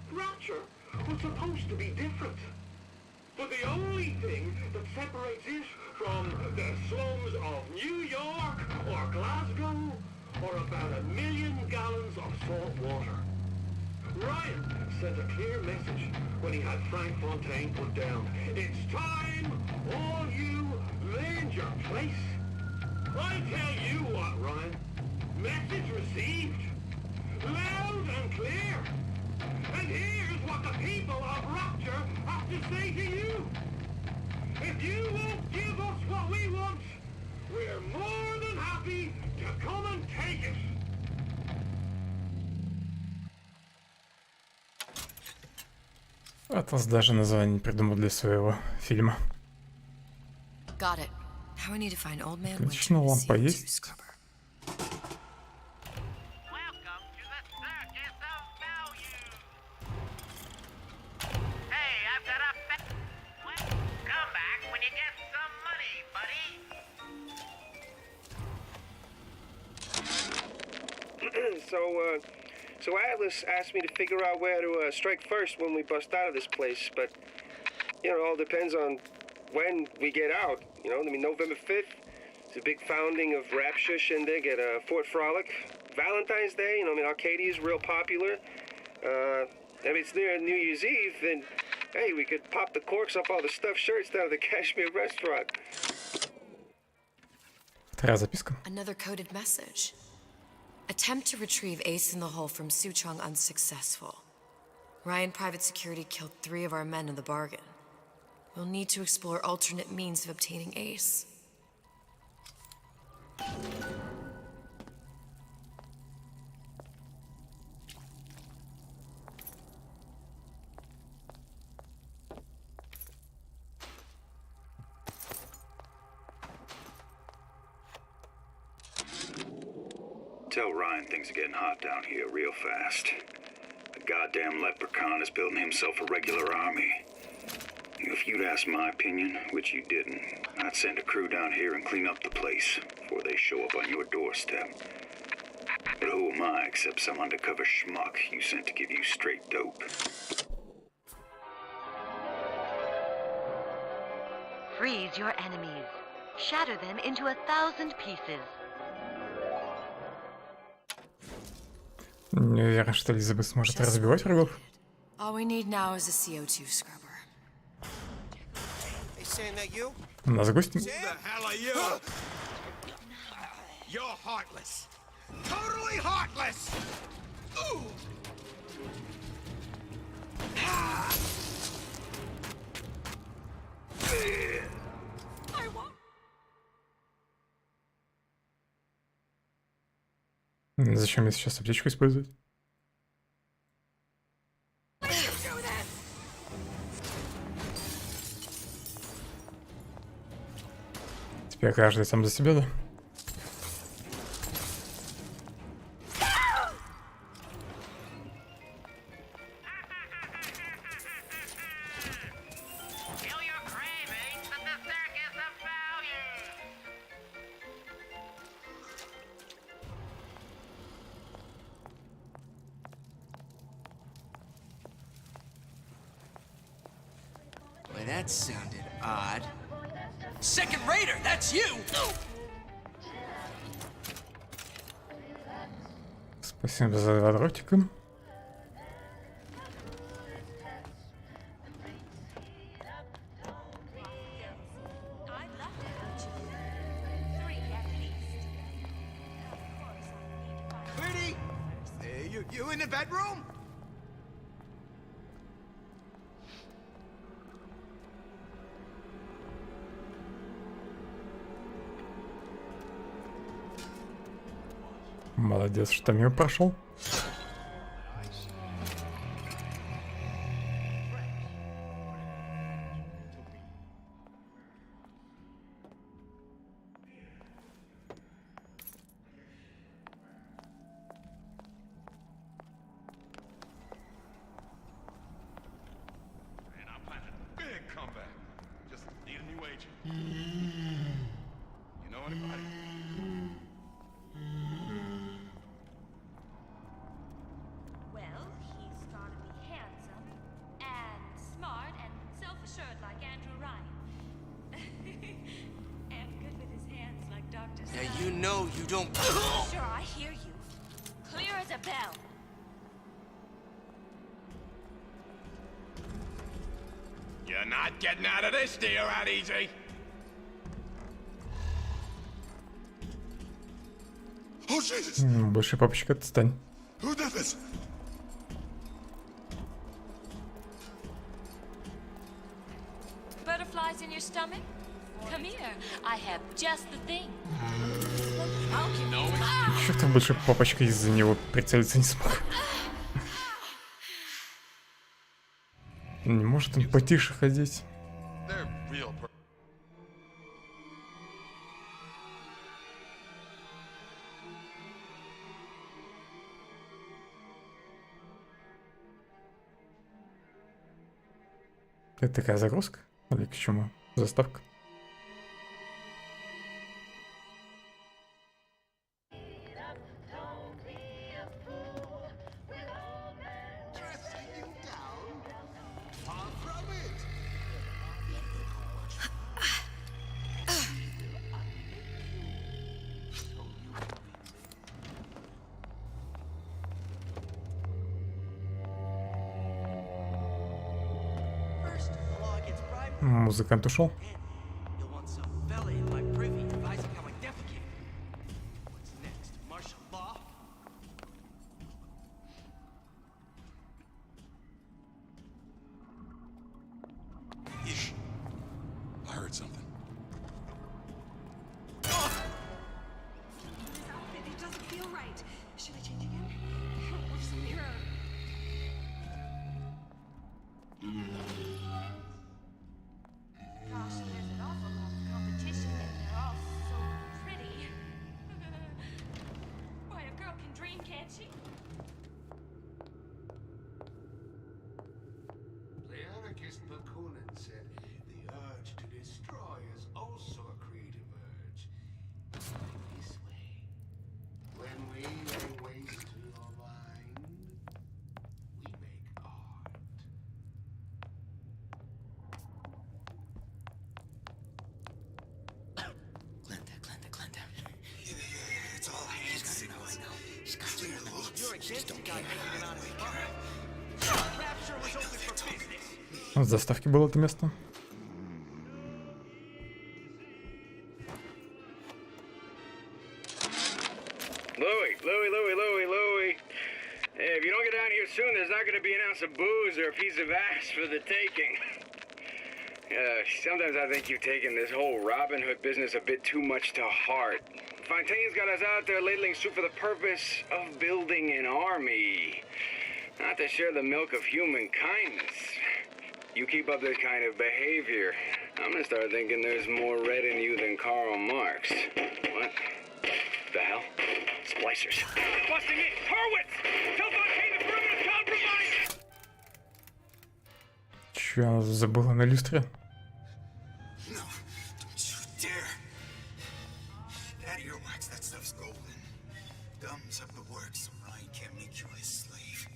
Rapture was supposed to be different. But the only thing that separates it from the slums of New York or Glasgow or about 1 million gallons of salt water. Ryan sent a clear message when he had Frank Fontaine put down. It's time all you learned your place. I tell you what, Ryan. Message received. Loud and clear. And here's what the people of Rapture have to say to you. If you won't give us what we want, we're more than happy to come and take it. Атлас даже название не придумал для своего фильма. Got it. Now we need to find Old Man Отлично, Winter лампа CO2 есть. scrubber. Hey, I've got a come back when you get some money, buddy. So Atlas asked me to figure out where to strike first when we bust out of this place, but, you know, it all depends on when we get out. You know, I mean, November 5th is a big founding of Rapture shindig at Fort Frolic. Valentine's Day, you know, I mean, Arcadia is real popular. If it's near New Year's Eve, then, hey, we could pop the corks off all the stuffed shirts down at the Kashmir restaurant. Вторая записка. Another coded message. Attempt to retrieve Ace in the Hole from Suchong unsuccessful. Ryan Private Security killed 3 of our men in the bargain. We'll need to explore alternate means of obtaining Ace. Tell Ryan things are getting hot down here real fast. The goddamn leprechaun is building himself a regular army. If you'd asked my opinion, which you didn't, I'd send a crew down here and clean up the place before they show up on your doorstep. But who am I except some undercover schmuck you sent to give you straight dope? Freeze your enemies. Shatter them into 1,000 pieces. Не уверен, что Элизабет сможет разбивать врагов. All we need now is a CO2 scrubber. They saying that you? У нас гости. Who the hell are you? You're heartless. Totally heartless. Ooh. Зачем мне сейчас аптечку использовать? Теперь каждый сам за себя, да? Boy, that sounded odd. Second Raider, that's you! Спасибо за водоротика. Pretty? You in the bedroom? Молодец, что мимо прошел. Big comeback. Just need a new agent. You know anybody? Well, he's gotta be handsome and smart and self-assured like Andrew Ryan. And good with his hands like Dr. Now you know you don't. Sure, I hear you. Clear as a bell. You're not getting out of this deal that easy. Oh, Jesus! Больше папочка, отстань. Who did this? your stomach? Come here. I have just the thing. Чё-то больше папочка из-за него прицелиться не смог. Не может он потише ходить? Это такая загрузка? Или к чему? Заставка? Музыкант ушел. I heard something. It doesn't feel right. Should I change again? Where's the mirror? Gosh, there's an awful lot of competition and they're all so pretty. Why, a girl can dream, can't she? The anarchist Bakunin said the urge to destroy is also a creative urge. It's like this way. When we lay waste to your mind, we make art. Glenda. It's all hands. I know. She's got to know. You're against the guy making it on his farm. Rapture was open for business. В заставке было это место. Louie. If you don't get down here soon, there's not going to be an ounce of booze or a piece of ass for the taking. Sometimes I think you've taken this whole Robin Hood business a bit too much to heart. Fontaine's got us out there ladling soup for the purpose of building an army, not to share the milk of human kindness. You keep up this kind of behavior, I'm gonna start thinking there's more red in you than Karl Marx. What the hell? Splicers. Busting in! Hurwitz! Tell Fontaine the perimeter's compromised! Чё, я забыла на люстре? No, don't you dare. That earwax, that stuff's golden. Gums up the works so Ryan can't make you his slave.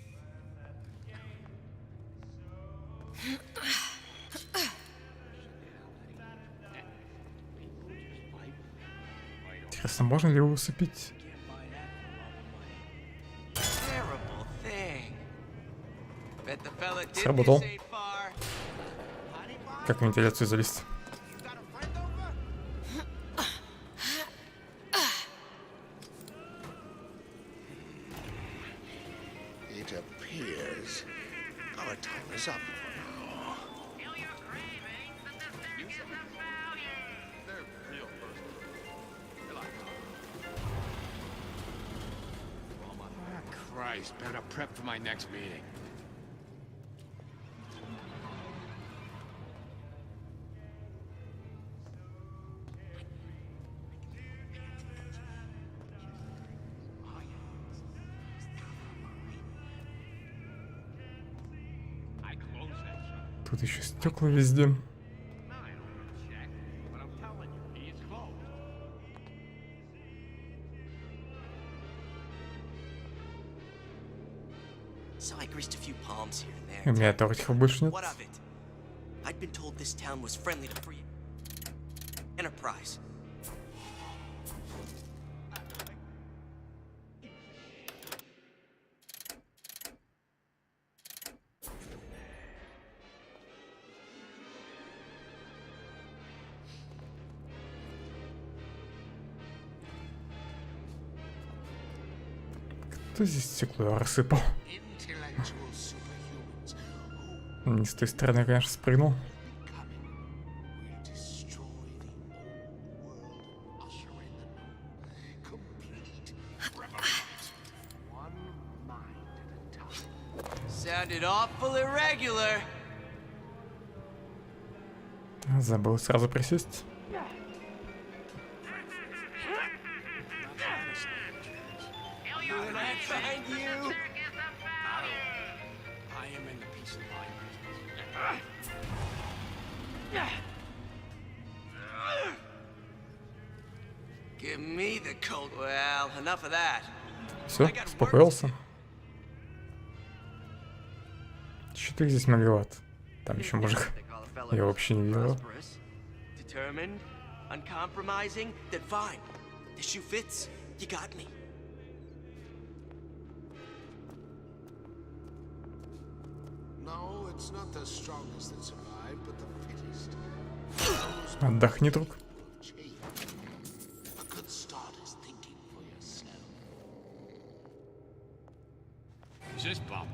Интересно, можно ли его усыпить? Terrible thing. Bet the fella did Сработал. this ain't far. Как в вентиляцию залезть? It appears our time is up for now. They're real personal. They're like, Christ, better prep for my next meeting. Тут еще стекла везде. So I greased a few palms here and У there. меня тортиков больше нет. What of it? I'd been told this town was friendly to free enterprise. Кто здесь стекло рассыпал? Intellectual superhumans Не с той стороны, конечно, спрыгнул. will destroy Sounded awful irregular. Забыл сразу присесть. When I find you, I am in the peace and quiet business. Give me the cold. Well, enough of that. Все, успокоился. Что-то их здесь многовато. Там еще мужик. Я вообще не видел. Determined, uncompromising, then fine. The shoe fits. You got me. No, it's not the strongest that survive, but the fittest. Отдохни, друг. A good start is thinking for yourself. Who's this bum?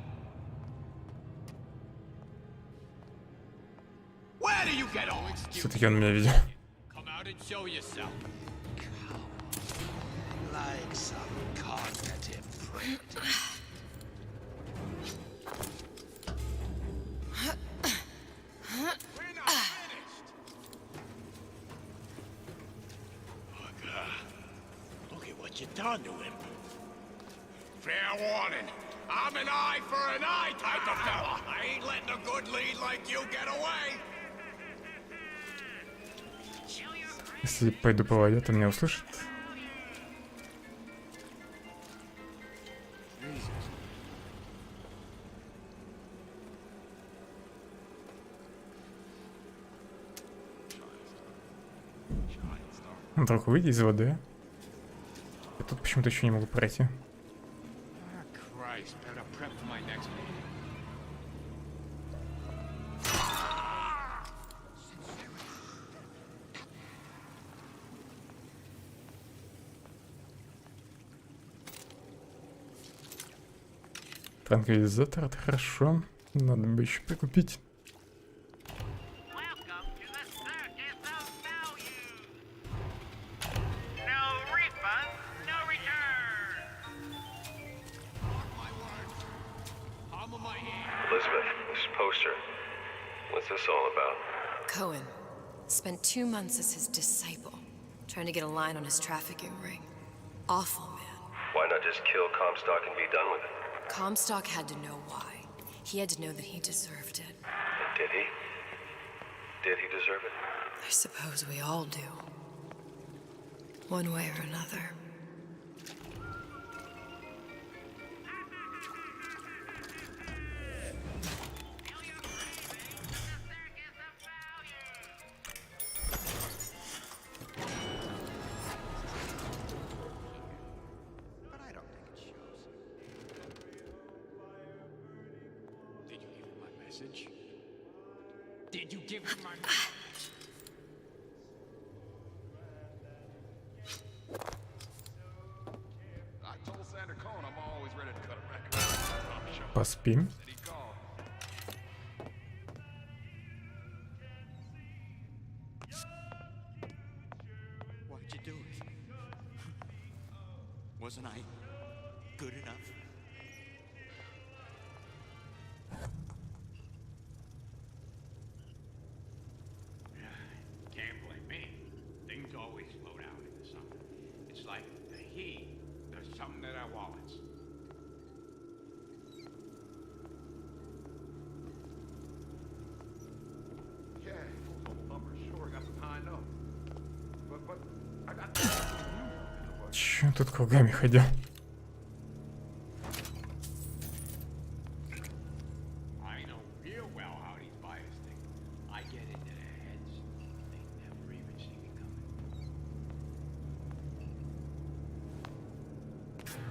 Where do you get all excuse? Все-таки он меня видел. Come out and show yourself. Like some cognitive prick. Look at what you done to him. Fair warning. I'm an eye for an eye type of fella. I ain't letting a good lead like you get away. Если пойду по воде, то меня услышат. Друг, выйди из воды. Я тут почему-то еще не могу пройти. Christ, better prep for my next meeting. Транквилизатор, это хорошо. Надо бы еще прикупить. Elizabeth, this poster. What's this all about? Cohen spent 2 months as his disciple, trying to get a line on his trafficking ring. Awful man. Why not just kill Comstock and be done with it? Comstock had to know why. He had to know that he deserved it. And did he? Did he deserve it? I suppose we all do. One way or another. Did you give him my message? I told Sander Cohen I'm always ready to cut a record. Поспим. Why'd you do it? Wasn't I good enough? Can't blame me. Things always float out into something. It's like the he does something to their wallets. Yeah, number sure got some high notes. But I got Чё он тут кругами ходил? I know real well how these buyers think. I get into their heads. They never even see me coming.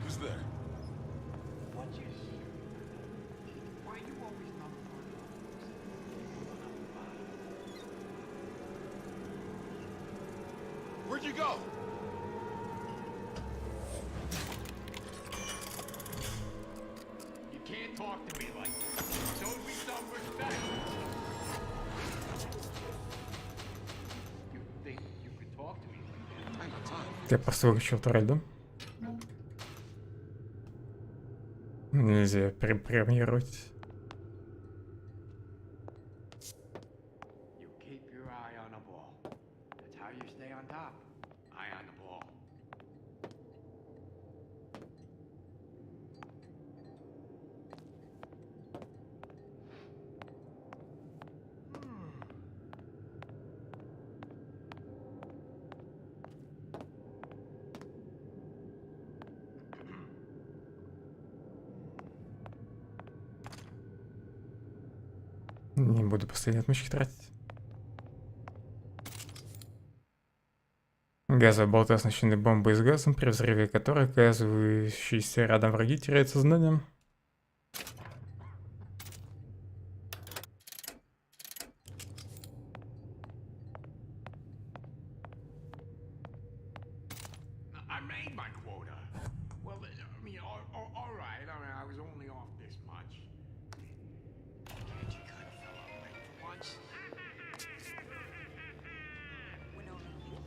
Who's there? What you see? Why you always number one? Where'd you go? You can't talk to me like that. Show me some respect. You think you could talk to me like that? I ain't got time. Я просто выручил турель, да? Нельзя премьерировать. Не буду последние отмычки тратить. Газовые болты, оснащены бомбой с газом, при взрыве которой оказывающиеся рядом враги теряют сознание. I made my quota. Well, I mean, all right. I mean, I was only off this much. Can't you cut a fella a break for once? When only you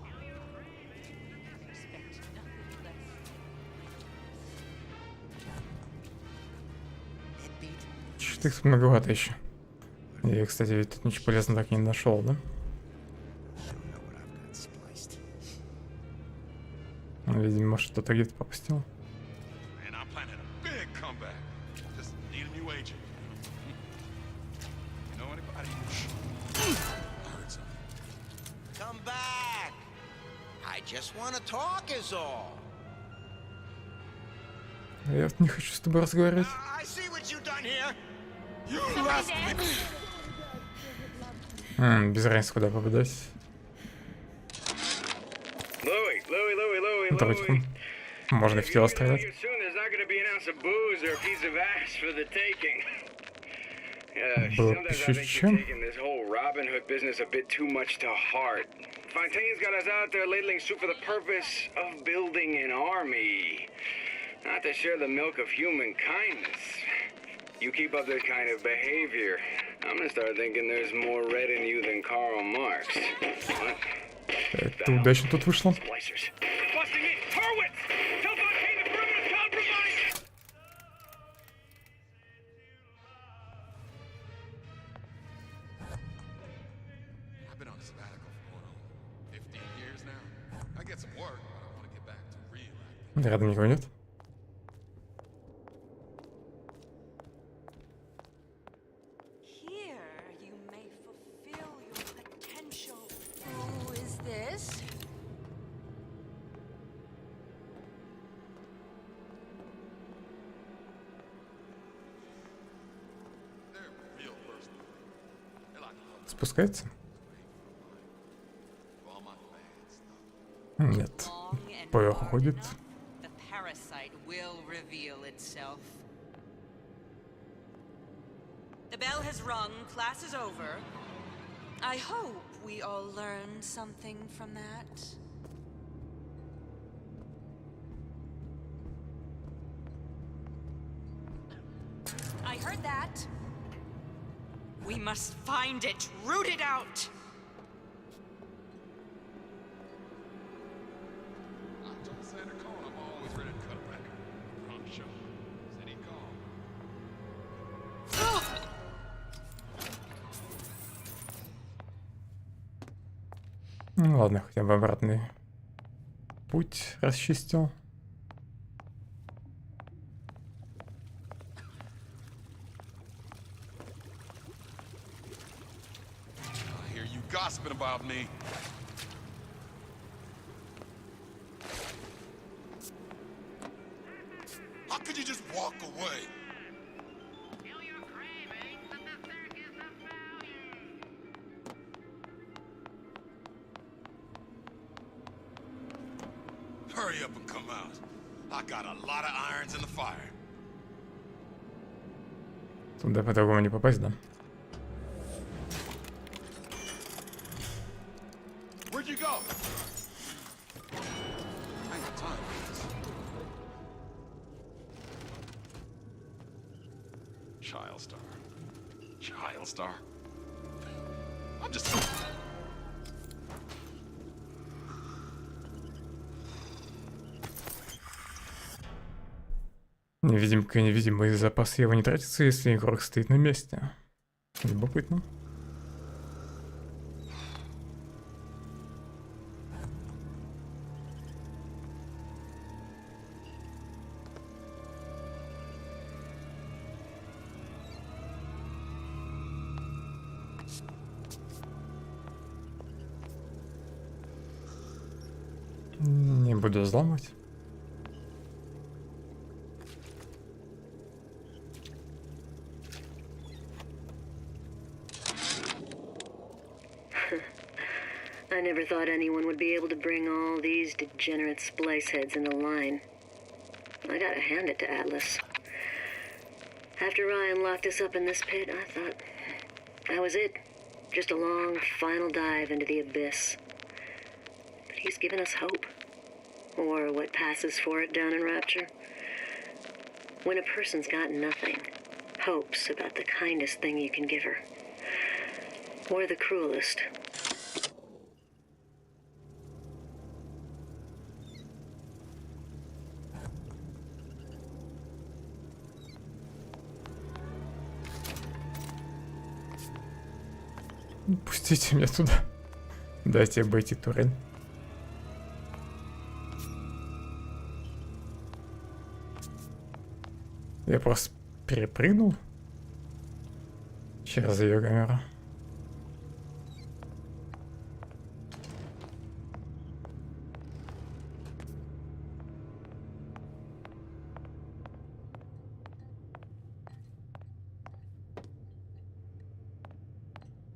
expect nothing less. Штык многовато еще. Я, кстати, ведь тут ничего полезного так и не нашел, да? Видимо, что-то где-то пропустил. And I'm planning a big comeback. Just need a new agent. You know anybody? I heard something. Come back! I just want to talk is all. Я вот не хочу с тобой разговаривать. I see what you done here. You Somebody left there? Без разницы, куда попадать. Давайте. Можно и в тело стрелять. Было еще чем? Fontaine's got us out there ladling soup for the purpose of building an army, not to share the milk of human kindness. You keep up this kind of behavior, I'm gonna start thinking there's more red in you than Karl Marx. What? Это удачно тут вышло. I've been on a sabbatical for going on 15 years now. I get some work, but I want to get back to real acting. Рядом никого нет. Here you may fulfill your potential. Who is this? They're real personal. They're like Спускается? all my bad stuff. Нет. Поверх уходит. The parasite will reveal itself. The bell has rung, class is over. I hope we all learned something from that. I heard that. We must find it, root it out. I told Sandra Cohen I'm always ready to cut a record. Wrong show. Said he'd call. Ну ладно, хотя бы обратный путь расчистил. I hear you gossiping about me. How could you just walk away? Hurry up and come out. I got a lot of irons in the fire. Туда по-другому не попасть, да? Where'd you go? I ain't got time for this. Child star. Child star. I'm just... Невидимый запас его не тратится, если игрок стоит на месте. Любопытно. Не буду взламывать. Never thought anyone would be able to bring all these degenerate splice heads into line. I gotta hand it to Atlas. After Ryan locked us up in this pit, I thought that was it. Just a long, final dive into the abyss. But he's given us hope. Or what passes for it down in Rapture. When a person's got nothing, hope's about the kindest thing you can give her. Or the cruelest. Пустите меня туда. Дайте обойти турель. Я просто перепрыгнул через ее камеру.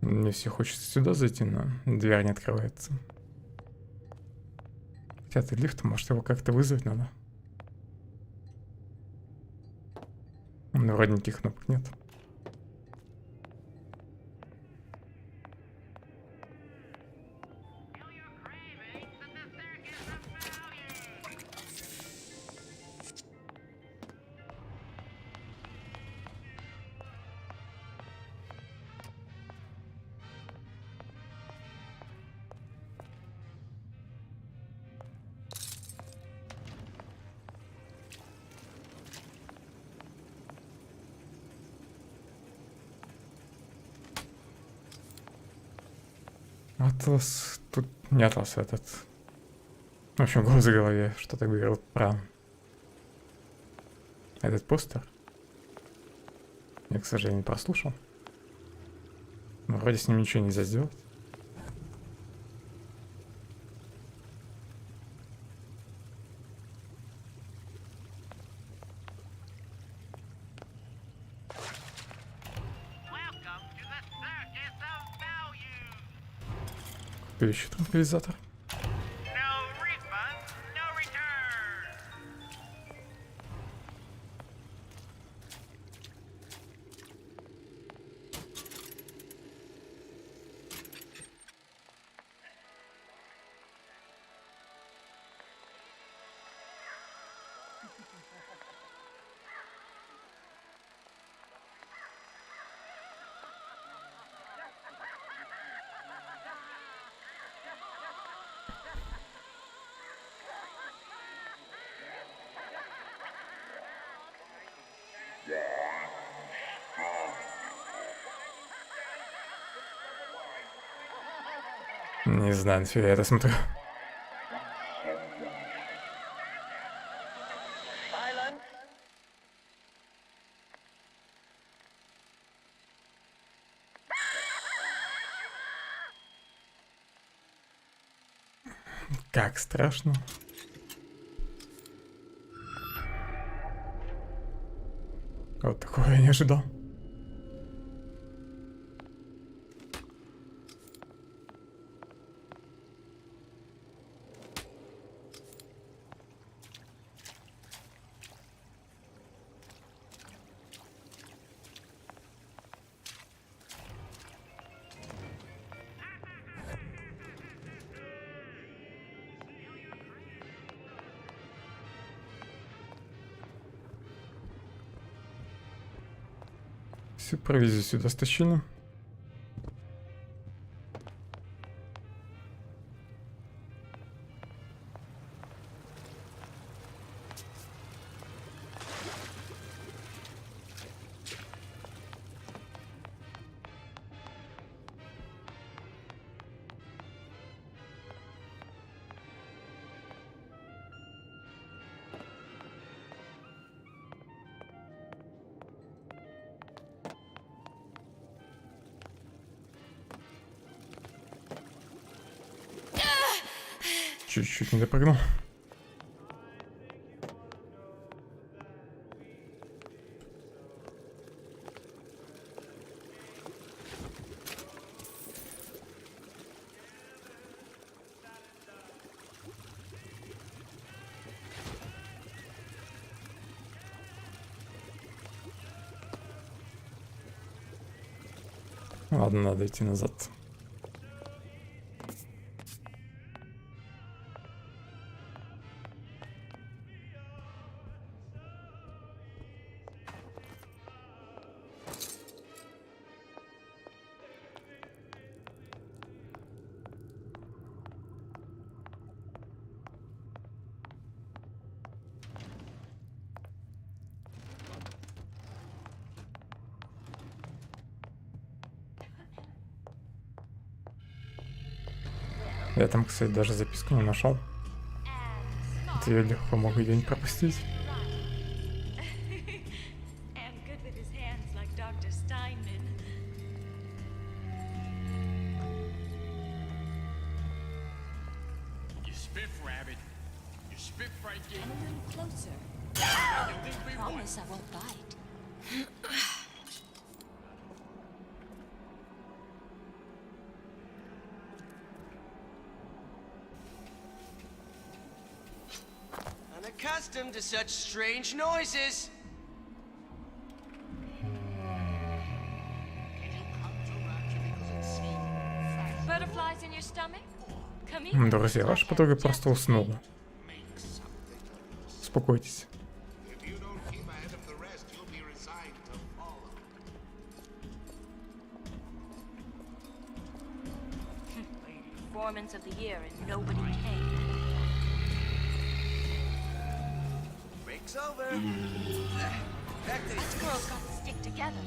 Мне все хочется сюда зайти, но дверь не открывается. Хотя ты лифт, может его как-то вызвать надо. Но вроде никаких кнопок нет. Атлас... Тут не Атлас, этот... В общем, голос в голове что-то говорил про... этот постер. Я, к сожалению, не прослушал. Но вроде с ним ничего нельзя сделать. Кто еще транквилизатор? Не знаю, нафига я это смотрю. Как страшно. Вот такого я не ожидал. Всю провизию сюда стащили. Чуть-чуть не допрыгнул. Ладно, надо идти назад. Я там, кстати, даже записку не нашел. Это я легко могу ее не пропустить. And good with his hands like Dr. Steinman. You spiff, rabbit. You spiff right I'm a little closer. You think we Promise I won't bite. Unaccustomed to such strange noises. Butterflies in your stomach? Come here. Друзья, ваша подруга просто уснула. Успокойтесь. Performance of the year and nobody came. Break's over. Back to Us girls got to stick together.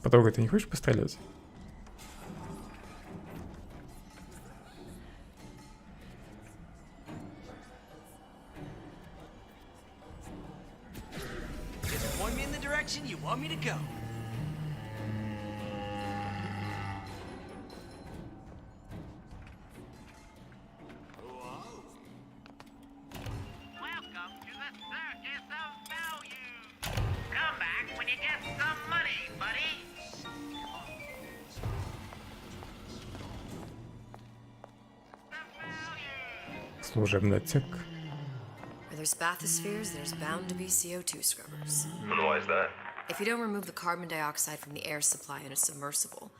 Подруга, ты не хочешь пострелять? Just point me in the direction you want me to go. Welcome to the circus of value. Come back when you get some money, buddy. Служебный отсек. Where there's bathyspheres, there's bound to be CO2 scrubbers. And why is that? If you don't remove the carbon dioxide from the air supply in a submersible,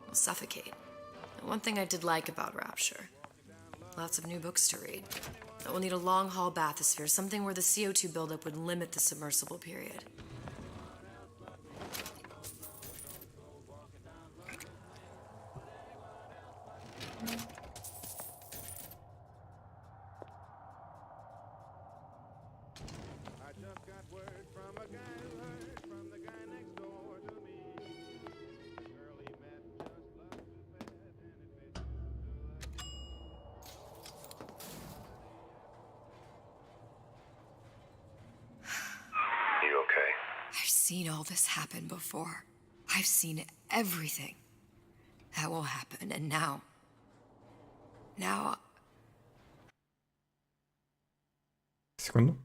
you'll suffocate. And one thing I did like about Rapture, lots of new books to read. But we'll need a long-haul bathysphere, something where the CO2 buildup would limit the submersible period. You okay? I've seen all this happen before. I've seen everything. That will happen, and now... Now... Секунду.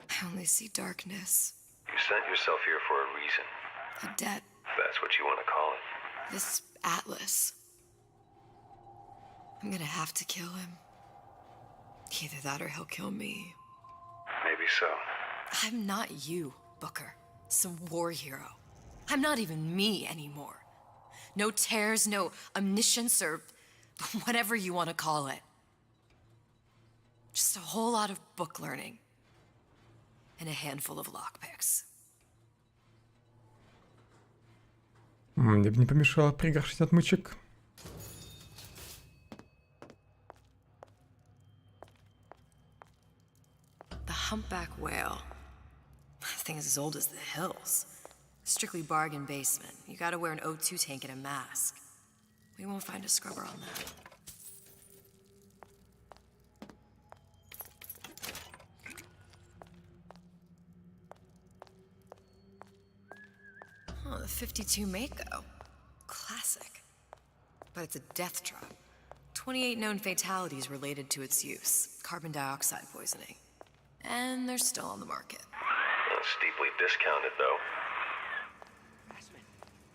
I only see darkness. You sent yourself here for a reason. A debt. If that's what you want to call it. This Atlas. I'm gonna have to kill him. Either that or he'll kill me. Maybe so. I'm not you, Booker. Some war hero. I'm not even me anymore. No tears, no omniscience, or whatever you want to call it. Just a whole lot of book learning. And a handful of lockpicks. Мне бы не помешало пригоршить отмычек. The humpback whale. That thing is as old as the hills. Strictly bargain basement. You gotta wear an O2 tank and a mask. We won't find a scrubber on that. 52 Mako. Classic. But it's a death drop. 28 known fatalities related to its use. Carbon dioxide poisoning. And they're still on the market. Steeply discounted, though.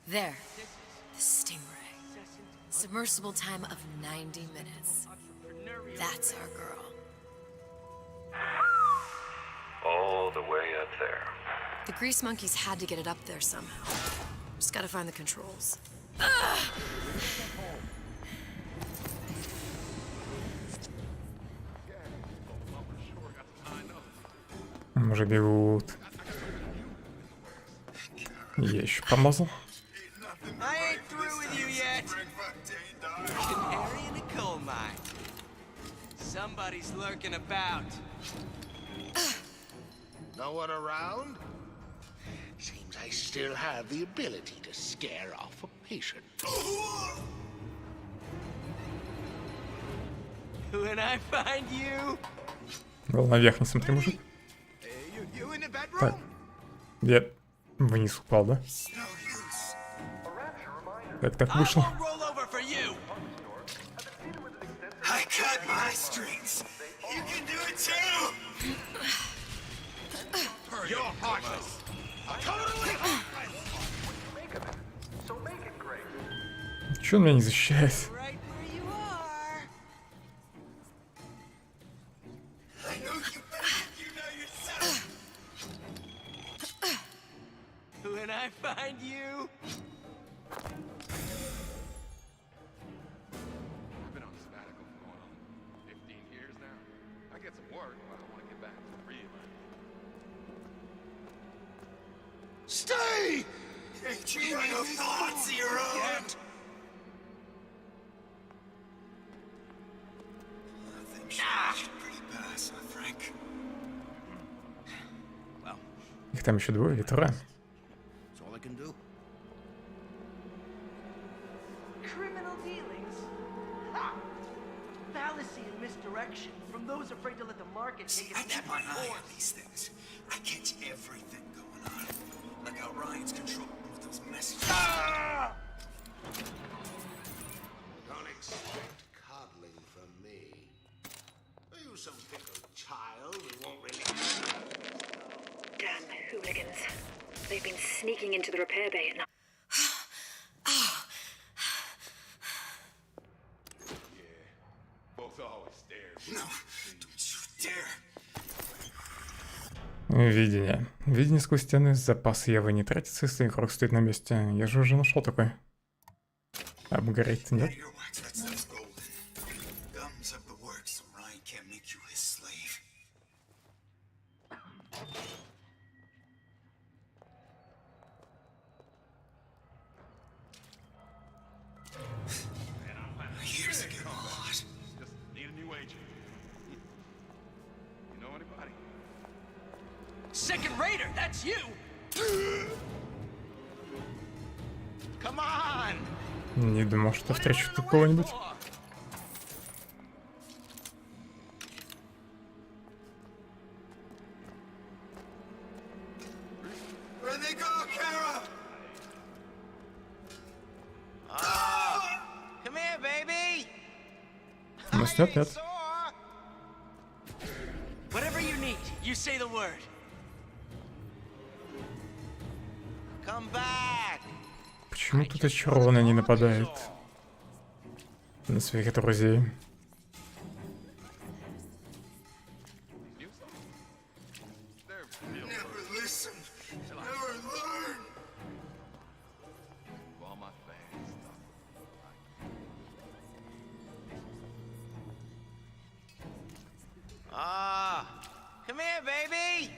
There. The Stingray. Submersible time of 90 minutes. That's our girl. All the way up there. The grease monkeys had to get it up there somehow. Just gotta find the controls. Уже бегут. Я еще помазал. I ain't through with you yet. Canary in a coal mine. Somebody's lurking about. No one around? Seems I still have the ability to scare off a patient. When I find you. Голову наверх не смотри, мужик. Так. Я вниз упал, да? Как так вышло? I cut my strings. You can do it too. You're heartless. Totally heartless. So make it great. Чё он меня не защищает? When I find you. I've been on sabbatical for going on 15 years now. I get some work, but I want to get back to real life. Stay! Train of thought, Zero! I think she's pretty badass, huh, Frank? Их там еще двое или трое? That's all I can do. Criminal dealings? Ha! Fallacy and misdirection from those afraid to let the market take a I step keep my on eye on course. these things. I catch everything going on. Like how Ryan's controlling with those messages. Don't expect coddling from me. Are you some pickled child who won't really... Damn hooligans. They've been sneaking into the repair bay at night. Both always stare. No, don't you dare. Видение. Видение сквозь стены. Запас Евы не тратится, если игрок стоит на месте. Я же уже нашел такой. Апгрейд, нет? That stuff's golden. Gums up the works so Ryan can't make you his slave. Years ago, hot. Just need a new agent. You know anybody? Second Raider, that's you! Come on! Не думал, что встречу такого-нибудь. Where'd they go, Kara? Come here, baby! Ну, снят, нет. Whatever you need, you say the word. Come back! Почему тут очарованный не нападает на своих друзей? Never listen. Never learn. All my fans stuff. Come here, baby!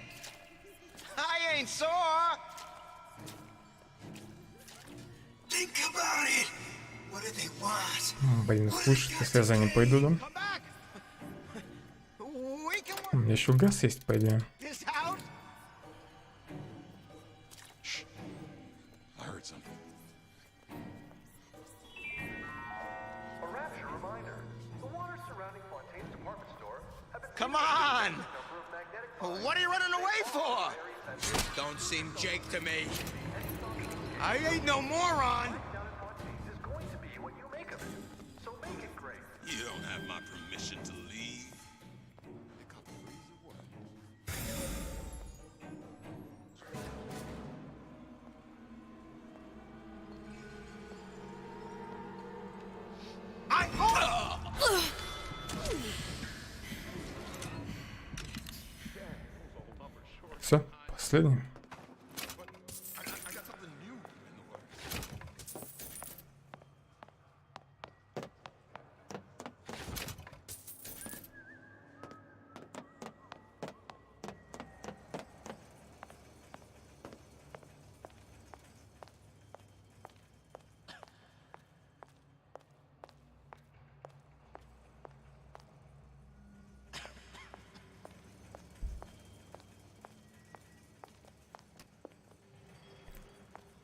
I ain't sore! Think about it. What do they want? Блин, слушай, если я за ним пойду, да? У меня еще газ есть, по идее. This out? I heard something. A rapture reminder. The waters surrounding Fontaine's department store have been... Come on! What are you running away for? Don't seem Jake to me. I ain't no moron. You don't have my permission to leave. Pick up where you were. Все, последний.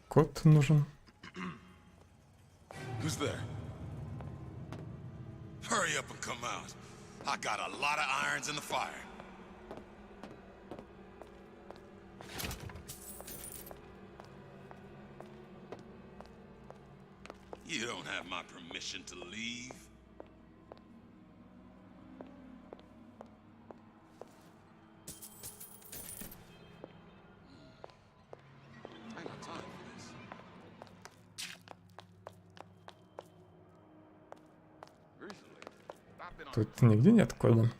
Код нужен. Who's there? Hurry up and come out. I got a lot of irons in the fire. You don't have my permission to leave. I ain't got time for this. Тут нигде нет кода.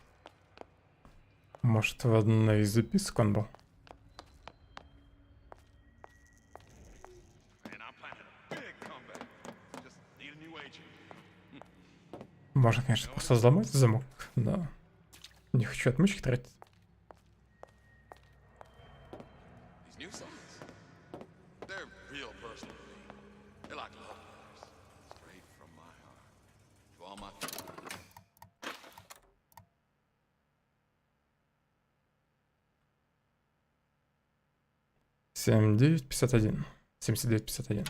Может, в одной из записок он был? Можно, конечно, просто взломать замок, но не хочу отмычки тратить. Семь, 9, 51. 79, 51.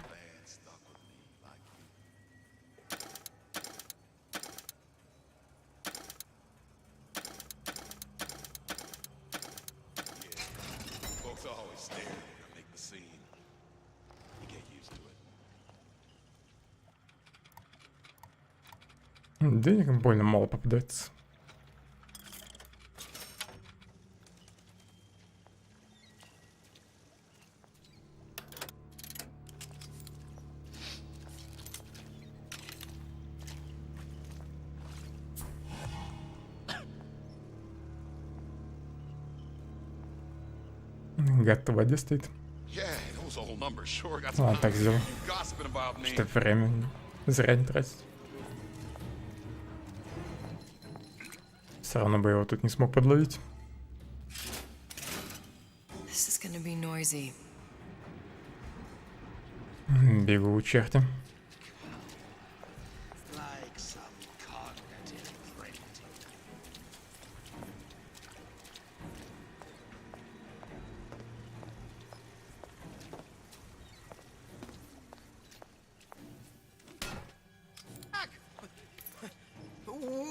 Денег больно мало попадается. Гад в воде стоит. Ладно, так сделаю. Что время зря не тратить. Все равно бы его тут не смог подловить. Бегу черти.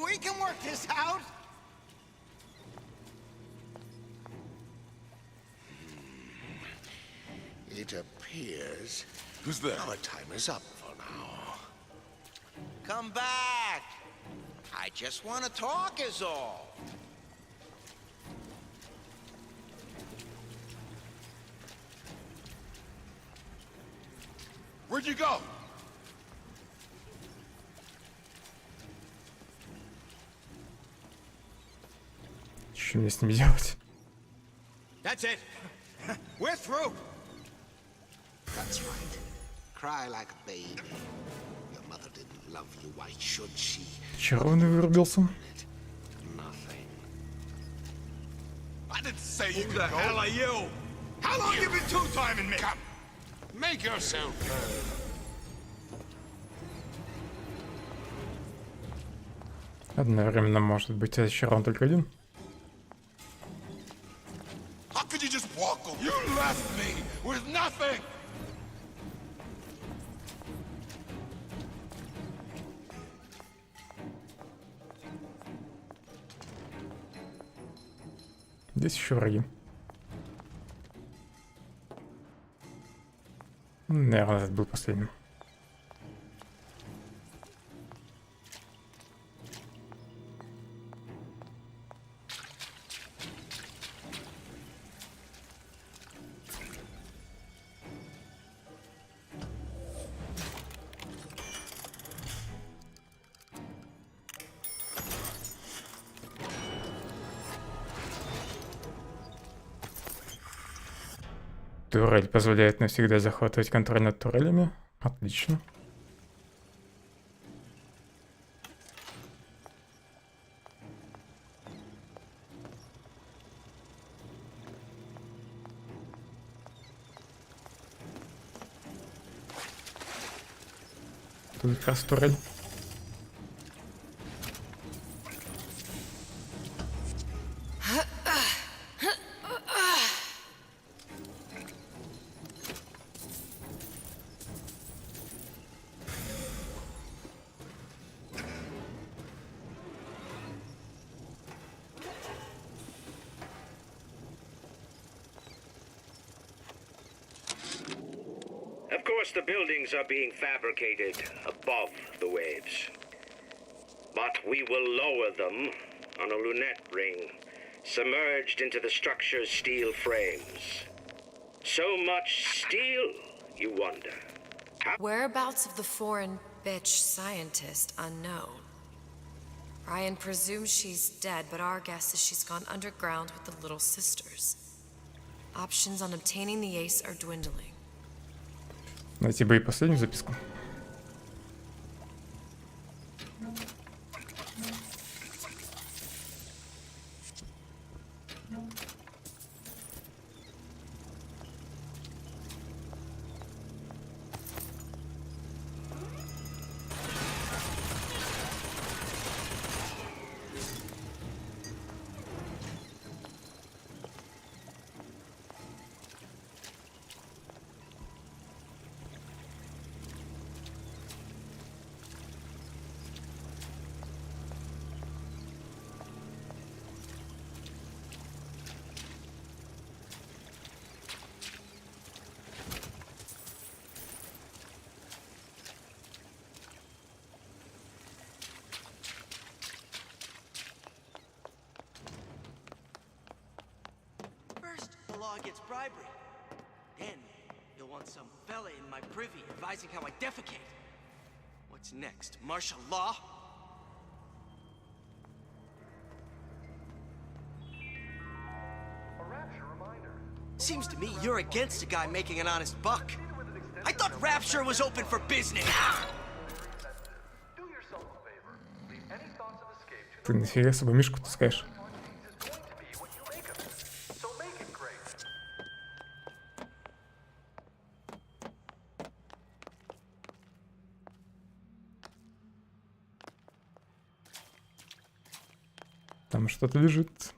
We can work this out. It appears who's there? Our time is up for now. Come back. I just want to talk is all. Where'd you go? Что мне с ними делать? That's it. We're through. That's right. Cry like a baby. Your mother didn't love you. Why should she? Чарованный вырубился. Nothing. I didn't say you Who could the go. hell are you? How long you been two-timing me? Come. Make yourself heard. Одновременно может быть очарован только один. How could you just walk away? You left me with nothing. Здесь еще враги. Наверное, этот был последним. Турель позволяет навсегда захватывать контроль над турелями. Отлично. Тут как раз турель. Of course, the buildings are being fabricated above the waves. But we will lower them on a lunette ring, submerged into the structure's steel frames. So much steel, you wonder. Whereabouts of the foreign bitch scientist unknown. Ryan presumes she's dead, but our guess is she's gone underground with the Little Sisters. Options on obtaining the ace are dwindling. Найти бы и последнюю записку. First, the law gets bribery. Then, you'll want some fella in my privy advising how I defecate. What's next? Martial law? Seems to me you're against a guy making an honest buck. I thought Rapture was open for business. Ты нафига с собой мишку таскаешь? Там что-то лежит.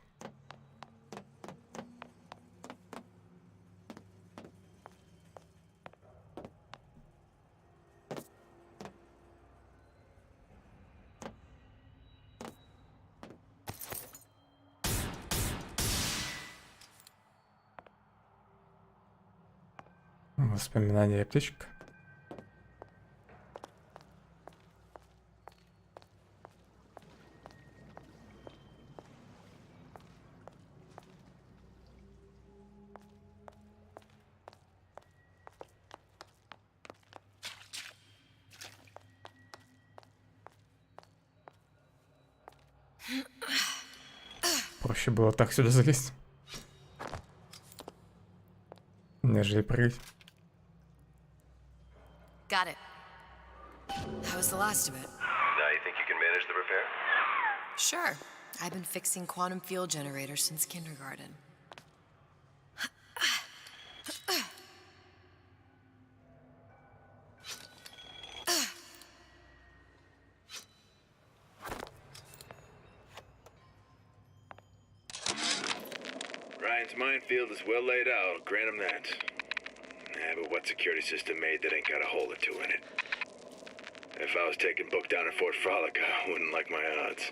Воспоминания аптечек. Проще было так сюда залезть, нежели прыгать. Got it. How was the last of it? Now you think you can manage the repair? Sure. I've been fixing quantum field generators since kindergarten. Ryan's minefield is well laid out, grant him that. Yeah, but what security system made that ain't got a hole or two in it? If I was taking book down at Fort Frolic, I wouldn't like my odds.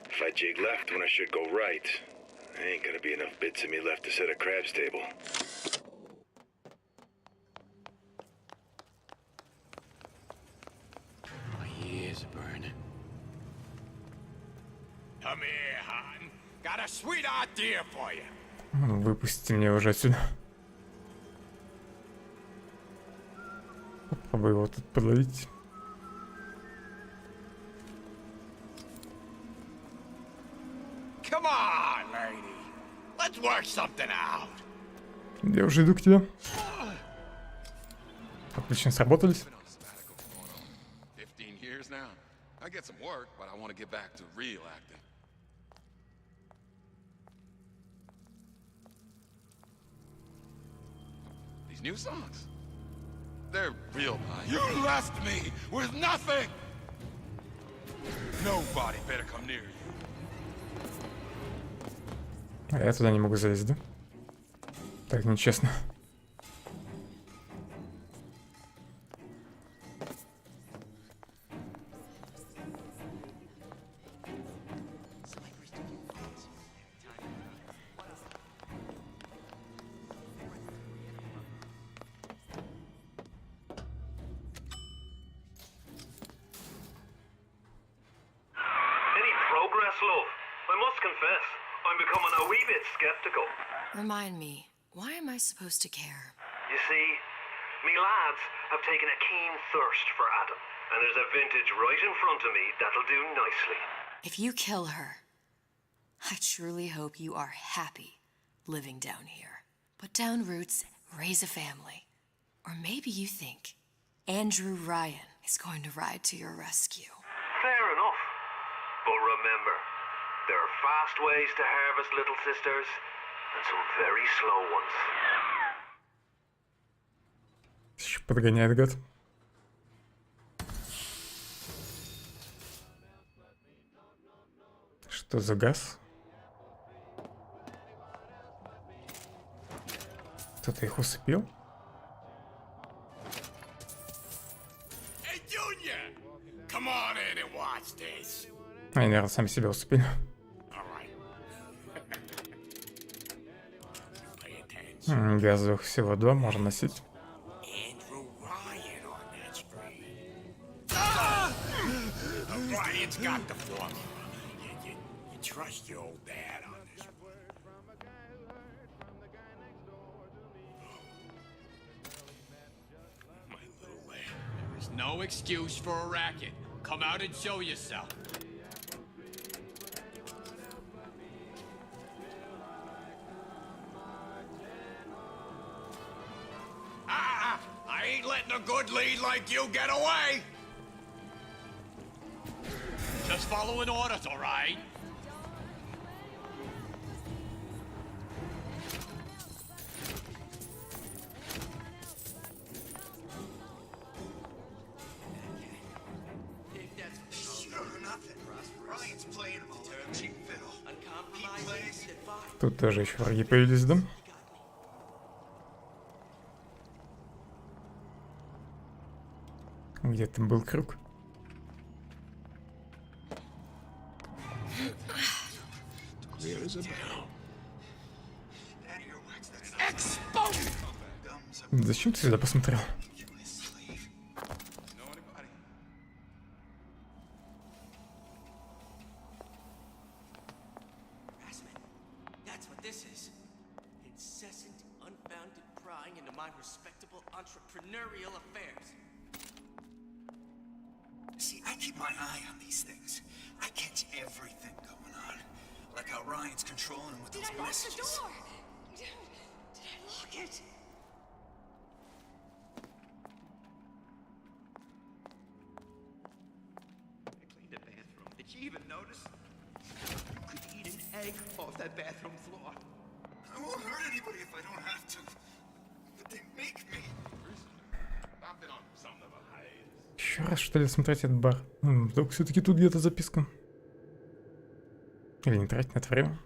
If I jig left when I should go right, there ain't gonna be enough bits of me left to set a crab's table. Come here, hon. Got a sweet idea for you. Выпусти меня уже отсюда. Попробую его тут подловить. Come on, lady. Let's work something out. Я уже иду к тебе. Отлично сработались. 15 years now. I get some work, but I want to get back to real acting. These new songs, they're real nice. You left me with nothing. Nobody better come near you. А я туда не могу залезть, да? Так нечестно. Remind me, why am I supposed to care? You see, me lads have taken a keen thirst for Adam, and there's a vintage right in front of me that'll do nicely. If you kill her, I truly hope you are happy living down here. Put down roots, raise a family. Or maybe you think Andrew Ryan is going to ride to your rescue. Fair enough. But remember, there are fast ways to harvest little sisters, and some very slow ones. Еще подгоняет, гад. Что за газ? Кто-то их усыпил? Hey, Junior! Come on in and watch this. Они, наверное, сами себя усыпили. Газовых всего 2, можно носить. Ryan's got the formula. You trust your old dad on this one. My little lamb. There is no excuse for a racket. Come out and show yourself. I ain't letting a good lead like you get away! Just following orders, all right? Sure, nothing. Ryan's playing him all like a cheap fiddle. He plays. Тут тоже еще враги появились, да? Где-то был круг. Зачем ты сюда посмотрел? That's what this is. Incessant, unfounded prying into my respectable entrepreneurial affairs. See, I keep my eye on these things. I catch everything going on. Like how Ryan's controlling him with those messages. Did I lock the door? Did I lock it? I cleaned the bathroom. Did she even notice? You could eat an egg off that bathroom floor. I won't hurt anybody if I don't have to. But they make me. I've been on something of a hiatus. Еще раз, что ли, смотреть этот бар? Вдруг все-таки тут где-то записка. Или не тратить на это время?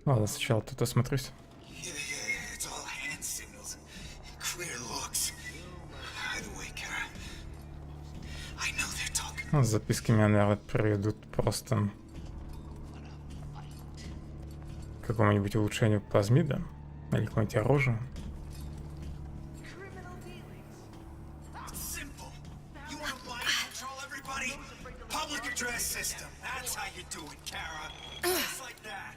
Ладно, сначала тут осмотрюсь. It's all hand signals and clear looks. By the way, Kara, I know they're talking. Ну, с записками, наверное, приведут просто к какому-нибудь улучшению плазмида или какое-нибудь оружие. It's simple. You want to mind control everybody? Public address. system. That's how you do it, Kara. Just like that.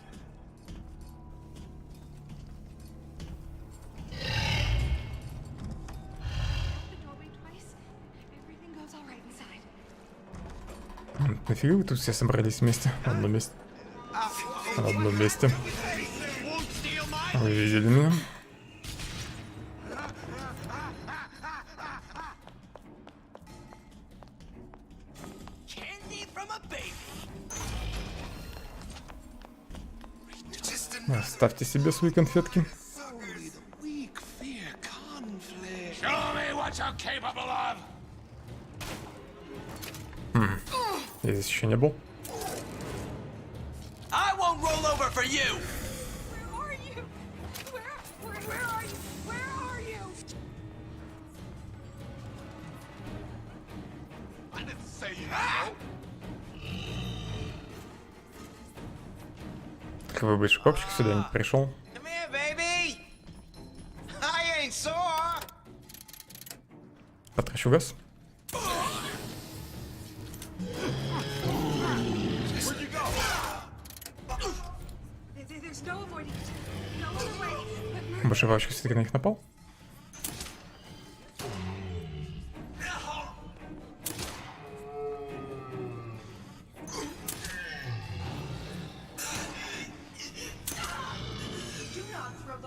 Нафига вы тут все собрались вместе? В одном месте. В одном месте. Вы видели меня? Оставьте себе свои конфетки. Я здесь еще не был. Твой бывший копчик сюда не пришел. Потрачу газ. Бывший копчик все-таки на них напал.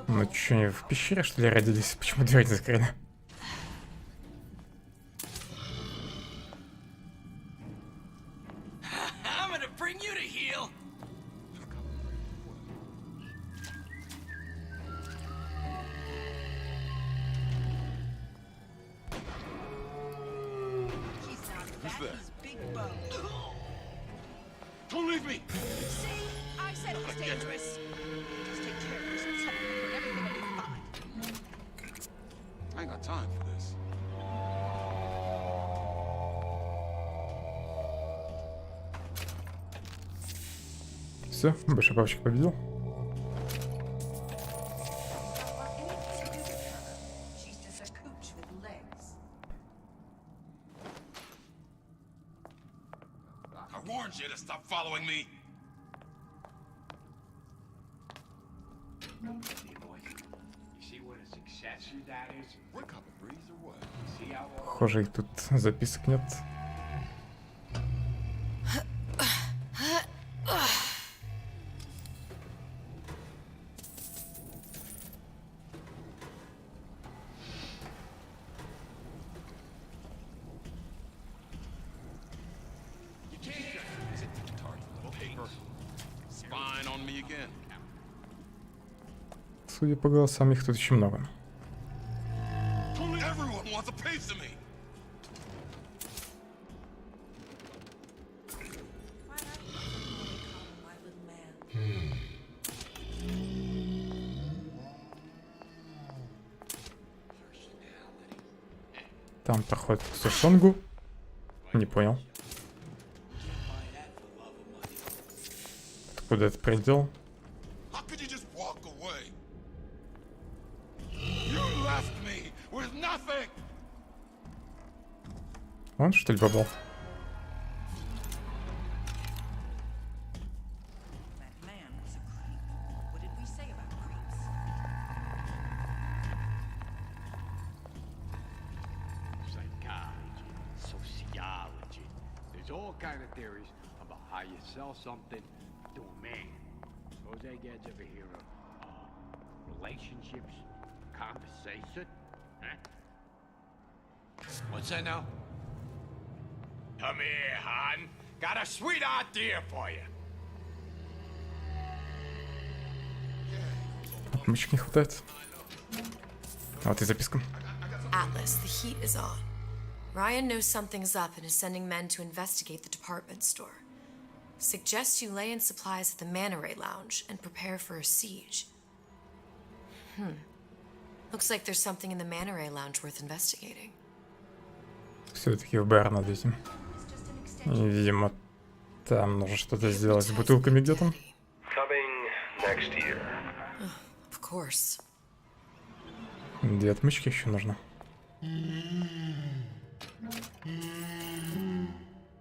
Ну чё, они в пещере, что ли, родились? Почему дверь не закрыли? Все, бывший папочка победил. Похоже, их тут записок нет. Судя по голосам, их тут еще много. Там проходит Сушонгу. Не понял. Откуда это предел? Он что ли попал? Something to a man. Suppose I get over here relationships, conversation, huh? What's that now? Come here, hon. Got a sweet idea for you. Отмычек не хватает. Вот и записка. Atlas, the heat is on. Ryan knows something's up and is sending men to investigate the department store. Suggest you lay in supplies at the Manta Ray Lounge and prepare for a siege. Looks like there's something in the Manta Ray Lounge worth investigating. Все-таки в бар надо идти. И, видимо, там нужно что-то сделать с бутылками где-то. Of course. 2 отмычки еще нужно.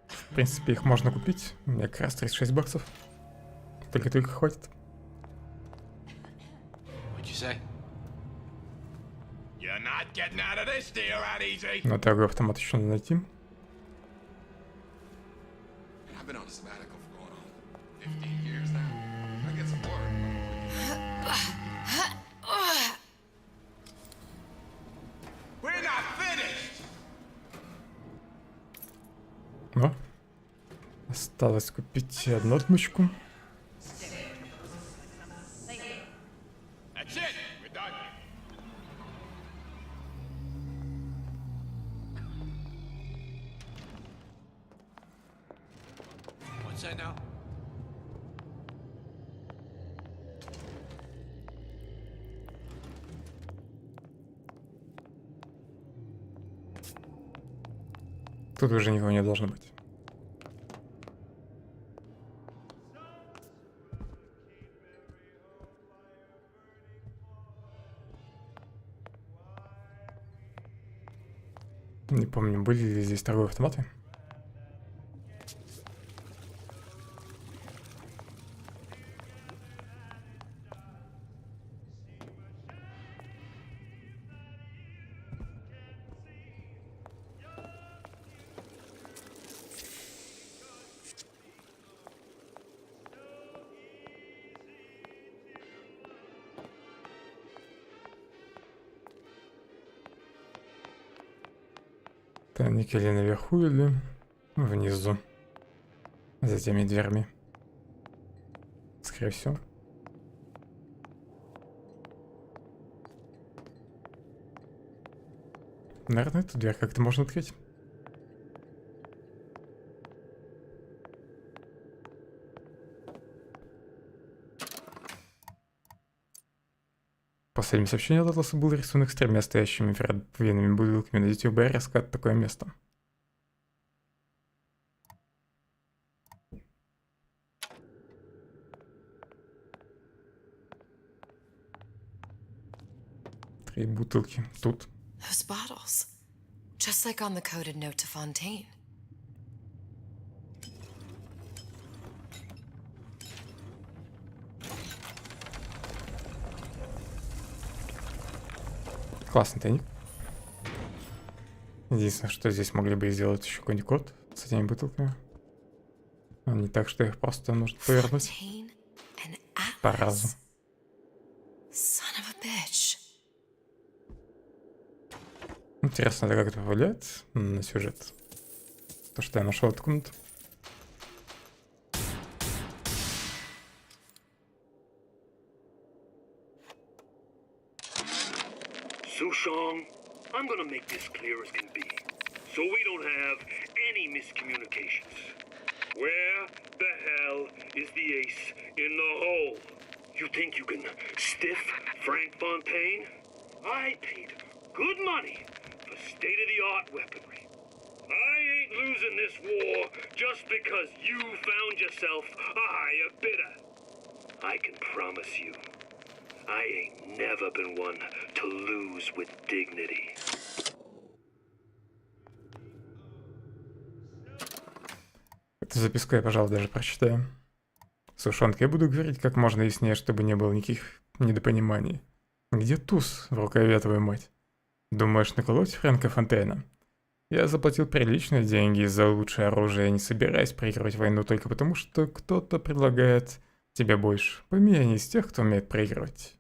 В принципе, их можно купить. У меня как раз 36 баксов. Только хватит. Но торговый автомат еще надо найти. Но осталось купить одну отмычку. Тут уже никого не должно быть. Не помню, были ли здесь торговые автоматы. Тайники или наверху, или внизу. За теми дверьми. Скорее всего. Наверное, эту дверь как-то можно открыть. Последнее сообщение от Атласа был рисунок с 3 стоящими винными бутылками. Найдите у Б раскат такое место. Три бутылки тут. Those bottles, just like on the coded note to Fontaine. Классный тайник. Единственное, что здесь могли бы сделать еще какой-нибудь код с этими бутылками. Но не так, что их просто нужно повернуть по разу. Интересно, это как это повлияет на сюжет? То, что я нашел эту комнату. Sushong, I'm gonna make this clear as can be, so we don't have any miscommunications. Where the hell is the ace in the hole? You think you can stiff Frank Fontaine? I paid good money for state-of-the-art weaponry. I ain't losing this war just because you found yourself a higher bidder. I can promise you, I ain't never been one to lose with dignity. Эту записку я, пожалуй, даже прочитаю. Сушонка, я буду говорить как можно яснее, чтобы не было никаких недопониманий. Где туз в рукаве, твою мать? Думаешь наколоть Фрэнка Фонтейна? Я заплатил приличные деньги за лучшее оружие, не собираюсь проигрывать войну только потому, что кто-то предлагает тебе больше. Пойми, я не из тех, кто умеет проигрывать.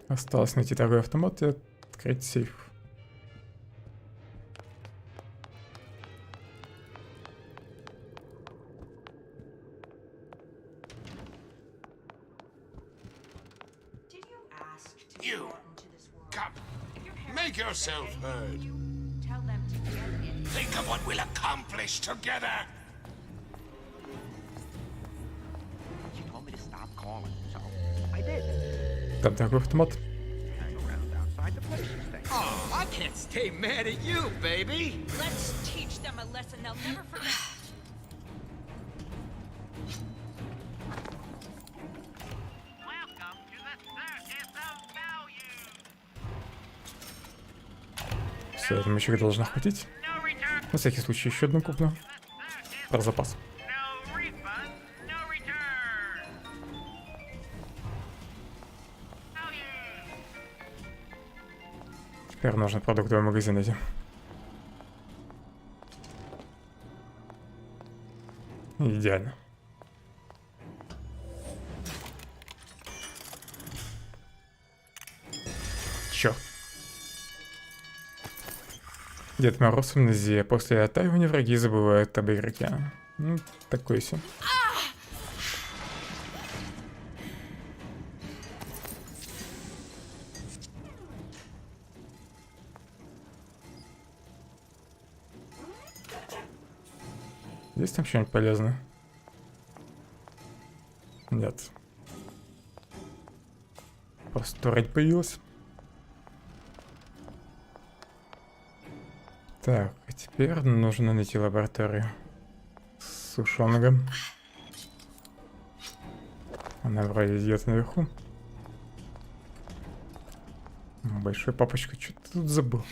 Осталось найти торговый автомат и открыть сейф. You, come, make yourself heard. Think of what we'll accomplish together. She told me to stop calling, so I did. Там торговый автомат. Oh, I can't stay mad at you, baby. Let's teach them a lesson they'll never forget. Все, отмычек должно хватить. На всякий случай еще одну куплю. Про запас. Теперь нужно продуктовый магазин найти. Идеально. Чё? Дед Мороз, амнезия. После оттаивания враги забывают об игроке. Ну, такой себе. Есть там что-нибудь полезное? Нет. Просто турель появилась. Так, а теперь нужно найти лабораторию сушеного. Она вроде где-то наверху. Большой папочка, что ты тут забыл?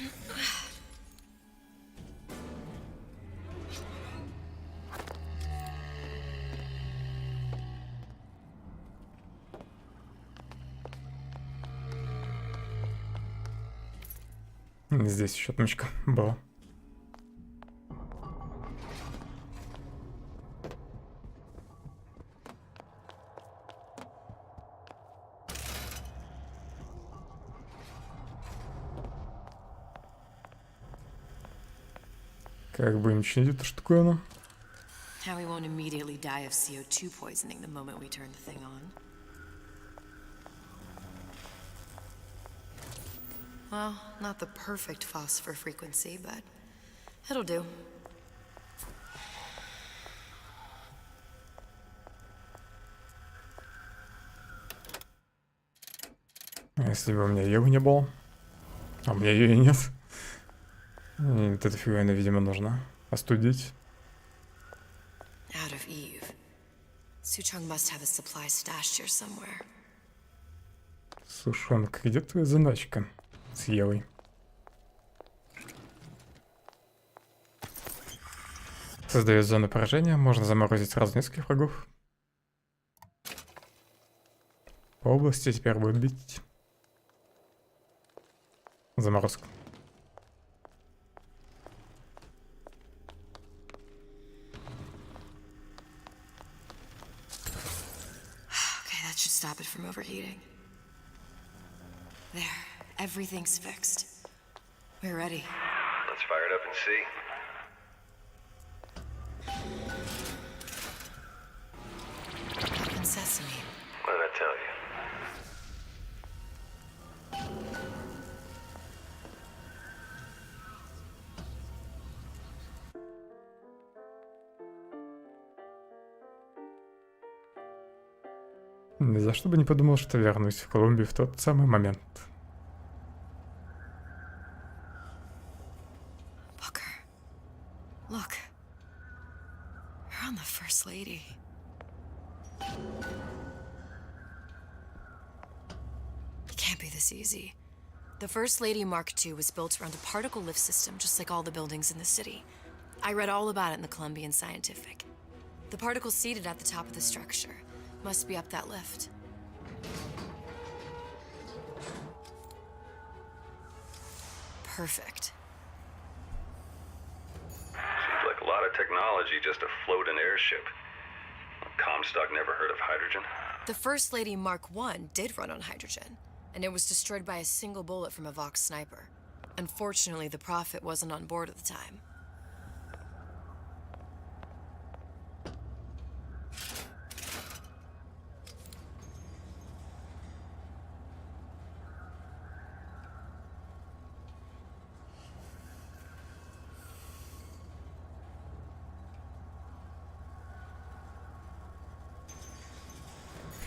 Здесь еще отмычка была. Как бы ничего не видно, что такое оно. How we won't immediately die of CO2 poisoning the moment we turn the thing on. Well, not the perfect phosphor frequency, but it'll do. Если бы у меня Евы не было, а у меня ее и нет. И вот эта фига, она, видимо, нужна остудить. Out of Eve. Suchong must have a supply stashed here somewhere. Сушонка, где твоя заначка с Евой? Создает зону поражения, можно заморозить сразу нескольких врагов. По области теперь будет бить. Заморозка. Okay, that should stop it from overheating. There, everything's fixed. We're ready. Let's fire it up and see. Open sesame. What did I tell you? Ни за что бы не подумал, что вернусь в Колумбию в тот самый момент. Look. You're on the First Lady. It can't be this easy. The First Lady Mark II was built around a particle lift system, just like all the buildings in the city. I read all about it in the Columbian Scientific. The particles seated at the top of the structure must be up that lift. Perfect. Seems like a lot of technology just to float an airship. Comstock never heard of hydrogen? The First Lady Mark I did run on hydrogen, and it was destroyed by a single bullet from a Vox sniper. Unfortunately, the Prophet wasn't on board at the time.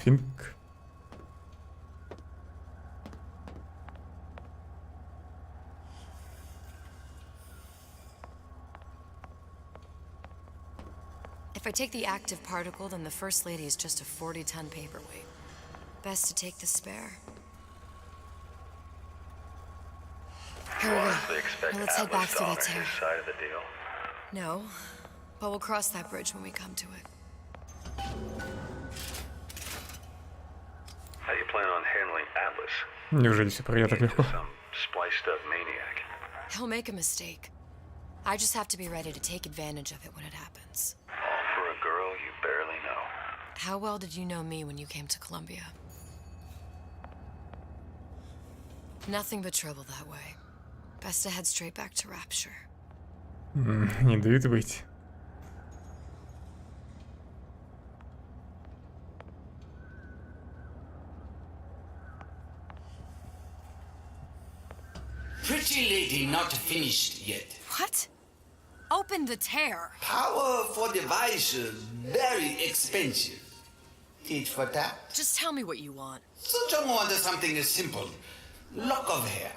Финк. If I take the active particle, then the First Lady is just a 40-ton paperweight. Best to take the spare. Here we go. Honestly expect Well, let's head back Atlas through to that honor tear. his side of the deal. No, but we'll cross that bridge when we come to it. How you plan on handling Atlas? Неужели все пройдет так легко? Some spliced up maniac. He'll make a mistake. I just have to be ready to take advantage of it when it happens. All for a girl you barely know. How well did you know me when you came to Columbia? Nothing but trouble that way. Best to head straight back to Rapture. Не дают выйти. Pretty lady not finished yet. What? Open the tear. Power for device very expensive. Tit for tat. Just tell me what you want. Such a want something simple. Lock of hair.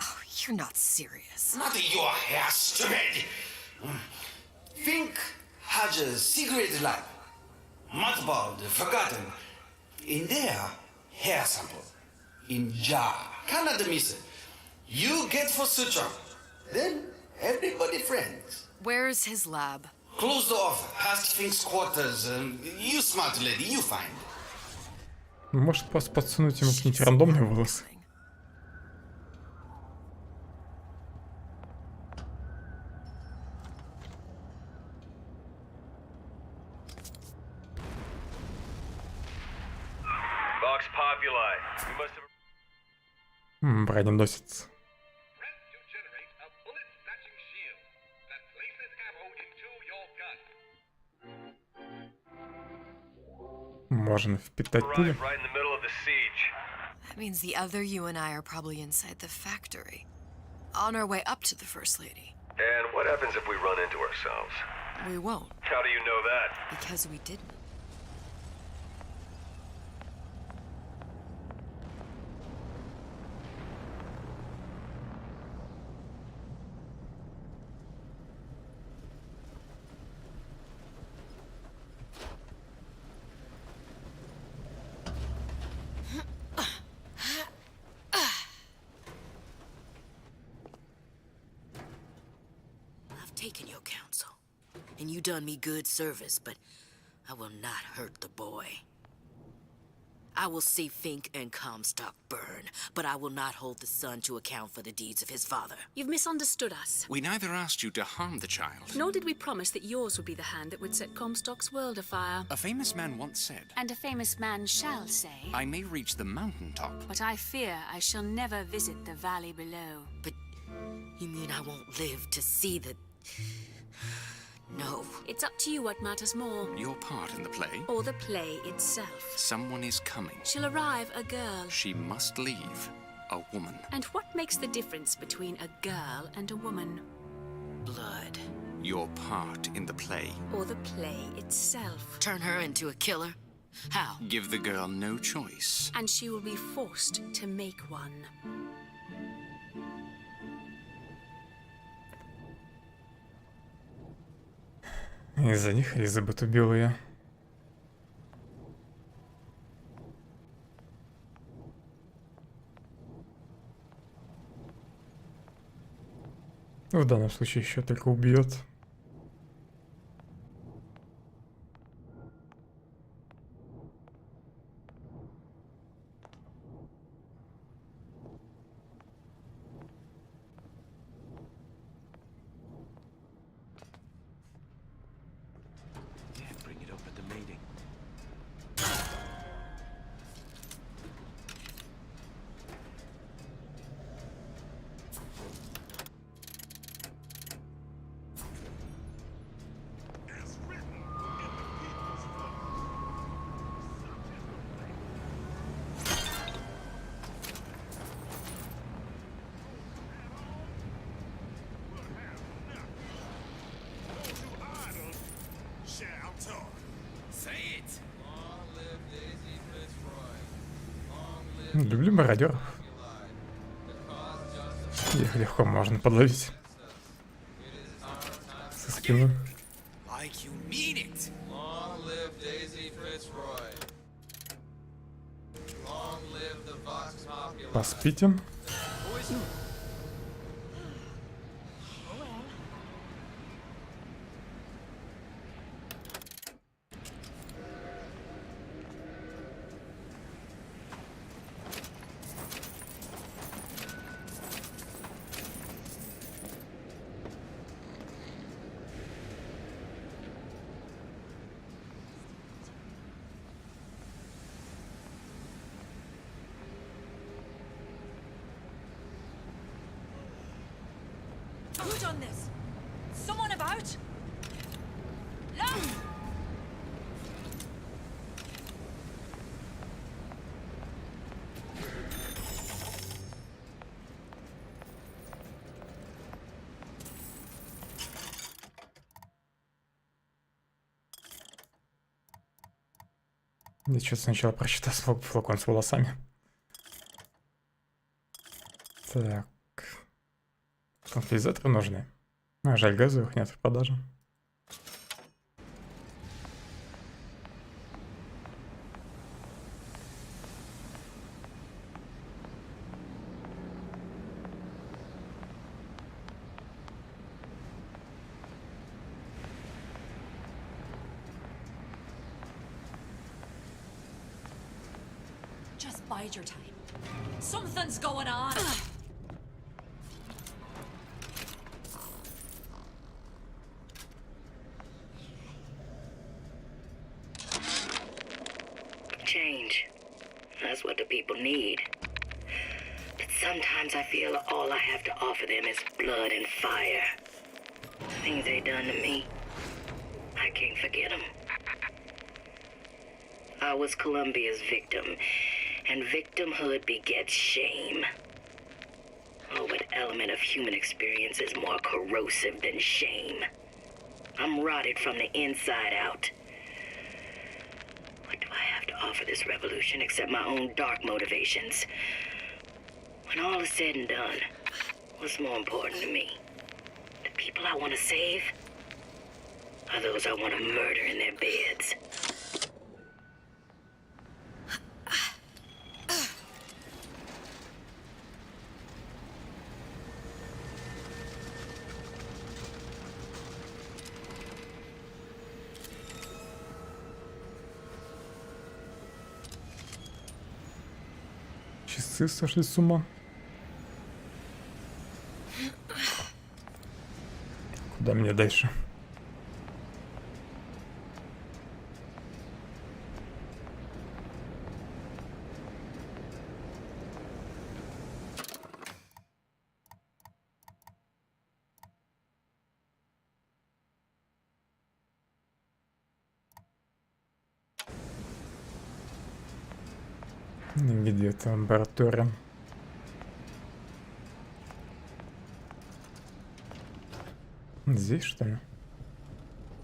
Oh, you're not serious. Not your hair, stupid. Think has a secret life. Mothballed, forgotten. In there, hair sample. In jar. Cannot miss it. You get for suture. Then everybody friends. Where's his lab? Closed off, past Fink's quarters. You smart lady, you find. Может, просто подсунуть ему какие-нибудь рандомные волосы. Vox Populi. We must have... Броненосец. Можно впитать пули. Right in the middle of the siege. That means the other you and I are probably inside the factory. On our way up to the First Lady. And what happens if we run into ourselves? We won't. How do you know that? Because we didn't. Taken your counsel, and you done me good service, but I will not hurt the boy. I will see Fink and Comstock burn, but I will not hold the son to account for the deeds of his father. You've misunderstood us. We neither asked you to harm the child. Nor did we promise that yours would be the hand that would set Comstock's world afire. A famous man once said, And a famous man shall say, I may reach the mountaintop, but I fear I shall never visit the valley below. But you mean I won't live to see the... No. It's up to you what matters more. Your part in the play? Or the play itself. Someone is coming. She'll arrive a girl. She must leave a woman. And what makes the difference between a girl and a woman? Blood. Your part in the play. Or the play itself. Turn her into a killer? How? Give the girl no choice. And she will be forced to make one. Из-за них Элизабет убил ее. В данном случае еще только убьет. Люблю мародеров. Их легко можно подловить. Со спины. Поспите. done this? Someone about? No! Я что-то сначала прочитал флакон с волосами. Так. Конфетизаторы нужны. А, жаль, газовых нет в продаже. Just bide your time. Something's going on. Change. That's what the people need. But sometimes I feel all I have to offer them is blood and fire. The things they done to me, I can't forget them. I was Columbia's victim, and victimhood begets shame. Oh, what element of human experience is more corrosive than shame? I'm rotted from the inside out. What do I have to offer this revolution except my own dark motivations? When all is said and done, what's more important to me? The people I want to save? Or those I want to murder in their beds? Часы сошли с ума. Куда мне дальше? Где это лаборатория? Здесь, что ли?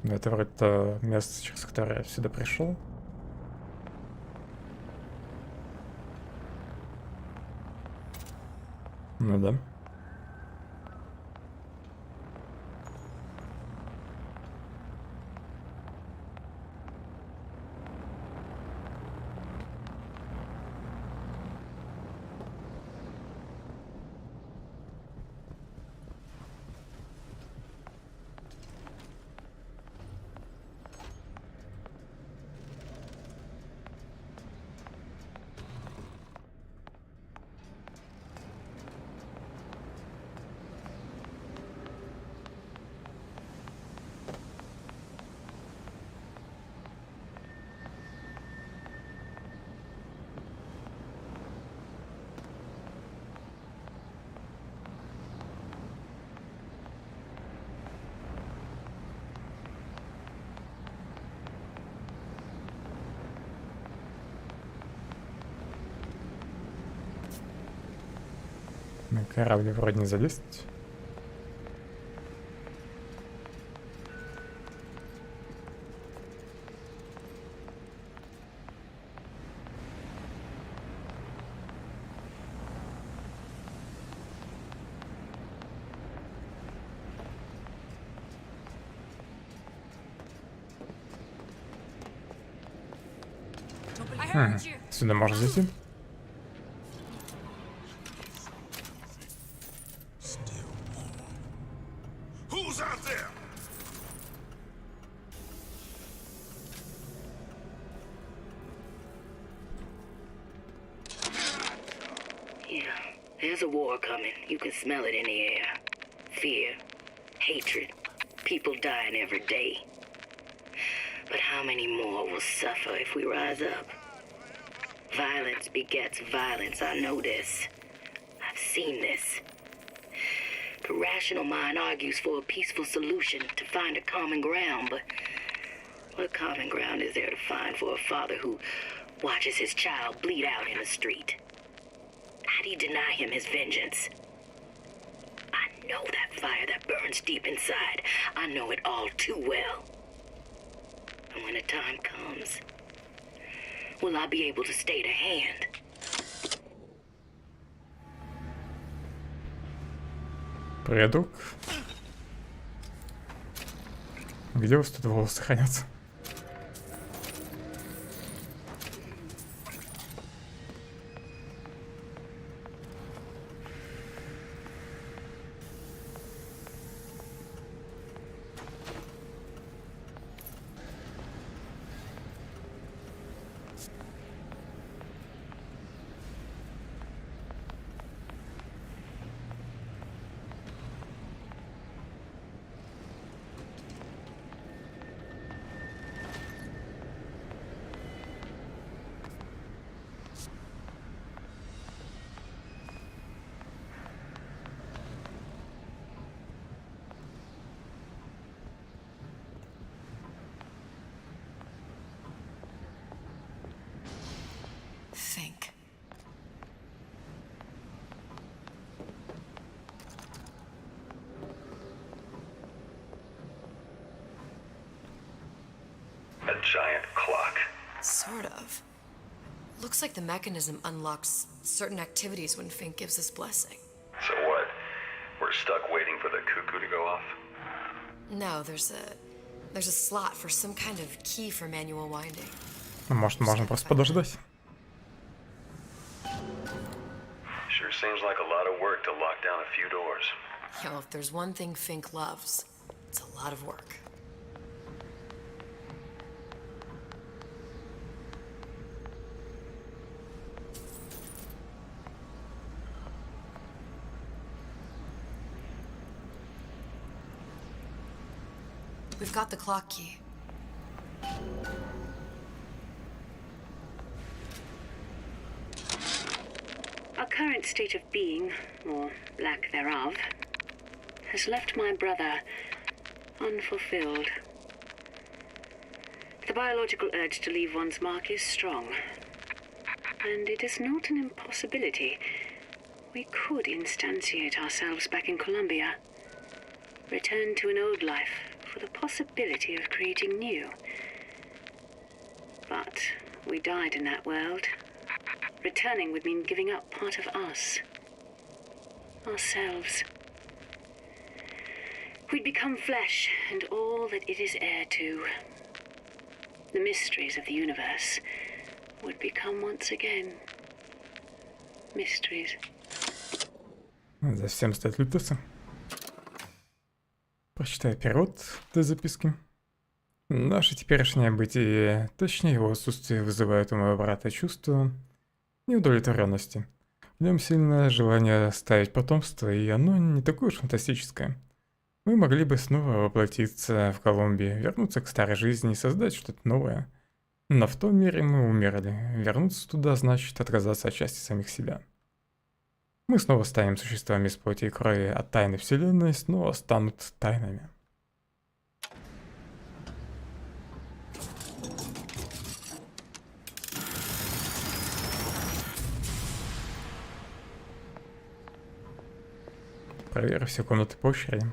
Это вроде то место, через которое я сюда пришел. Ну да. На корабль вроде не залезть. Сюда можно зайти. Who's out there? Yeah, there's a war coming. You can smell it in the air. Fear, hatred, people dying every day. But how many more will suffer if we rise up? Violence begets violence, I know this. I've seen this. A rational mind argues for a peaceful solution to find a common ground, but what common ground is there to find for a father who watches his child bleed out in the street? How do you deny him his vengeance? I know that fire that burns deep inside. I know it all too well. And when the time comes, will I be able to stay the hand? Привет, друг. Где у вас тут волосы хранятся? Think. A giant clock. Sort of. Looks like the mechanism unlocks certain activities when Fink gives his blessing. So what? We're stuck waiting for the cuckoo to go off? No, there's a slot for some kind of key for manual winding. Может, можно просто подождать. Sure seems like a lot of work to lock down a few doors. Yo, if there's one thing Fink loves, it's a lot of work. We've got the clock key. Our current state of being, or lack thereof, has left my brother unfulfilled. The biological urge to leave one's mark is strong, and it is not an impossibility. We could instantiate ourselves back in Columbia, return to an old life for the possibility of creating new. But we died in that world. Returning would mean giving up part of us. Ourselves. We'd become flesh and all that it is heir to. The mysteries of the universe would become once again mysteries. За всем стоит лютаться. Прочитаю перевод этой записки. Наше теперешнее бытие, точнее его отсутствие, вызывает у моего брата чувство неудовлетворенности. В нем сильное желание оставить потомство, и оно не такое уж фантастическое. Мы могли бы снова воплотиться в Колумбии, вернуться к старой жизни и создать что-то новое. Но в том мире мы умерли. Вернуться туда значит отказаться от части самих себя. Мы снова станем существами из плоти и крови, а тайны Вселенной снова станут тайнами. Проверю все комнаты по очереди.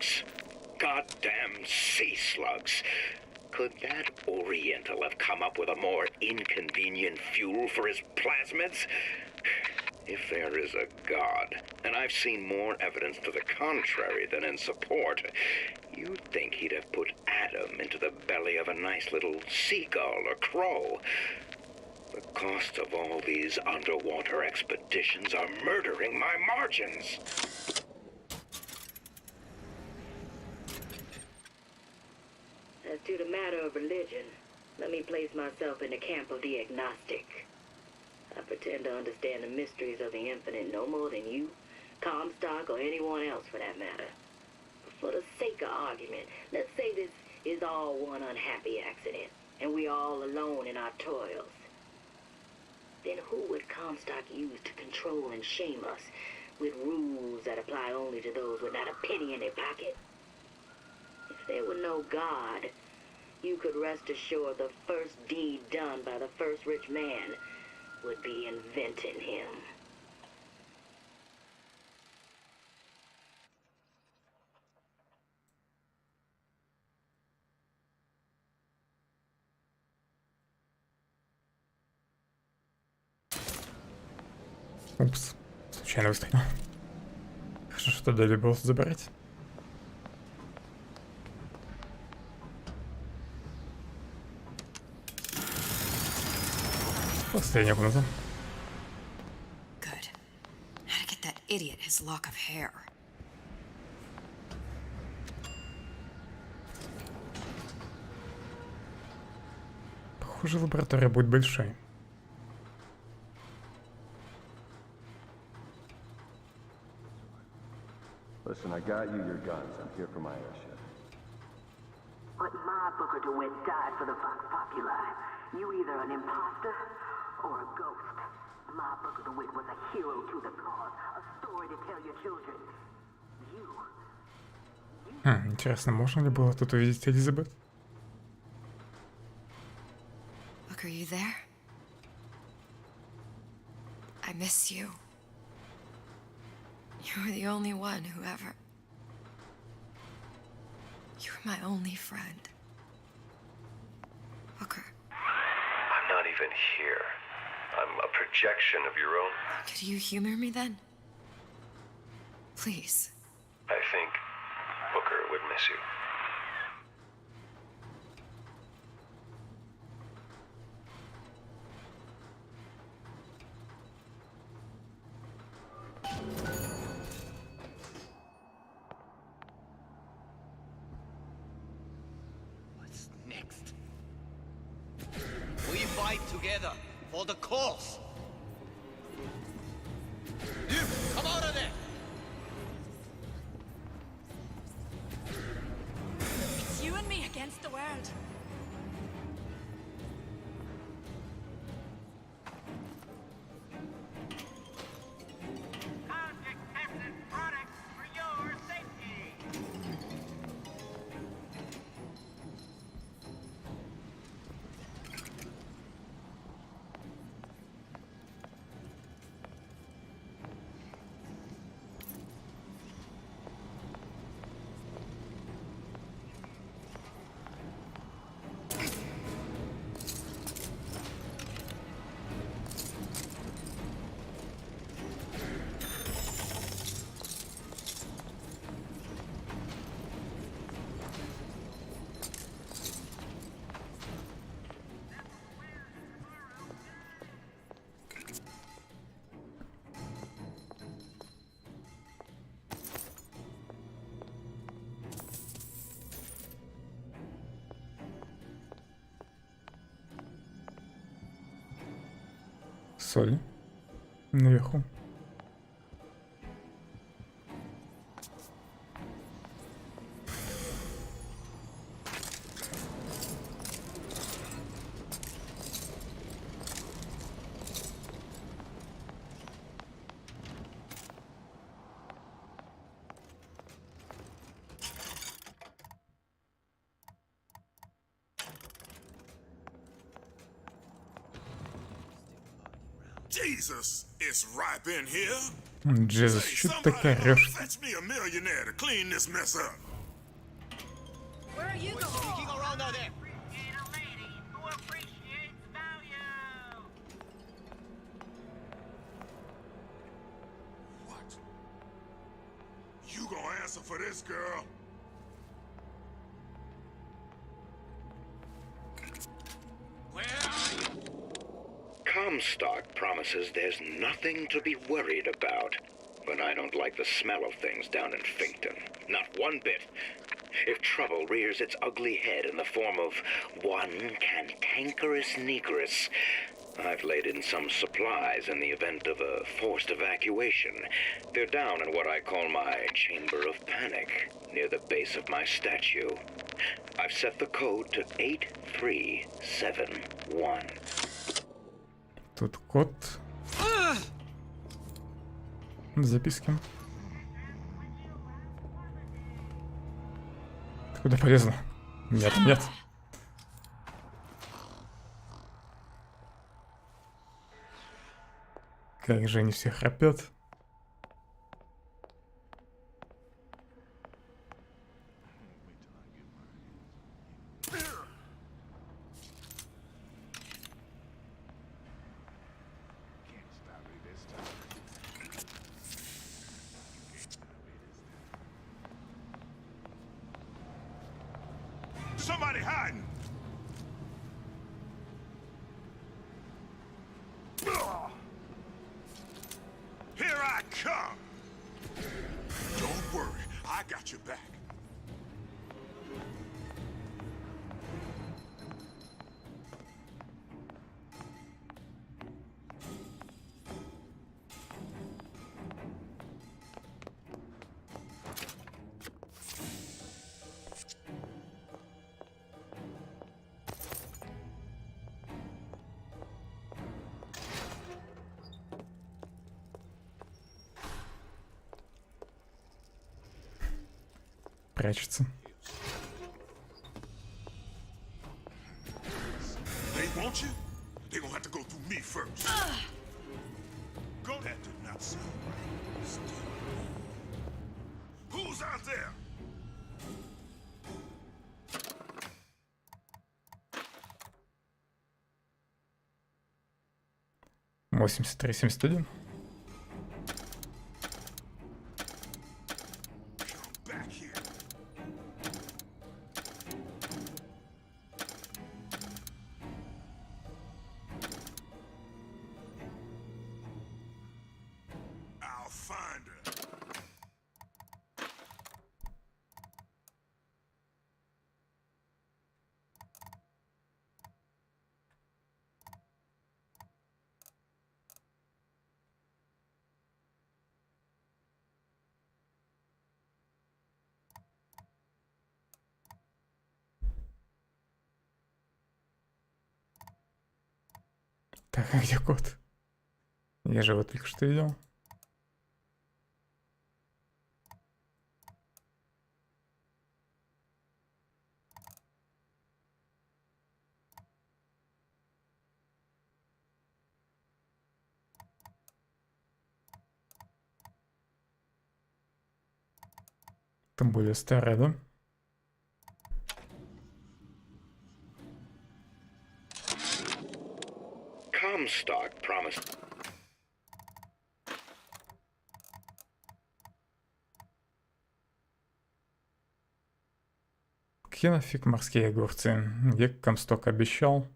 slugs. Goddamn sea slugs. Could that Oriental have come up with a more inconvenient fuel for his plasmids? If there is a God, and I've seen more evidence to the contrary than in support, you'd think he'd have put Adam into the belly of a nice little seagull or crow. The cost of all these underwater expeditions are murdering my margins. As to the matter of religion, let me place myself in the camp of the agnostic. I pretend to understand the mysteries of the infinite no more than you, Comstock, or anyone else for that matter. But for the sake of argument, let's say this is all one unhappy accident, and we're all alone in our toils. Then who would Comstock use to control and shame us with rules that apply only to those with not a penny in their pocket? If there were no God, you could rest assured the first deed done by the first rich man would be inventing him. Упс, случайно выстрелил. Хорошо, что дали было забрать. Последняя комната. Good. How to get that idiot his lock of hair. Похоже, лаборатория будет большой. Listen, I got you your guns. I'm here for my airship. But my Booker DeWitt died for the Vox Populi. You either an imposter or a ghost. My Booker DeWitt was a hero to the cause, a story to tell your children. Интересно, можно ли было тут увидеть Элизабет? Look, are you there? I miss you. You were the only one who ever... You were my only friend. Booker. I'm not even here. I'm a projection of your own. Could you humor me then? Please. I think Booker would miss you. What's next? We fight together for the cause. You, come out of there! It's you and me against the world. Соль. Наверху. Jesus, it's ripe in here. Джезус, что ты так орёшь? Fetch me a millionaire to clean this mess up. you go. Sneaking around out there. What? You gonna answer for this, girl? Comstock promises there's nothing to be worried about. But I don't like the smell of things down in Finkton. Not one bit. If trouble rears its ugly head in the form of one cantankerous negress, I've laid in some supplies in the event of a forced evacuation. They're down in what I call my chamber of panic, near the base of my statue. I've set the code to 8371. Тут код. Записки. Ты куда полезла? Нет, нет. Как же они все храпят. Somebody hiding! Here I come! Don't worry, I got your back. Прячется. They want you? They gonna have to go through me first. Go. That did not sound right. Still. Who's out there? Восемьдесят три, 71. Back here. I'll find her. Так, а где код? Я же его только что видел. Там более старая, да? Comstock promised. Какие нафиг морские огурцы? Где Комсток обещал?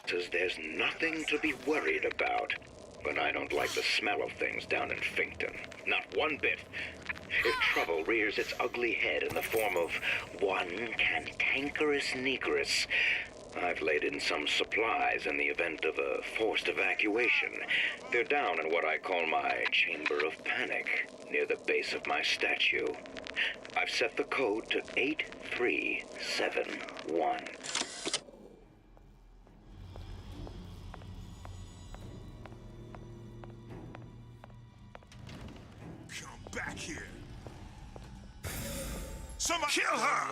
Says there's nothing to be worried about. But I don't like the smell of things down in Finkton. Not one bit. If trouble rears its ugly head in the form of one cantankerous negress, I've laid in some supplies in the event of a forced evacuation. They're down in what I call my chamber of panic, near the base of my statue. I've set the code to 8371. Back here. Kill her!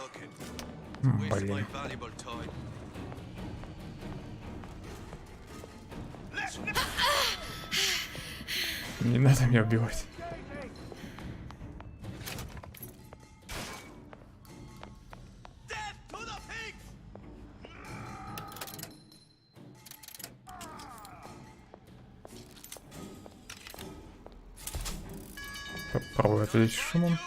Блин. Не надо меня убивать. Попробую отвлечь шумом.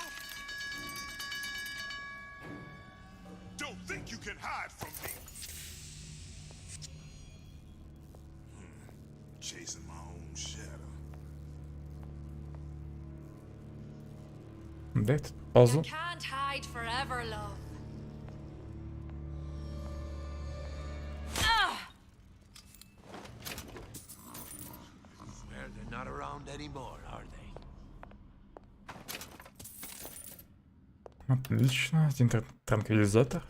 Да, этот пазл. Can't hide forever, love. Well, they're not around anymore, are they? Отлично. Один транквилизатор.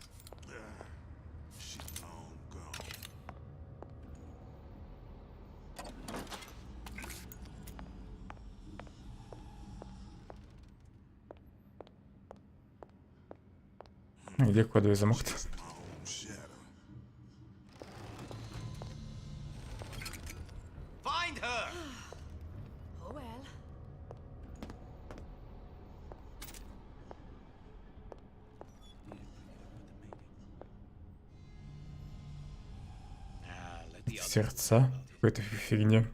Где кодовый замок-то? Find her! Oh well. Сердца. Какой-то фигня.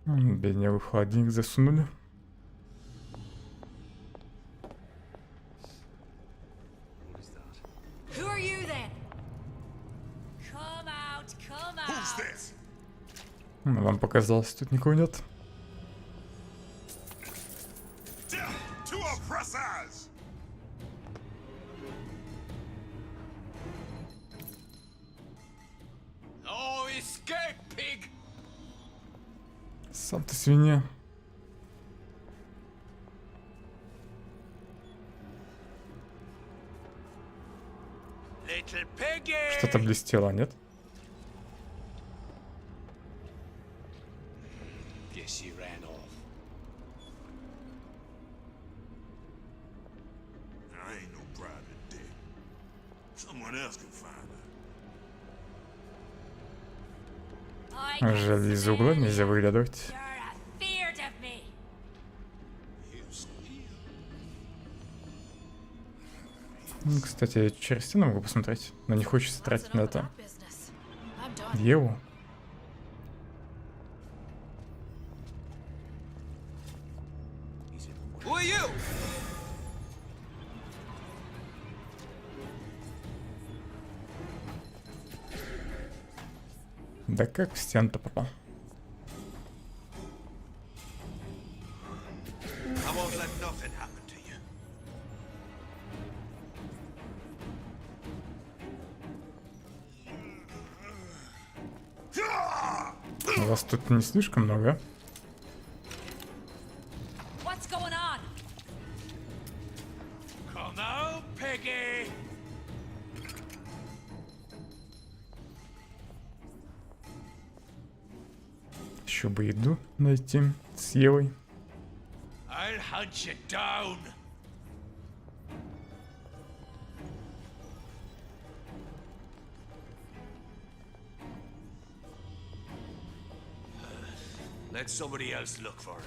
Беднягу в холодильник засунули. Who are you then? Come out, come out. Вам показалось, тут никого нет. To oppressors! Oh, escape, pig! Сам ты свинья. Little piggy! Что-то блестело, нет? Guess she ran off. I ain't no private dick. Someone else can find her. Жаль, из угла нельзя выглядывать. Feared of me. Кстати, я через стену могу посмотреть, но не хочется тратить на это. Еву. Who are you? Да как в стену-то попал? I won't let nothing happen to you. У вас тут не слишком много? What's going on? Come out, piggy! Еще бы еду найти с Евой. I'll hunt you down. Let somebody else look for it.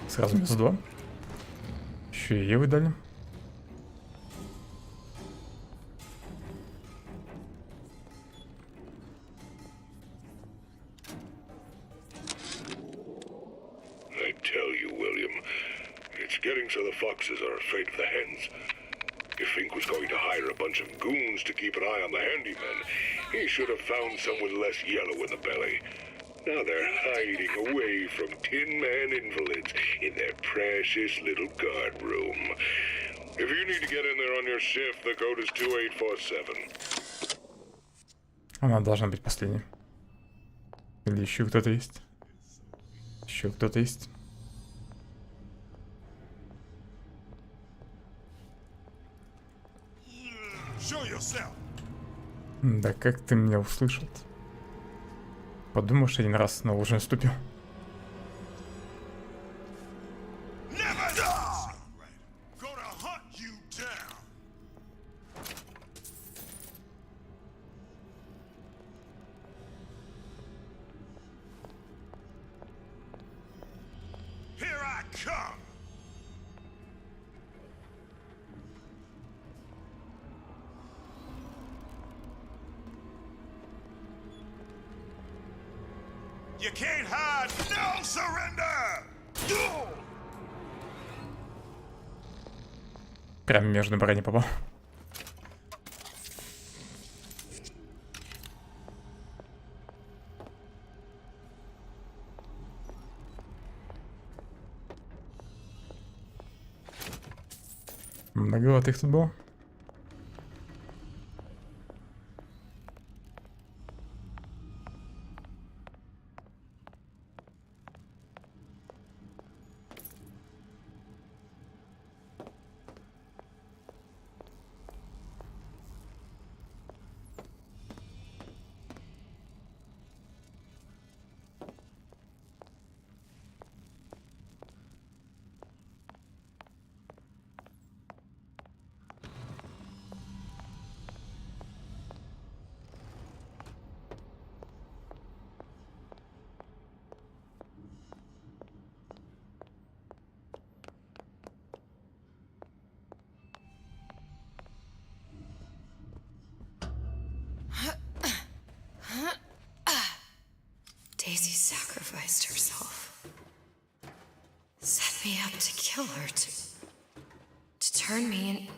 Сразу минус 2. Еще и Евы дали. I tell you, William, it's getting so the foxes are afraid of the hens. If Fink was going to hire a bunch of goons to keep an eye on the handyman, he should have found some with less yellow in the belly. Now they're hiding away from Tin Man invalids in their precious little guard room. If you need to get in there on your shift, the code is 2847. Она должна быть последней. Или еще кто-то есть? Еще кто-то есть? Да как ты меня услышал? Подумаешь, один раз на лужу наступил. You can't hide! No surrender! Прям между брони попал. Многовато их тут было. Daisy sacrificed herself. Set me up to kill her, to turn me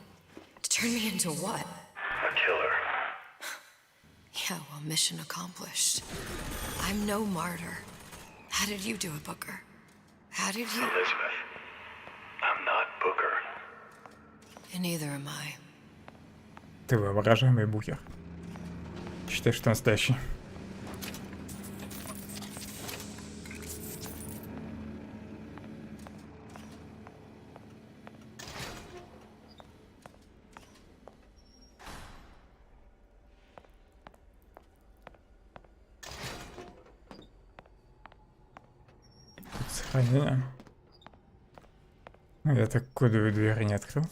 into what? A killer. Yeah, well, mission accomplished. I'm no martyr. How did you do it, Booker? How did you... Elizabeth, I'm not Booker. And neither am I. Ты воображаемый Букер. Считай, что настоящий. Сохранение. Я так кодовую дверь не открыл.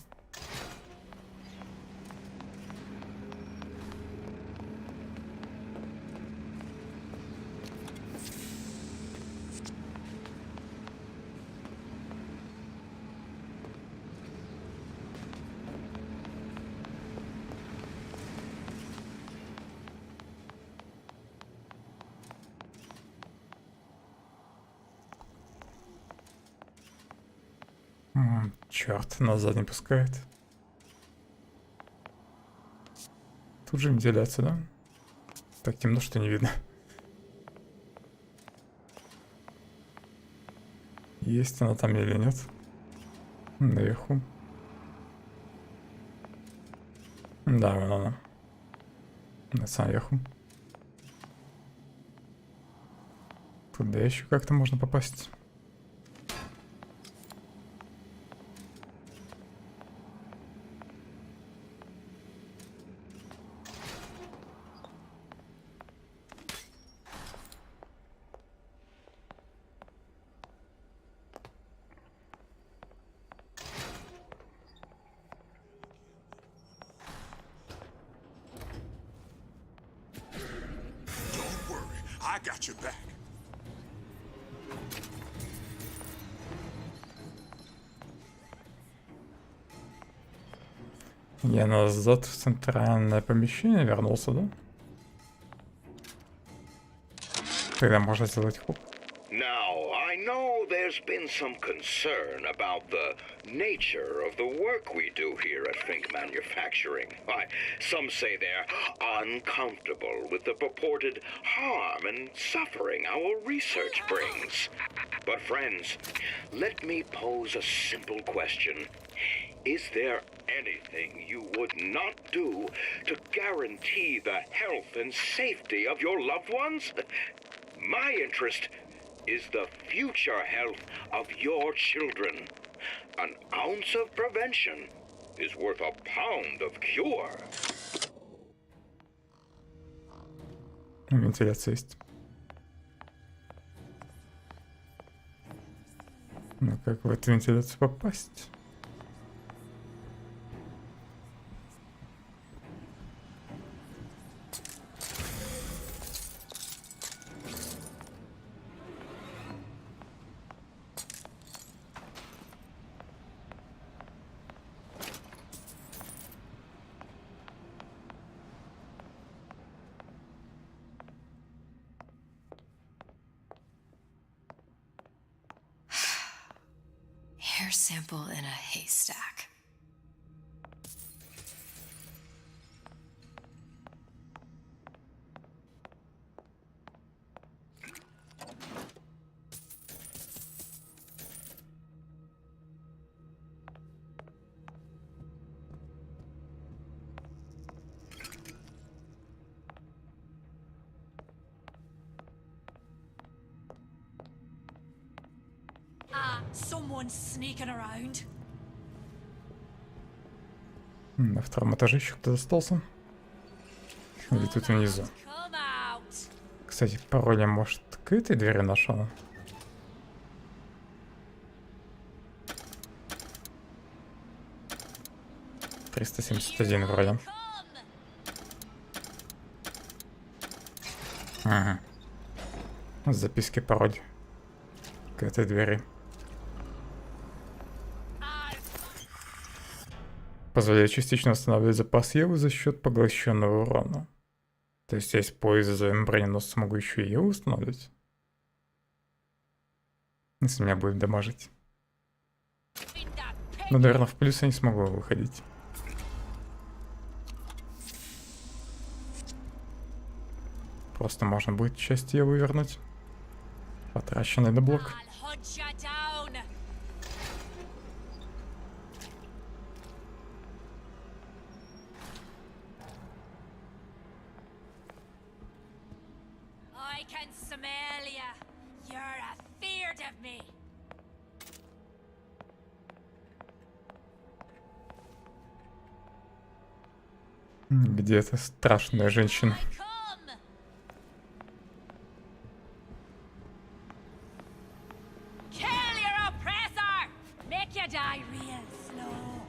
Черт, назад не пускает. Тут же вентиляция, да? Так темно, что не видно. Есть она там или нет? Наверху. Да, вон она. На самом верху. Туда еще как-то можно попасть. I got your back. Я назад в центральное помещение вернулся, да? Тогда можно сделать хоп. Now, I know there's been some concern about the nature of the work we do here at Fink Manufacturing. Why, some say they're uncomfortable with the purported harm and suffering our research brings. But friends, let me pose a simple question. Is there anything you would not do to guarantee the health and safety of your loved ones? My interest is the future health of your children. An ounce of prevention is worth a pound of cure. Вентиляция есть. Ну как в эту вентиляцию попасть? Hair sample in a haystack. Someone's sneaking around. На втором этаже еще кто-то остался. Или тут внизу. Come out. Кстати, пароль я, может, к этой двери нашел? «371» вроде. Ага. Записки пароль к этой двери. Позволяет частично восстанавливать запас Евы за счет поглощенного урона. То есть я используя броненосца могу еще и Еву устанавливать? Если меня будет дамажить. Но, наверное, в плюс я не смогу выходить. Просто можно будет часть Евы вернуть. Потраченный на блок. I can smell ya. You're afeard of me. Где эта страшная женщина? Kill your oppressor. Make you die real slow.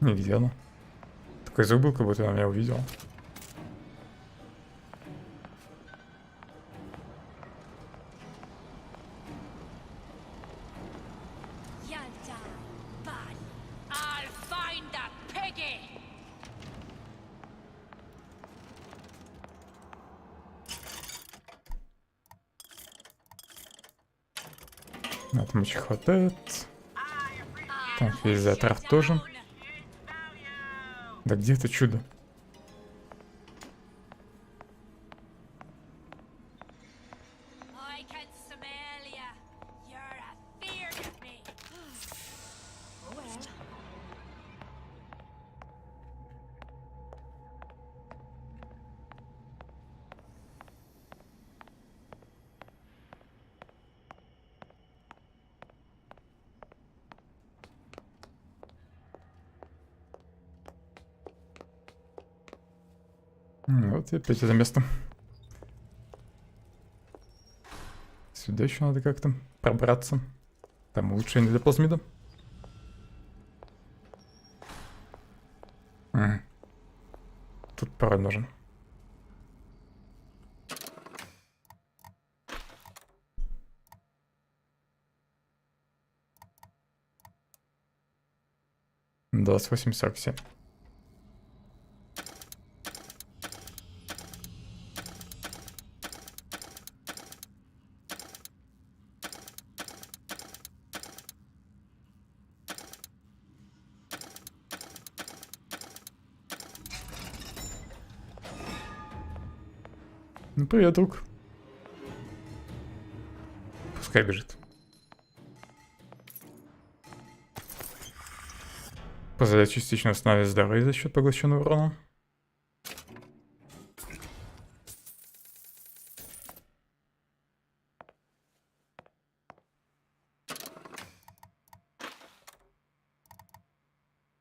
Нигде она. Такой звук был, как будто она меня увидела. You'll die, but I'll find the piggy. Отмычек хватает. Так, физиатор тоже. Да где это чудо? I can smell ya. You're afeard of me. Oh well. Вот и опять это место. Сюда еще надо как-то пробраться. Там улучшение для плазмида. Тут пароль нужен. Двадцать 28:47. Ну, привет, друг. Пускай бежит. Позволяет частично восстанавливать здоровье за счет поглощенного урона.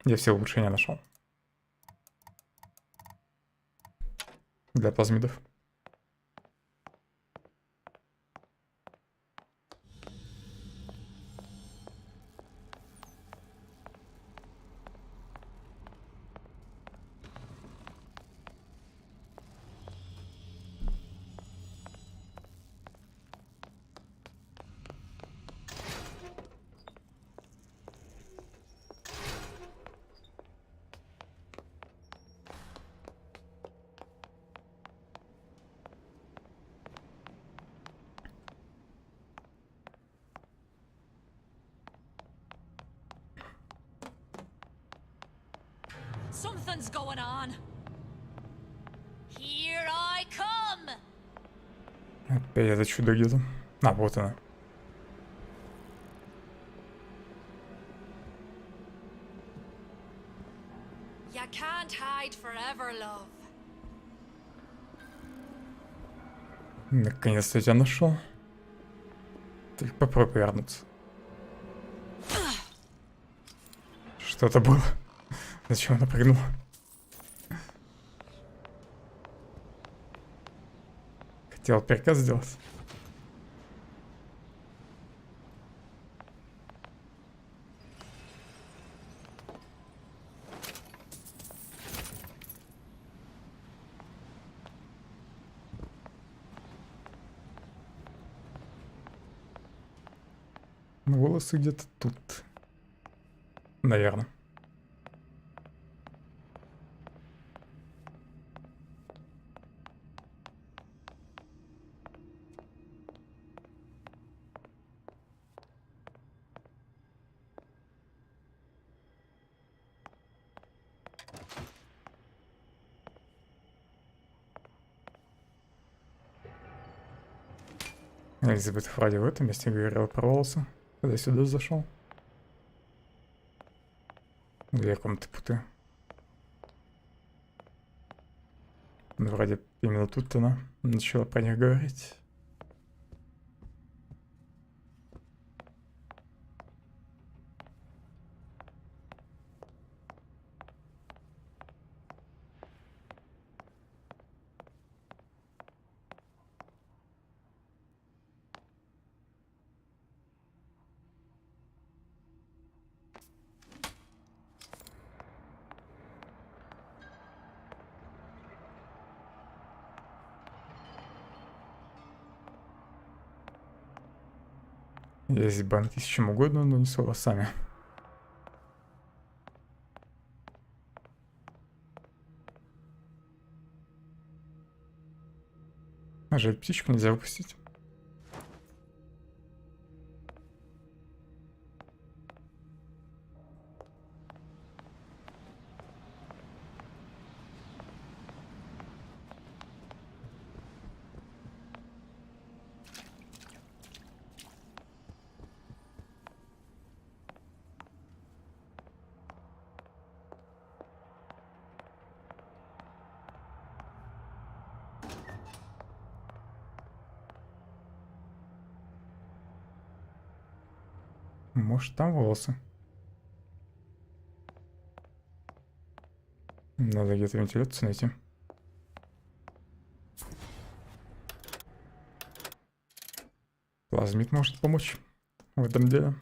Я все улучшения нашел. Для плазмидов. Something's going on. Here I come. Опять это чудо где-то. А, вот она. You can't hide forever, love. Наконец-то я тебя нашел. Только попробуй вернуться. Что-то было. Зачем она прыгнула? Хотел приказ сделать. Волосы где-то тут. Наверное. Элизабет вроде в этом месте говорила про волосы, когда сюда зашел. Или я кому-то путаю. Ну, вроде именно тут она начала про них говорить. Есть банки с чем угодно, но не с волосами. А жаль, птичку нельзя выпустить. Может, там волосы. Надо где-то вентиляцию найти. Плазмид может помочь в этом деле.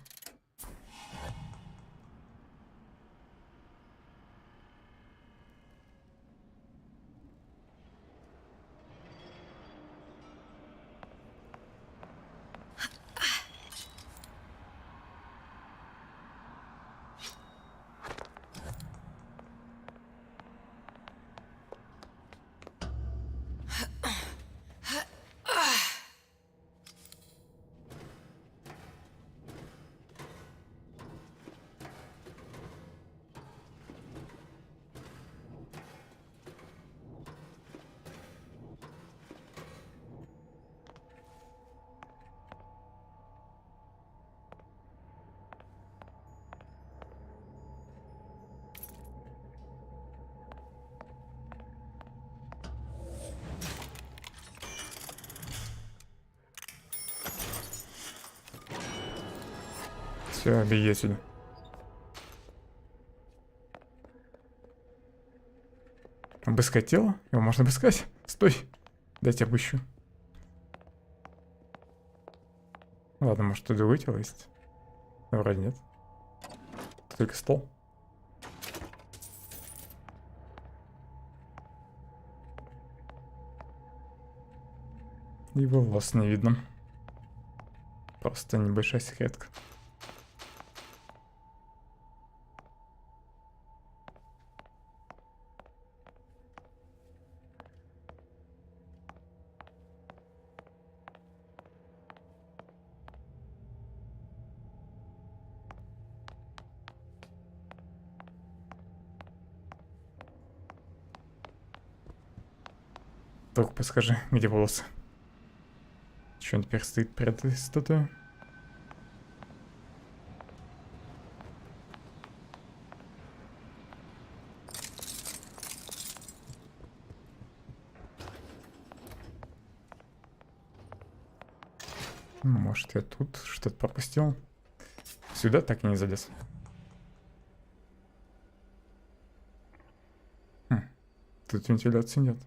Все, беги отсюда. Обыскать тело? Его можно обыскать. Стой. Дайте обыщу. Ладно, может тут другое тело есть? Да, вроде нет. Только стол. Его волос не видно. Просто небольшая секретка. Только подскажи, где волосы? Что он теперь стоит перед этой статуей? Может, я тут что-то пропустил? Сюда так и не залез. Тут вентиляции нет.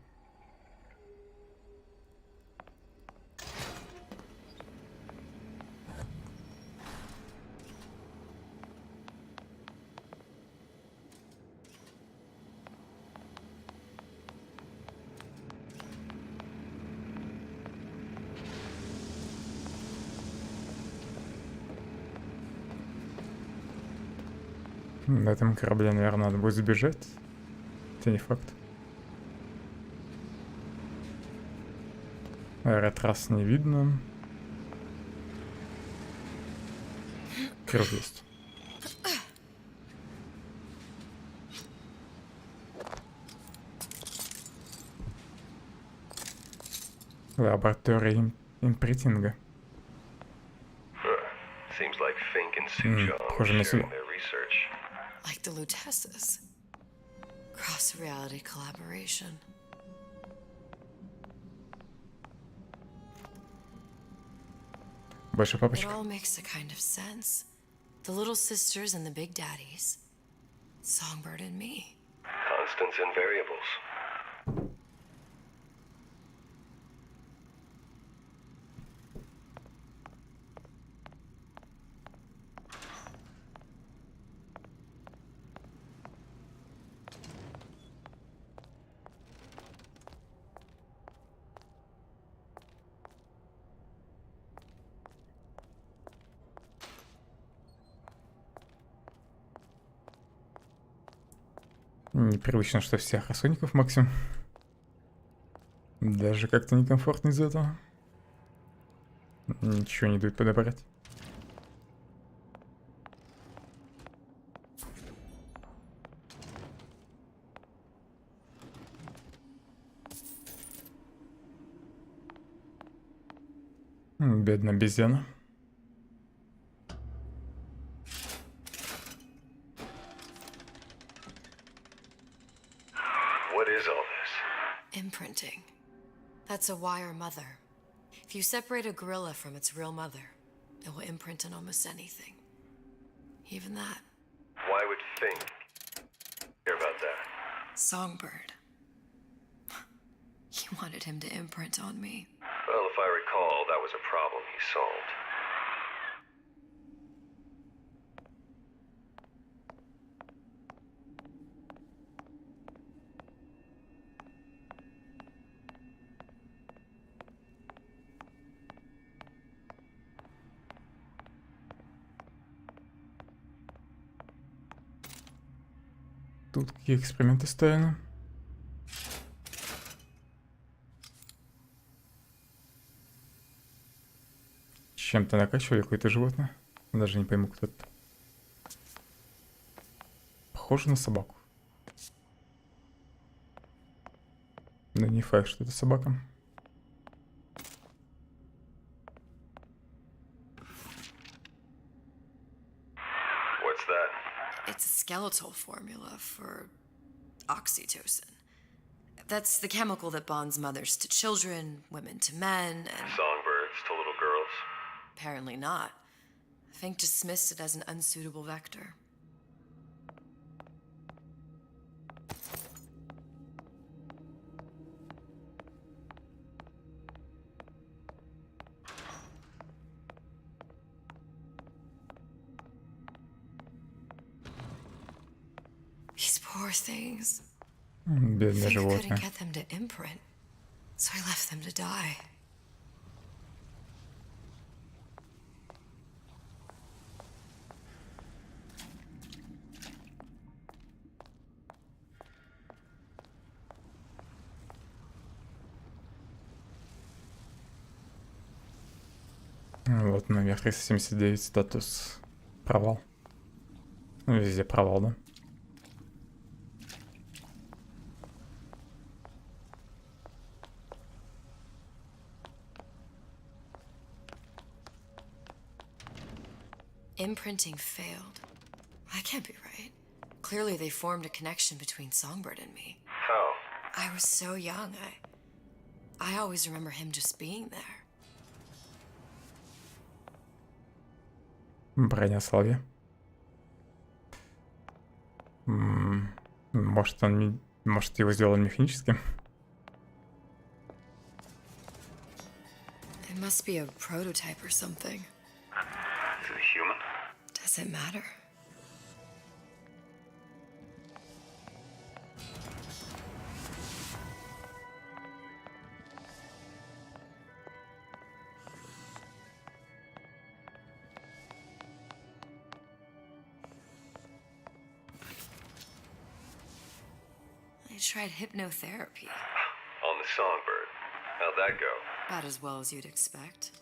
На этом корабле, наверное, надо будет сбежать. Это не факт. Аэротрасс не видно. Круг есть. Лаборатория импринтинга. Seems like Fink and Suchong are Похоже на sharing сюда. their research. Like the Lutesses. Cross-reality collaboration. Большая It папочка. all makes a kind of sense. The little sisters and the big daddies. Songbird and me. Constants and variables. Непривычно, что всех расходников максимум. Даже как-то некомфортно из-за этого. Ничего не дают подобрать. Бедная обезьяна. What is all this? Imprinting. That's a wire mother. If you separate a gorilla from its real mother, it will imprint on almost anything. Even that. Why would Fink care about that? Songbird. He wanted him to imprint on me. Well, if I recall, that was a problem he solved. Тут какие эксперименты ставили? Чем-то накачивали какое-то животное. Даже не пойму, кто это. Похоже на собаку. Но не факт, что это собака. What's that? It's a skeletal formula for oxytocin. That's the chemical that bonds mothers to children, women to men, and... Songbirds to little girls. Apparently not. Fink dismissed it as an unsuitable vector. Poor things. Бедное Fink couldn't животное. get them to imprint, so I left them to die. Вот, номер 379, статус провал. Ну, везде провал, да? Imprinting failed. That can't be right. Clearly they formed a connection between Songbird and me. How? I was so young, I always remember him just being there. Броня Соловья. Может, может, его сделали механическим? It must be a prototype or something. Is it a human? Does it matter? I tried hypnotherapy. On the Songbird. How'd that go? About as well as you'd expect.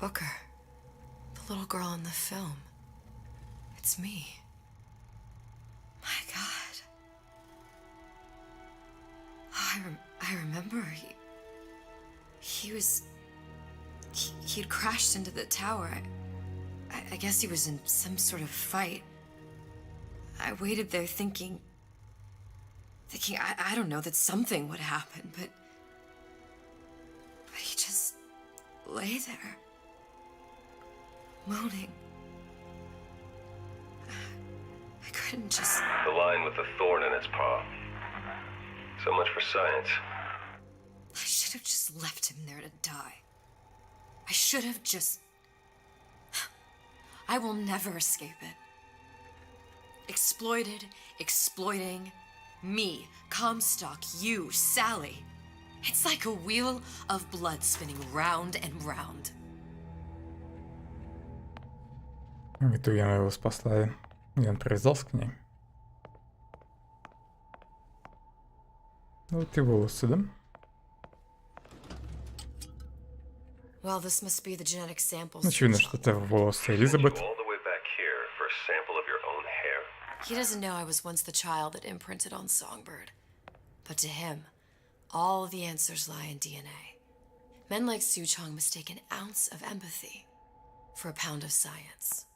Booker, the little girl in the film. It's me. My God. Oh, I remember he'd crashed into the tower. I guess he was in some sort of fight. I waited there thinking I don't know, that something would happen, but he just lay there. Moaning. I couldn't just... The lion with the thorn in its paw. So much for science. I should have just left him there to die. I should have just... I will never escape it. Exploited, exploiting, me, Comstock, you, Sally. It's like a wheel of blood spinning round and round. В итоге она его спасла, и он привязался к ней. Вот и волосы, да? Well, this must be the genetic samples. Очевидно, что это волосы Элизабет. All the way back here for a sample of your own hair. He doesn't know I was once the child that imprinted on Songbird. But to him, all the answers lie in DNA. Men like Su Chong mistake an ounce of empathy for a pound of science.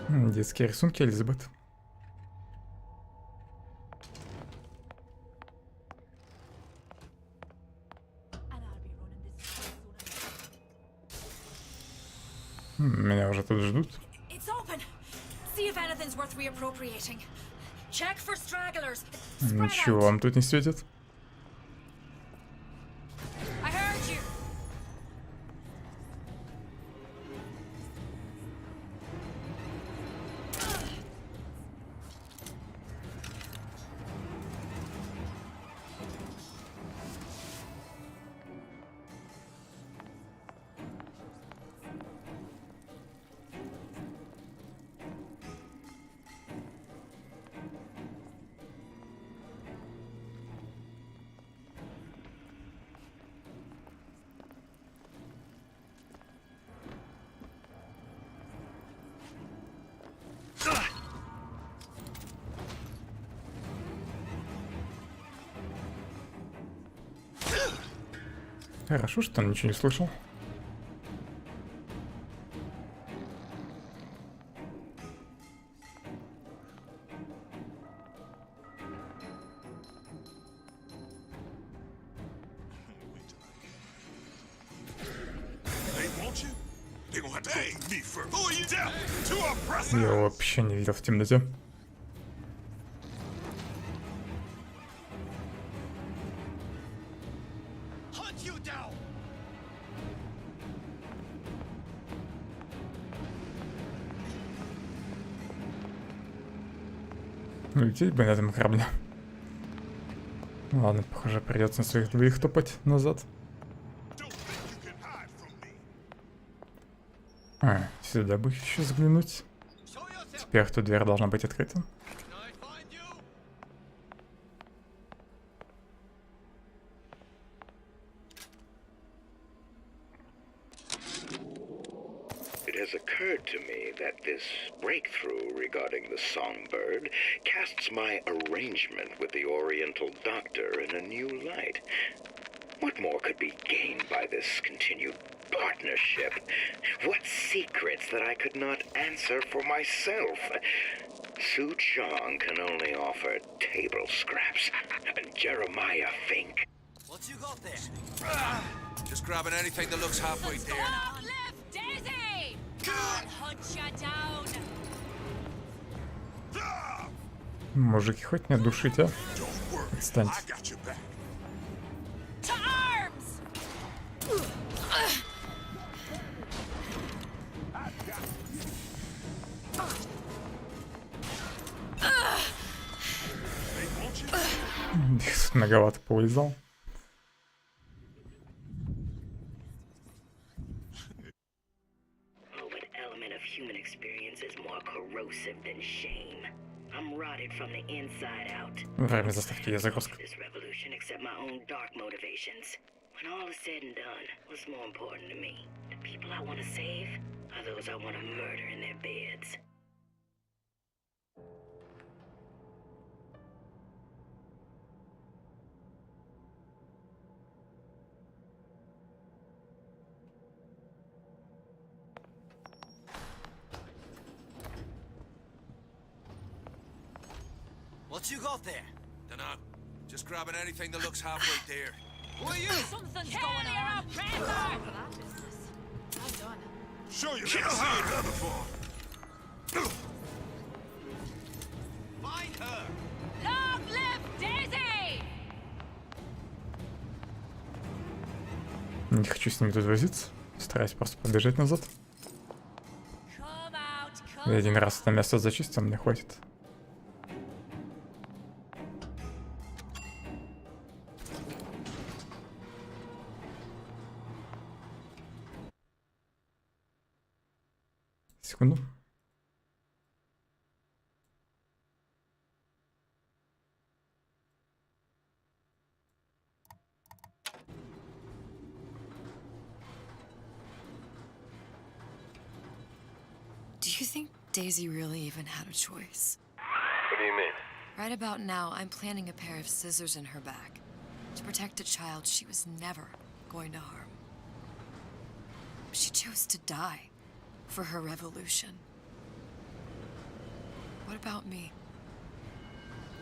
Детские рисунки Элизабет. Меня уже тут ждут. It's open. See if anything's worth reappropriating. Check for stragglers. Ничего вам тут не светит. I heard you. Хорошо, что он ничего не слышал. They're gonna have to pay me for death to oppressors. Я его вообще не видел в темноте. Hunt you down. Лететь бы на этом корабле. Ладно, похоже, придется на своих двоих топать назад. Сюда бы еще заглянуть. Теперь тут дверь должна быть открыта. It has occurred to me that this breakthrough regarding the songbird casts my arrangement with the Oriental Doctor in a new light. What more could be gained by this continued partnership? What secrets that I could not answer for myself? Su Chong can only offer table scraps, and Jeremiah Fink. What you got there? Just grabbing anything that looks halfway there. Long live Daisy! I'll hunt you down. Мужики, хоть не душить, а? Отстаньте. To arms! Многовато повылезал. What element of human experience is more corrosive than shame? I'm rotted from the inside out. Время заставки я загрузка. This revolution except my own dark motivations. When all is said and done, what's more important to me? The people I want to save, or those I want to murder in their beds? What you got there? Dunno. Just grabbing anything that looks halfway there. Who are you? Something's going on. Well done. Show you never seen her before. Find her! Long live Daisy! Не хочу с ними тут возиться. Стараюсь просто побежать назад. Я один раз это место зачистил, мне хватит. Секунду. Do you think Daisy really even had a choice? What do you mean? Right about now, I'm planting a pair of scissors in her back to protect a child she was never going to harm. She chose to die for her revolution. What about me?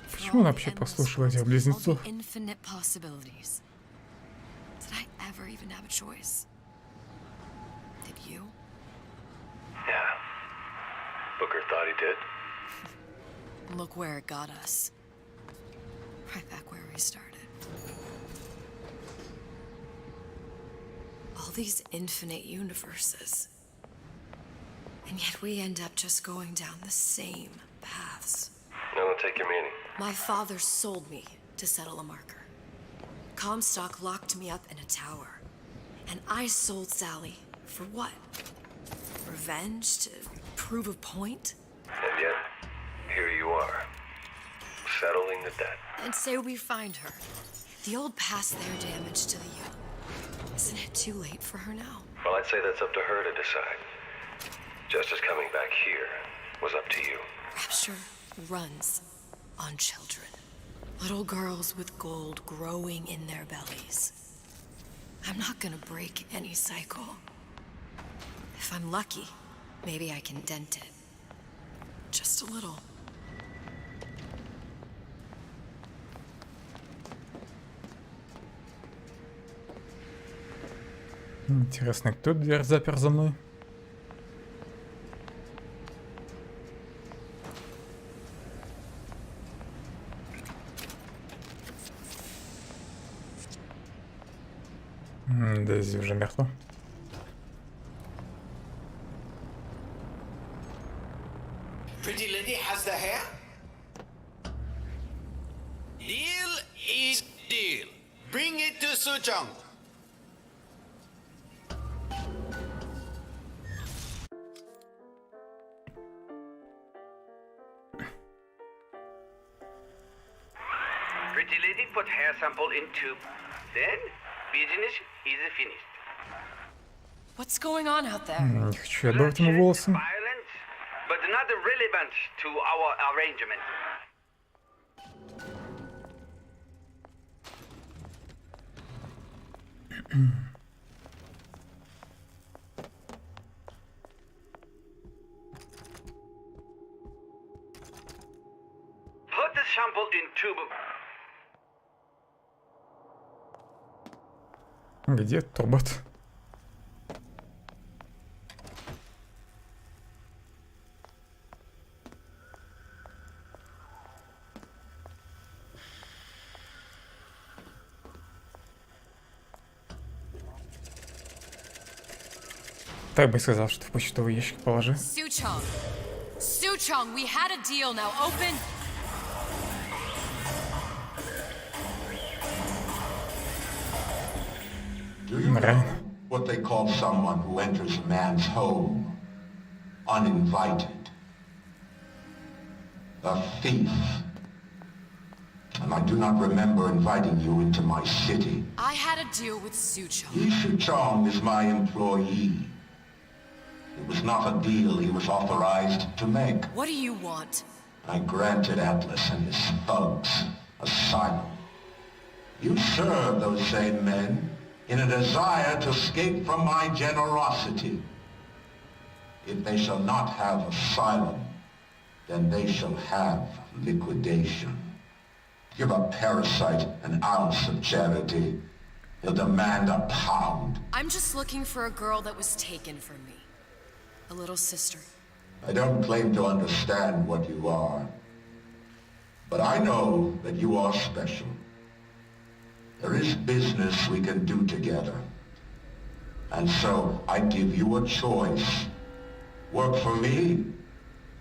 Почему она вообще послушала этих близнецов? Infinite possibilities. Did I ever even have a choice? Did you? Yeah. Booker thought he did. Look where it got us. Right back where we started. All these infinite universes. And yet we end up just going down the same paths. I don't take your meaning. My father sold me to settle a marker. Comstock locked me up in a tower. And I sold Sally for what? Revenge? To prove a point? And yet, here you are, settling the debt. And say we find her. The old past their damage to the young. Isn't it too late for her now? Well, I'd say that's up to her to decide. Justice coming back here was up to you. Rapture runs on children. Little girls with gold growing in their bellies. I'm not gonna break any cycle. If I'm lucky, maybe I can dent it. Just a little. Интересно, кто дверь запер за мной? Дейзи уже мертва. Pretty lady has the hair? Deal is deal. Bring it to Suchong. Pretty lady put hair sample in tube. Then, business is finished. What's going on out there? Не хочу я добавить ему волосы. Violence, but not relevant to our arrangement. Put the sample in tube. Где тобот? Так бы и сказал, что в почтовый ящик положи. Suchong! Suchong, we had a deal, now open! Do you know what they call someone who enters a man's home uninvited? A thief. And I do not remember inviting you into my city. I had a deal with Suchong. Yi Chong is my employee. It was not a deal he was authorized to make. What do you want? I granted Atlas and his thugs asylum. You serve those same men in a desire to escape from my generosity. If they shall not have asylum, then they shall have liquidation. Give a parasite an ounce of charity, he'll demand a pound. I'm just looking for a girl that was taken from me. A little sister. I don't claim to understand what you are, but I know that you are special. There is business we can do together. And so I give you a choice. Work for me,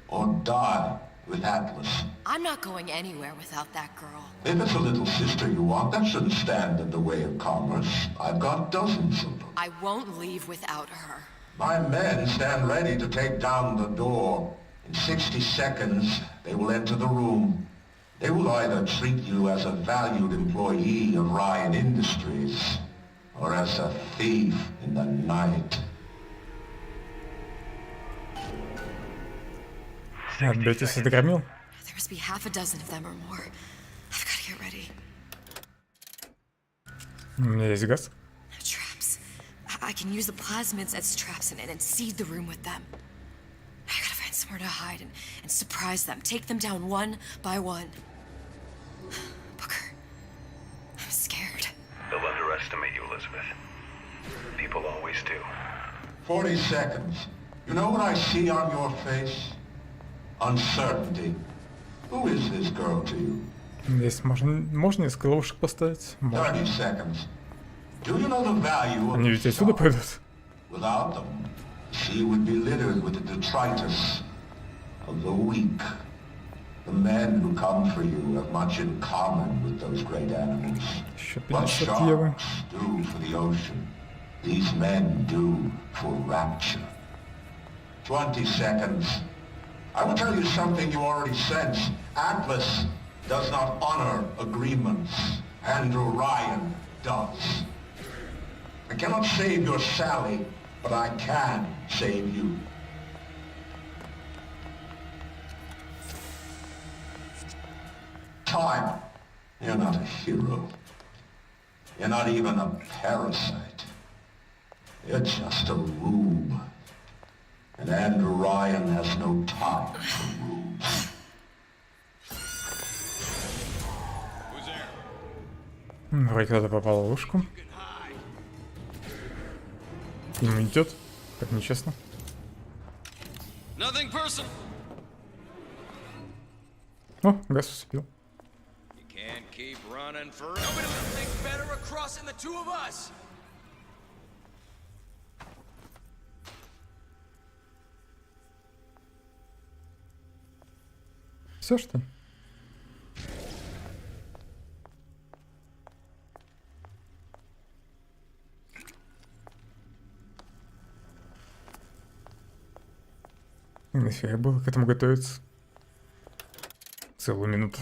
or die with Atlas. I'm not going anywhere without that girl. If it's a little sister you want, that shouldn't stand in the way of commerce. I've got dozens of them. I won't leave without her. My men stand ready to take down the door. In 60 seconds, they will enter the room. They will either treat you as a valued employee of Ryan Industries, or as a thief in the night. Отбейтесь от громил. There must be half a dozen of them or more. I've got to get ready. У меня есть газ. Traps. I can use the plasmids as traps and seed the room with them. I gotta find somewhere to hide and surprise them. Take them down one by one. Booker, I'm scared. They'll underestimate you, Elizabeth. People always do. 40 seconds. You know what I see on your face? Uncertainty. Who is this girl to you? Здесь можно несколько ловушек поставить. 30 seconds. Do you know the value of Они ведь отсюда пойдут. Without them, the sea would be littered with the detritus of the weak. The men who come for you have much in common with those great animals. What sharks do for the ocean, these men do for rapture. 20 seconds. I will tell you something you already sense. Atlas does not honor agreements. Andrew Ryan does. I cannot save your Sally, but I can save you. Time. You're not a hero. You're not even a parasite. You're just a rube. And Andrew Ryan has no time for rubes. Вроде кто-то попал в ловушку. К нему идет. Так нечестно. Nothing personal. О, газ усыпил. Can't keep running forever. Nobody will think better of crossing the two of us. Все что ли? Нафига было к этому готовиться? Целую минуту.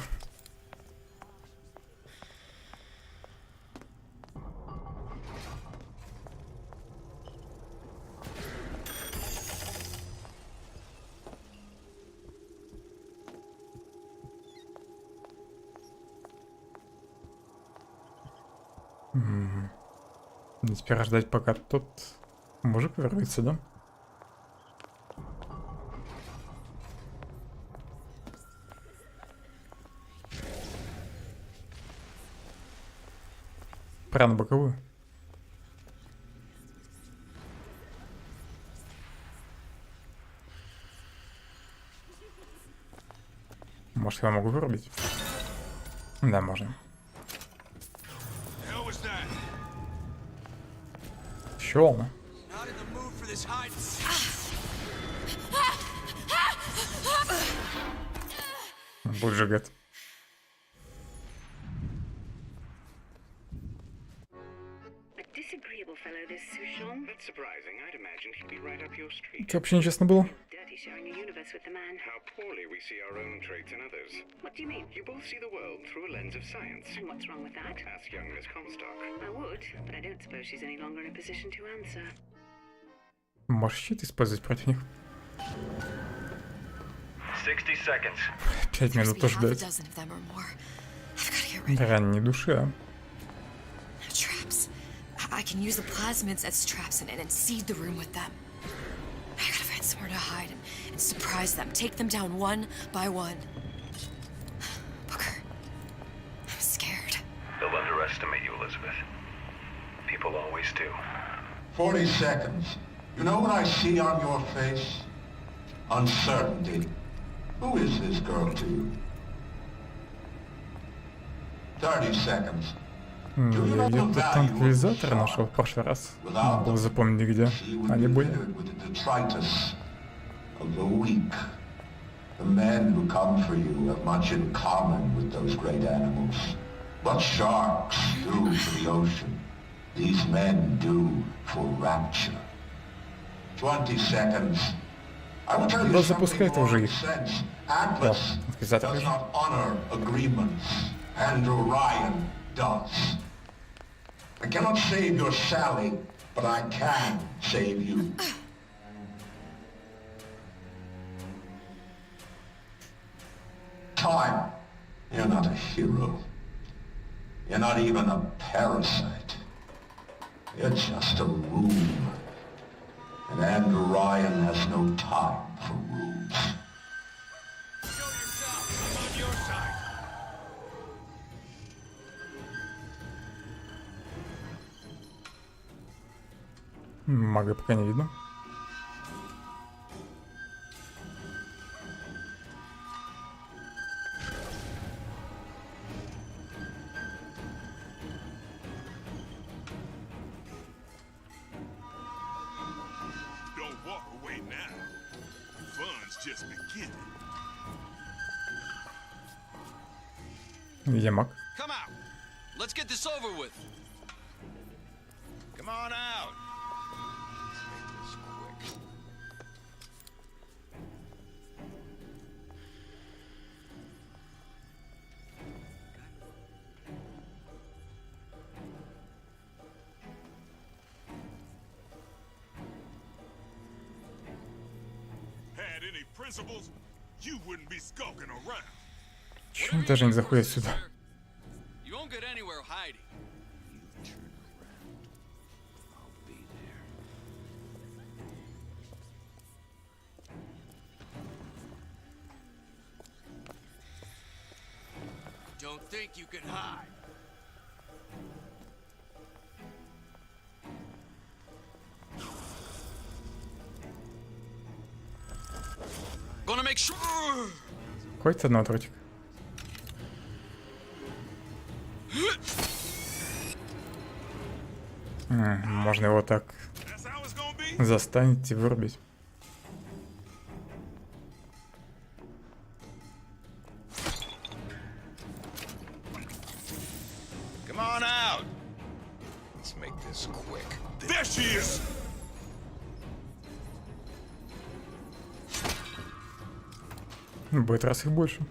Теперь ждать, пока тот мужик вернется, да? Пора на боковую. Может, я могу вырубить? Да, можно. Phellon. Будет сжигать. Это вообще нечестно было. How poorly we see our own traits in others. What do you mean? You both see the world through a lens of science. And what's wrong with that? Ask young Miss Comstock. I would, but I don't suppose she's any longer in a position to answer. Можешь щит использовать против них. 60 seconds. 5 минут тоже дать. Ранней души, а? Traps. I can use the plasmids as traps and seed the room with them. I gotta find somewhere to hide and surprise them. Take them down one by one. Booker, I'm scared. They'll underestimate you, Elizabeth. People always do. 40 seconds. You know what I see on your face? Uncertainty. Who is this girl to you? 30 seconds. Я где-то транквилизатор нашел в прошлый раз. Надо было запомнить где. Они были. The men who come for you have much in common with those great animals. What sharks do for the ocean, these men do for rapture. 20 seconds. I will tell you something more in sense. Atlas does not honor agreements, and Orion does. I cannot save your Sally, but I can save you. Time. You're not a hero. You're not even a parasite. You're just a room. And Andrew Ryan has no time for rooms. Show yourself. I'm on your side. Мага пока не видно. Я маг. Come out. Let's get this over with. Come on out. Let's make this quick. Had any principles, you wouldn't be skulking around. Чего они даже не заходят сюда? You won't get anywhere hiding. Don't think you can hide. Gonna make sure. Хоть одного тротика. Можно его так застанить и вырубить. There she is! Будет раз их больше.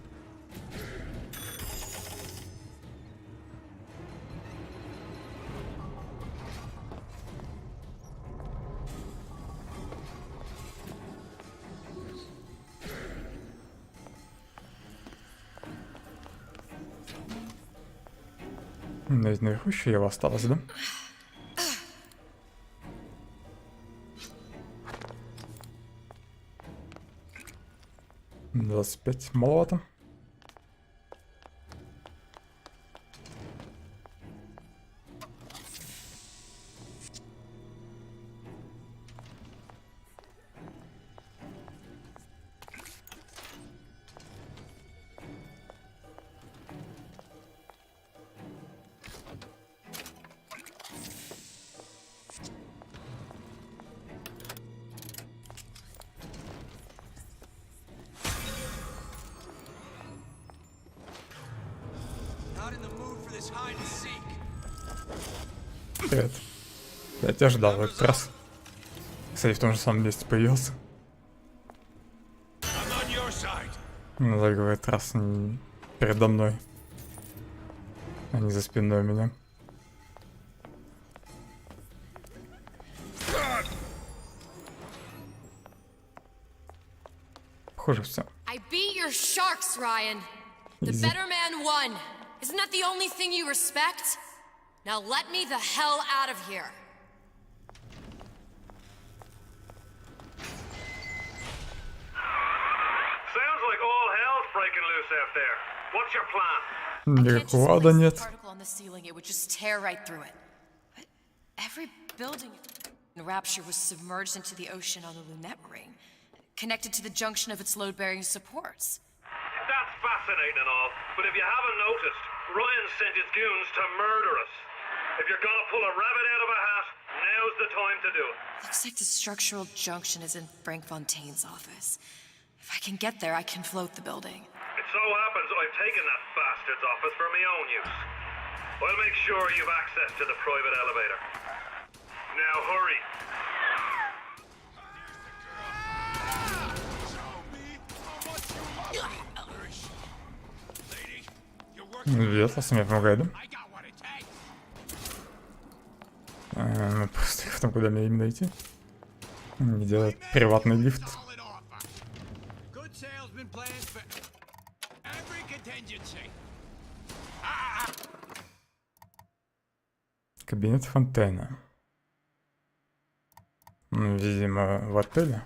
Ведь наверху еще его осталось, да? Двадцать 25 маловато. Привет. Я тебя ждал в этот раз. Кстати, в том же самом месте появился. Ну, только в этот раз передо мной, а не за спиной у меня. Похоже, все. I beat your sharks, Ryan. The better man won. Isn't that the only thing you respect? Now let me the hell out of here. Sounds like all hell's breaking loose out there. What's your plan? Никакого нет. Particle on the ceiling, it would just tear right through it. But every building in Rapture was submerged into the ocean on the Lunette ring, connected to the junction of its load-bearing supports. That's fascinating and all, but if you haven't noticed, Ryan sent his goons to murder us. If you're gonna pull a rabbit out of a hat, now's the time to do it. Looks like the structural junction is in Frank Fontaine's office. If I can get there, I can float the building. It so happens I've taken that bastard's office for my own use. I'll make sure you've access to the private elevator. Now hurry. Ветлос мне помогает, да? Ну, просто в том, куда мне именно идти. Не делать приватный лифт. Кабинет Фонтейна. Видимо, в отеле.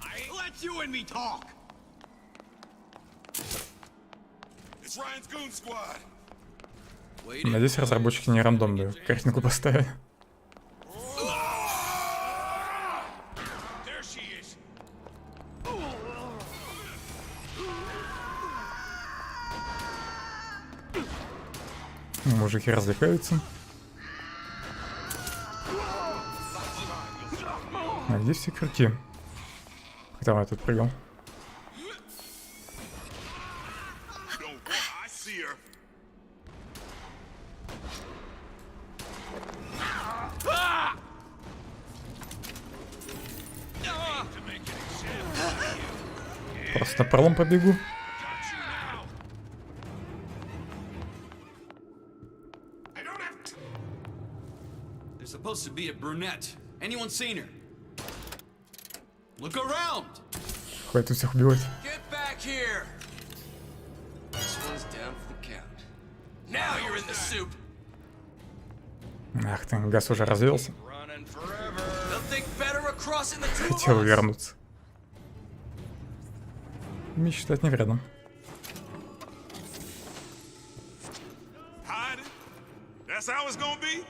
Надеюсь, разработчики не рандомную картинку поставили. Мужики развлекаются. А где все крюки? Когда я тут прыгал? Просто пролом побегу. There's supposed to be a brunette. Anyone seen her? Look around. Хватит всех убивать. Get back here. This one's down for the count. Now you're in the soup. Ах ты, газ уже развелся. They'll think better of crossing the two of Хотел us. вернуться. Мечтать не вредно. That's how it's gonna be?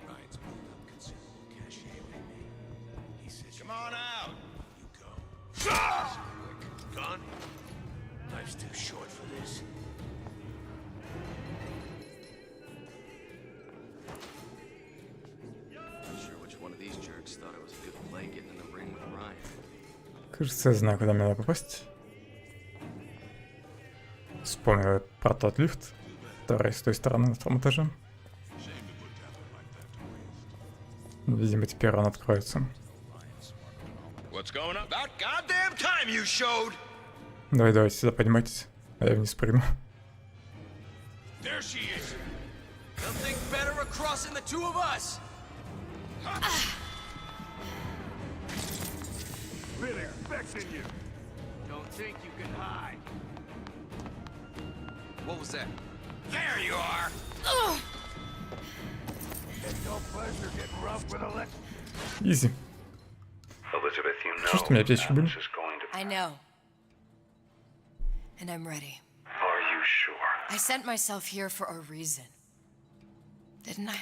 Ryan's pulled up considerable cachet with me. He says, "Come on out." You go. Gun? Life's too short for this. Not sure which one of these jerks thought it was a good play getting in the ring with Ryan. Кажется, я знаю, куда мне надо попасть. Вспомнил про тот лифт. вторая с той стороны на втором этаже. Видимо, теперь он откроется. Давайте сюда поднимайтесь, а я вниз прыгну. Really expecting you. Don't think you can hide. What was that? There you are. It's no pleasure getting rough with a Изи. Elizabeth, you know Чувствую, у меня аптечки были. this is going to... I know. And I'm ready. Are you sure? I sent myself here for a reason. Didn't I?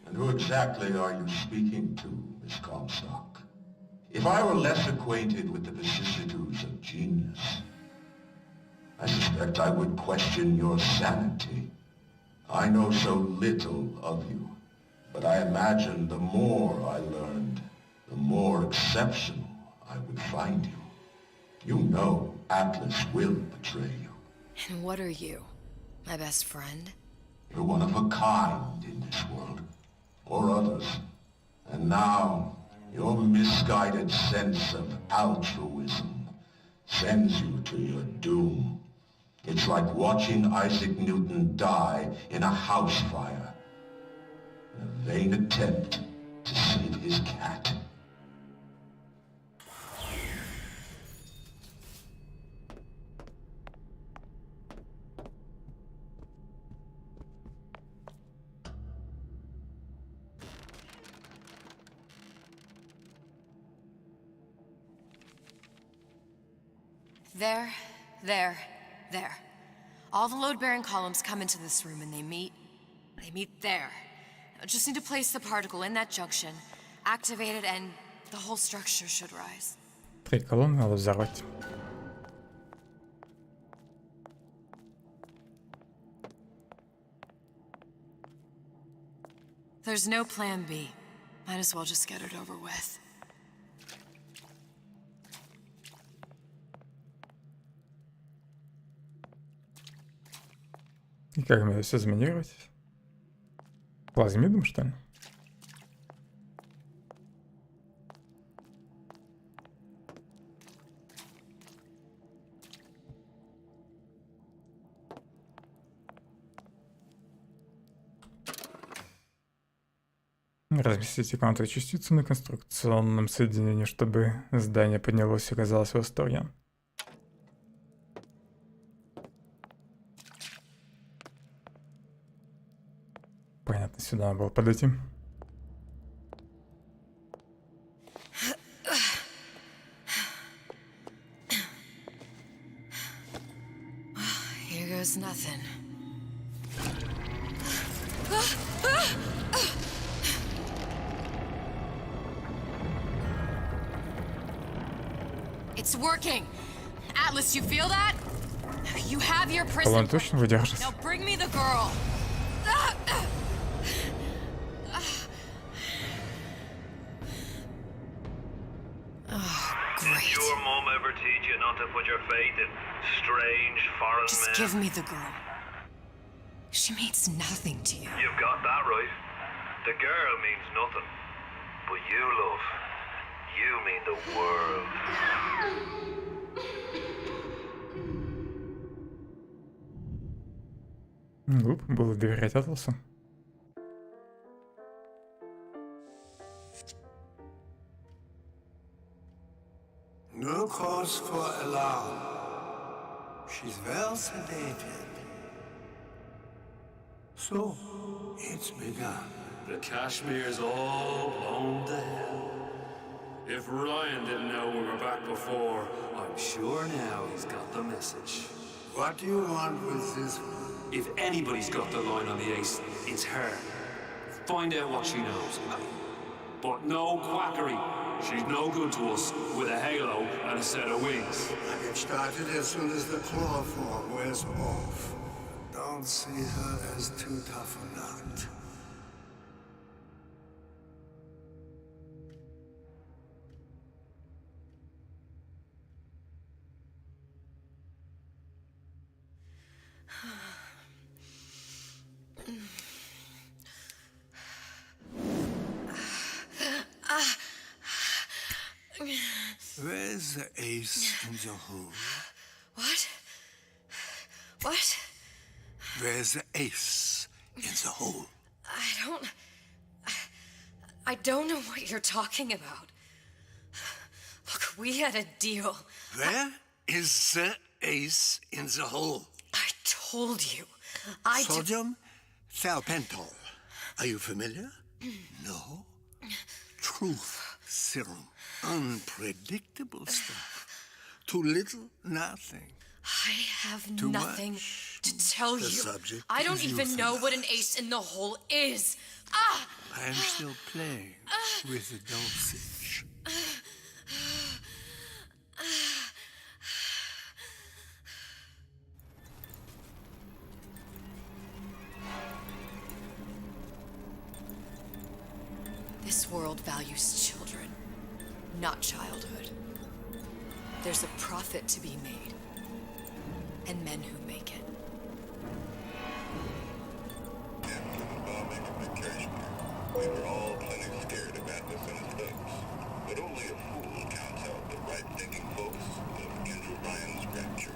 And who exactly are you speaking to, Miss Comstock? If I were less acquainted with the vicissitudes of genius, I suspect I would question your sanity. I know so little of you, but I imagine the more I learned, the more exceptional I would find you. You know Atlas will betray you. And what are you? My best friend? You're one of a kind in this world, or others. And now, your misguided sense of altruism sends you to your doom. It's like watching Isaac Newton die in a house fire, in a vain attempt to save his cat. There. All the load-bearing columns come into this room and they meet there. I just need to place the particle in that junction, activate it, and the whole structure should rise. 3 колонны надо взорвать. There's no plan B. Might as well just get it over with. И как мне все заминировать? Плазмидом, что ли? Разместите квантовую частицу на конструкционном соединении, чтобы здание поднялось и оказалось в восторге. Понятно, сюда надо было подойти. Here goes nothing. It's working. Atlas, you feel that? You have your prison. Phellon точно выдержит. Now bring me the girl. Did your mom ever teach you not to put your faith in strange foreign Just men? give me the girl. She means nothing to you. You've got that right. The girl means nothing. But you, love, you mean the world. Глупо было доверять Атласу. No cause for alarm. She's well sedated. So, it's begun. The Kashmir's all blown to hell. If Ryan didn't know we were back before, I'm sure now he's got the message. What do you want with this one? If anybody's got the line on the ace, it's her. Find out what she knows. But no quackery. She's no good to us with a halo and a set of wings. I get started as soon as the claw form wears off. Don't see her as too tough a nut. the ace in the hole? What? What? Where's the ace in the hole? I don't know what you're talking about. Look, we had a deal. Where is the ace in the hole? I told you. Sodium thiopental. Are you familiar? No? Truth serum. Unpredictable stuff. Too little, nothing. I have Too nothing much. to tell The you. subject I don't is even know euthanasia. what an ace in the hole is. Ah! I am still playing with the dosage. This world values children, not childhood. There's a profit to be made, and men who make it. We were all plenty scared of Atlas and his thugs, but only a fool counts out the right-thinking folks of Andrew Ryan's rapture.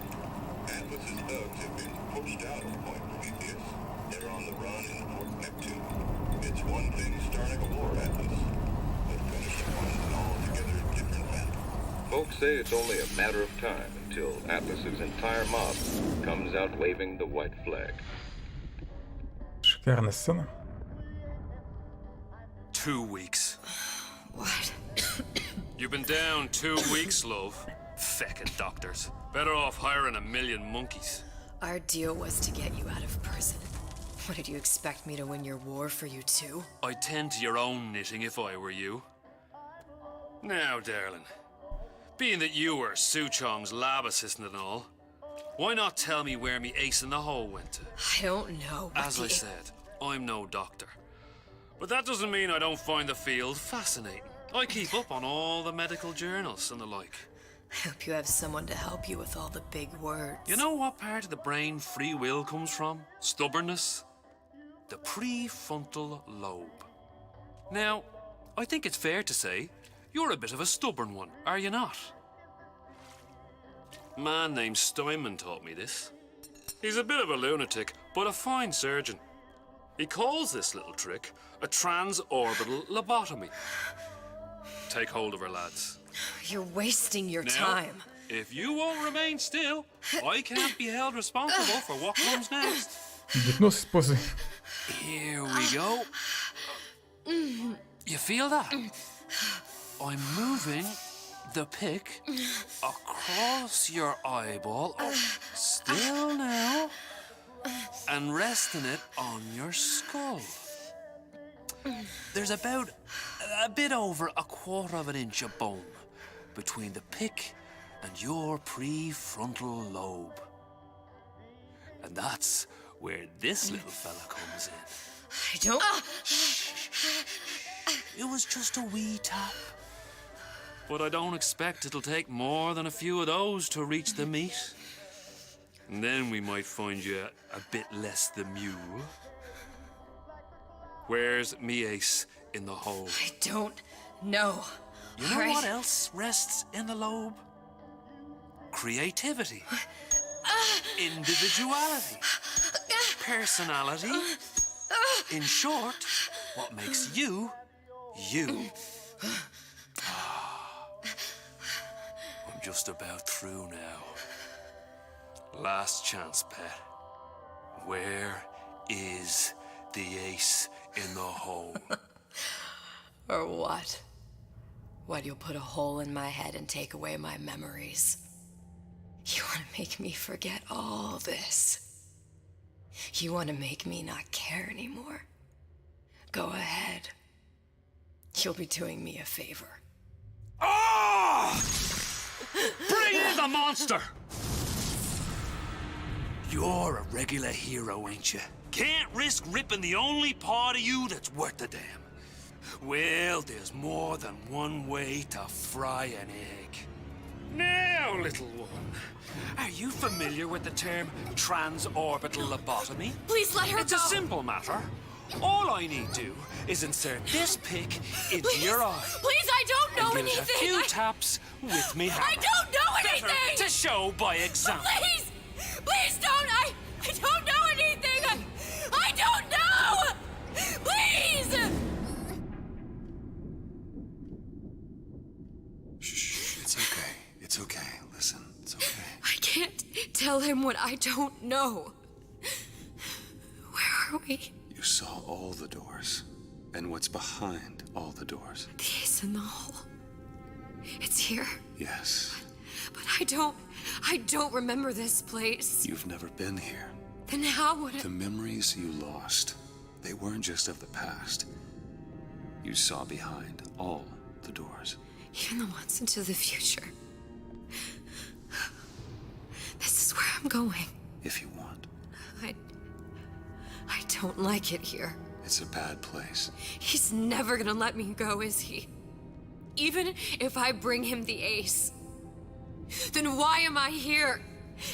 Atlas's thugs have been pushed out of Point Prometheus. They're on the run in Port Neptune. It's one thing starting a war, Atlas, but finishing one is an altogether different matter. Folks say it's only a matter of time until Atlas's entire mob comes out waving the white flag. Шикарная сцена. 2 weeks. What? You've been down 2 weeks, love. Feckin' doctors. Better off hiring 1,000,000 monkeys. Our deal was to get you out of prison. What, did you expect me to win your war for you too? I'd tend to your own knitting if I were you. Now, darling, being that you were Su Chong's lab assistant and all, why not tell me where me ace in the hole went to? I don't know. As I said, I'm no doctor. But that doesn't mean I don't find the field fascinating. I keep up on all the medical journals and the like. I hope you have someone to help you with all the big words. You know what part of the brain free will comes from? Stubbornness? The prefrontal lobe. Now, I think it's fair to say you're a bit of a stubborn one, are you not? A man named Steinman taught me this. He's a bit of a lunatic, but a fine surgeon. He calls this little trick a transorbital lobotomy. Take hold of her, lads. You're wasting your Now, time. If you won't remain still, I can't be held responsible for what comes next. Гипноз после. Here we go. You feel that? I'm moving the pick across your eyeball. Oh, still now. And resting it on your skull. There's about a bit over 1/4 of an inch of bone between the pick and your prefrontal lobe. And that's where this little fella comes in. I don't... It was just a wee tap. But I don't expect it'll take more than a few of those to reach the meat. And then we might find you a bit less the mule. Where's me ace in the hole? I don't know. You know what else rests in the lobe? Creativity. Individuality. Personality. In short, what makes you, you. I'm just about through now. Last chance, pet. Where is the ace in the hole? Or what? What, you'll put a hole in my head and take away my memories? You want to make me forget all this? You want to make me not care anymore? Go ahead. You'll be doing me a favor. Ah! Bring in the monster! You're a regular hero, ain't you? Can't risk ripping the only part of you that's worth a damn. Well, there's more than one way to fry an egg. Now, little one, are you familiar with the term transorbital lobotomy? Please let her It's go. a simple matter. All I need do is insert this pick into your eye. Please, I don't know and give it anything. a few taps with me hammer. I don't know anything. Better to show by example. Please, please don't. I don't know anything. I don't know. Please. Shh, it's okay. It's okay. Listen, it's okay. I can't tell him what I don't know. Where are we? You saw all the doors, and what's behind all the doors. The ace in the hole. It's here. Yes. But I don't remember this place. You've never been here. Then how would I... The memories you lost, they weren't just of the past. You saw behind all the doors. Even the ones into the future. This is where I'm going. If you want. I don't like it here. It's a bad place. He's never gonna let me go, is he? Even if I bring him the ace. Then why am I here?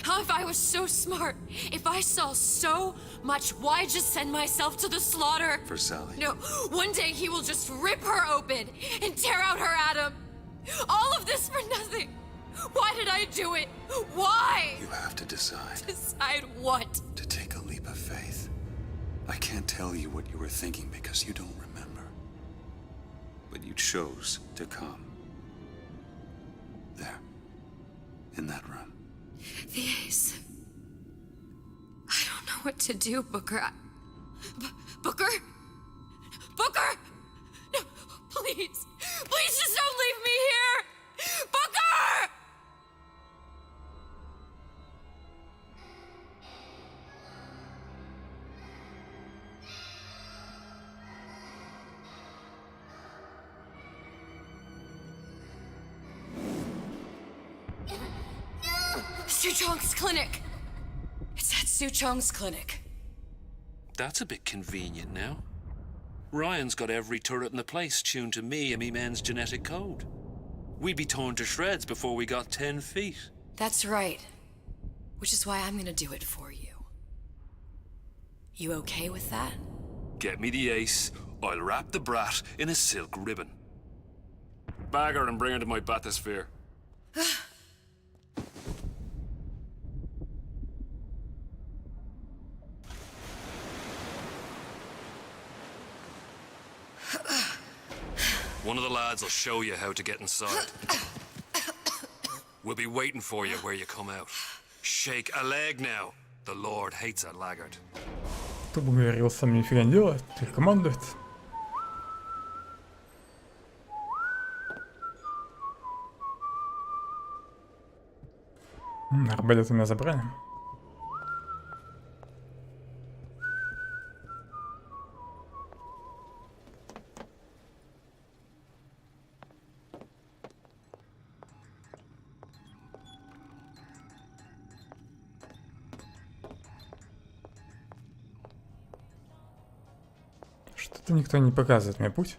How if I was so smart? If I saw so much, why just send myself to the slaughter? For Sally. No, one day he will just rip her open and tear out her atom. All of this for nothing. Why did I do it? Why? You have to decide. Decide what? To take a leap of faith. I can't tell you what you were thinking because you don't remember. But you chose to come. There. In that room. The ace. I don't know what to do, Booker. Booker? Booker! No, please. Please just don't leave me here! Booker! Suchong's clinic. It's at Suchong's clinic. That's a bit convenient now. Ryan's got every turret in the place tuned to me and me men's genetic code. We'd be torn to shreds before we got 10 feet. That's right. Which is why I'm gonna do it for you. You okay with that? Get me the ace, I'll wrap the brat in a silk ribbon. Bag her and bring her to my bathysphere. One of the lads will show you how to get inside. We'll be waiting for you where you come out. Shake a leg now. The Lord hates a laggard. Кто бы говорил, сам нифига не делает, только командует. Арбалет у меня забрали. Что-то никто не показывает мне путь.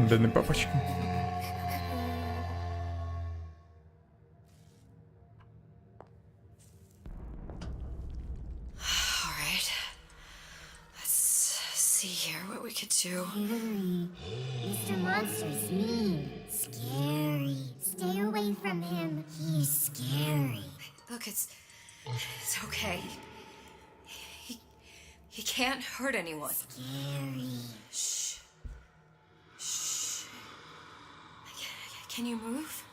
Бедный папочка. Mr. Monster's mean, scary. Stay away from him. He's scary. Look, it's okay. He can't hurt anyone. Scary. Shh. Shh. Can you move?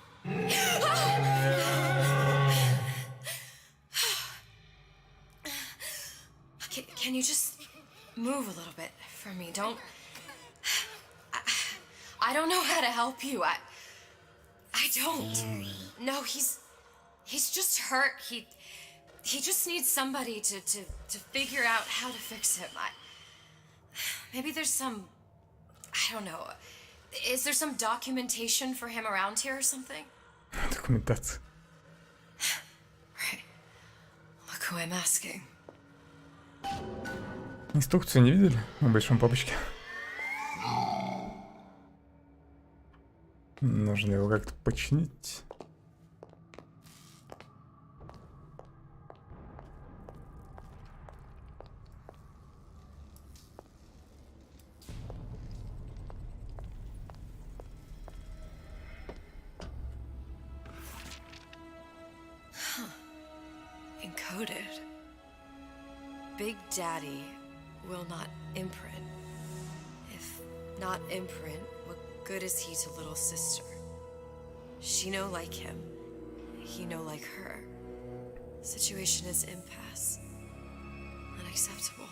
Can you just move a little bit for me? I don't know how to help you. I don't. Scary. No, he's just hurt. He just needs somebody to figure out how to fix him. Maybe there's some, I don't know. Is there some documentation for him around here or something? Документация. Right. Look who I'm asking. Инструкцию не видели в большом папочке? Нужно его как-то починить. Encoded. Big Daddy will not imprint. If not imprint, what good is he to little sister? She no like him. He no like her. Situation is impasse. Unacceptable.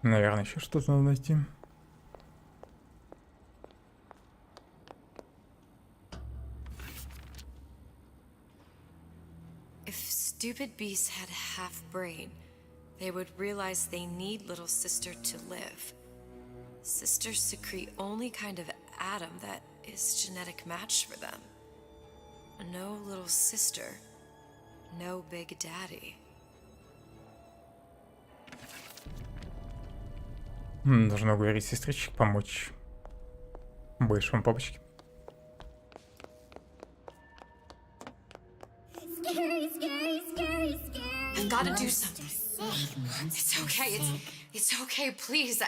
Наверное, еще что-то надо найти. Stupid beasts had half brain. They would realize they need little sister to live. Sisters secrete only kind of atom that is genetic match for them. No little sister, no big daddy. Нужно уговорить сестричек помочь большому папочке. I've got to do something. It's okay. It's okay. Please.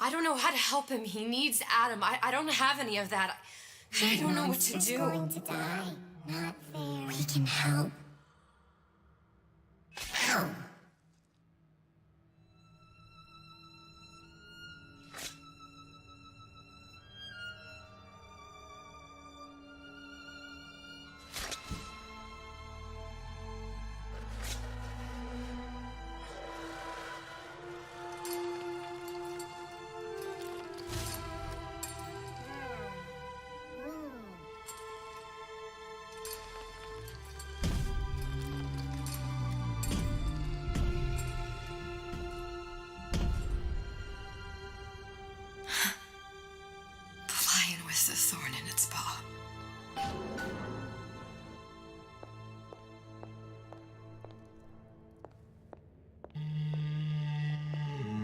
I don't know how to help him. He needs Adam. I don't have any of that. I don't know what to do. Going to die. Not fair. We can help. Help. The thorn in its paw.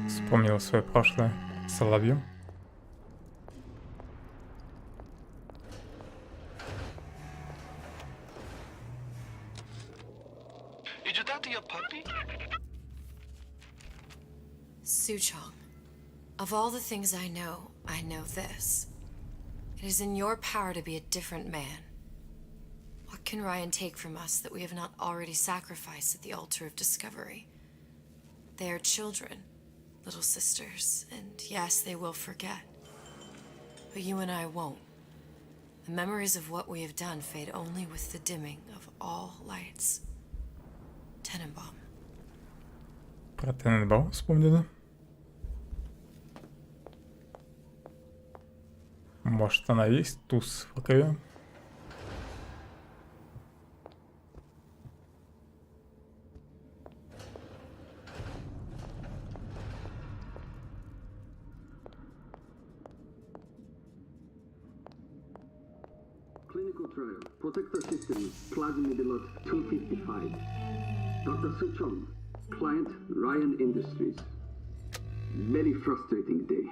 Вспомнил свое прошлое с соловьем. Did you talk to your puppy? Suchong, of all the things I know this. It is in your power to be a different man. What can Ryan take from us that we have not already sacrificed at the altar of discovery? They are children, little sisters, and yes, they will forget. But you and I won't. The memories of what we have done fade only with the dimming of all lights. Tenenbaum. Про Tenenbaum вспомнили. Может, она есть? Туз в рукаве. Clinical trial. Protector system. Plasmid lot 255. Dr. Suchong. Client Ryan Industries. Very frustrating day.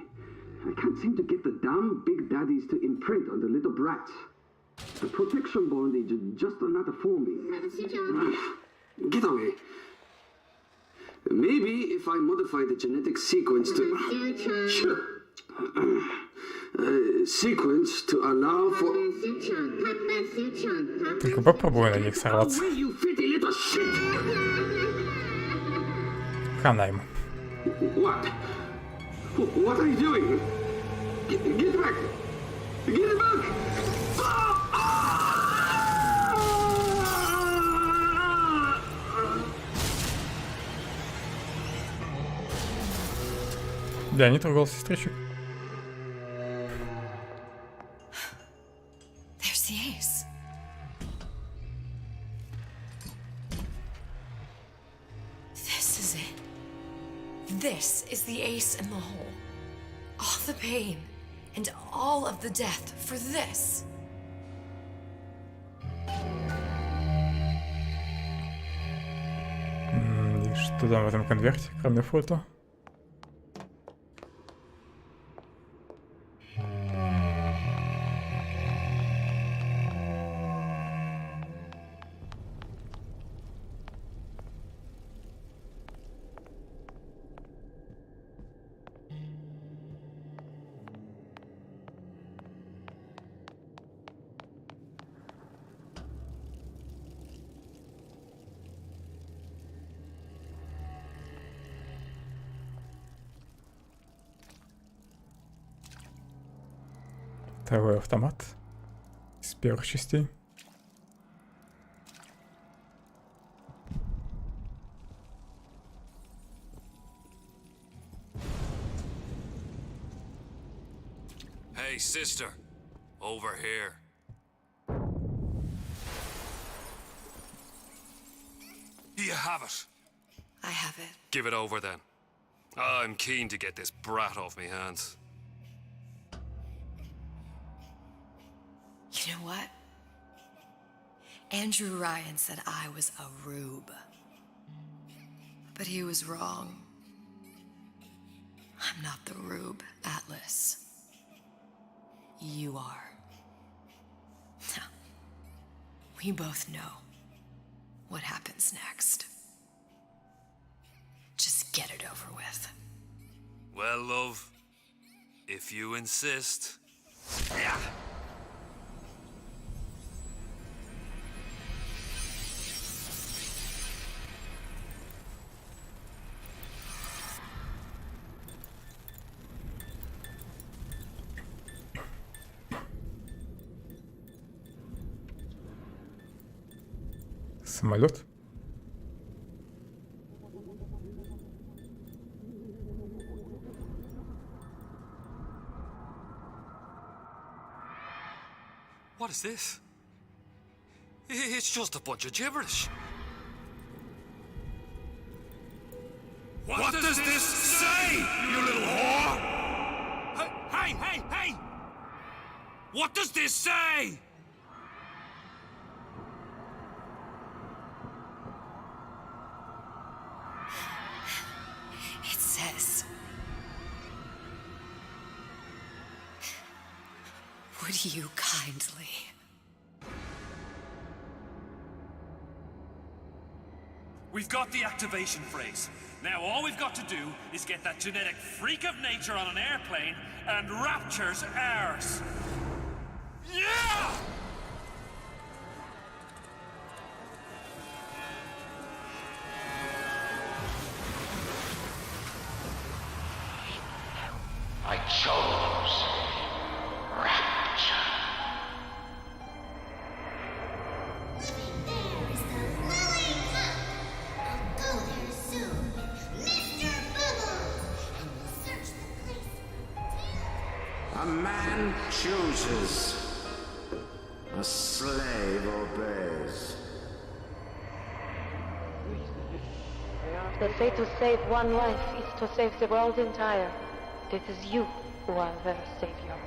I can't seem to get the damn big daddies to imprint on the little brats. The protection bondage is just not forming. Get away. Maybe if I modify the genetic sequence to... sequence to allow for... Только попробуй на них сорваться. Хана ему. What? What are you doing? Get back! Get back! Да, не трогал сестричек. There's the ace. This is it. This is the ace in the hole. All the pain and all of the death for this. туда в этом конверте, кроме фото? Второй автомат из первых частей. Hey, sister. Over here. You have it. I have it. Give it over then. I'm keen to get this brat off me hands. You know what? Andrew Ryan said I was a rube. But he was wrong. I'm not the rube, Atlas. You are. Now, we both know what happens next. Just get it over with. Well, love, if you insist. Yeah. Самолет. What is this? It's just a bunch of gibberish. What does this say, you little whore? Hey! What does this say? It says, would you kindly? We've got the activation phrase. Now all we've got to do is get that genetic freak of nature on an airplane and Rapture's ours. Yeah! I chose Rapture. A man chooses, a slave obeys. The fate to save one life is to save the world entire. It is you who are their savior.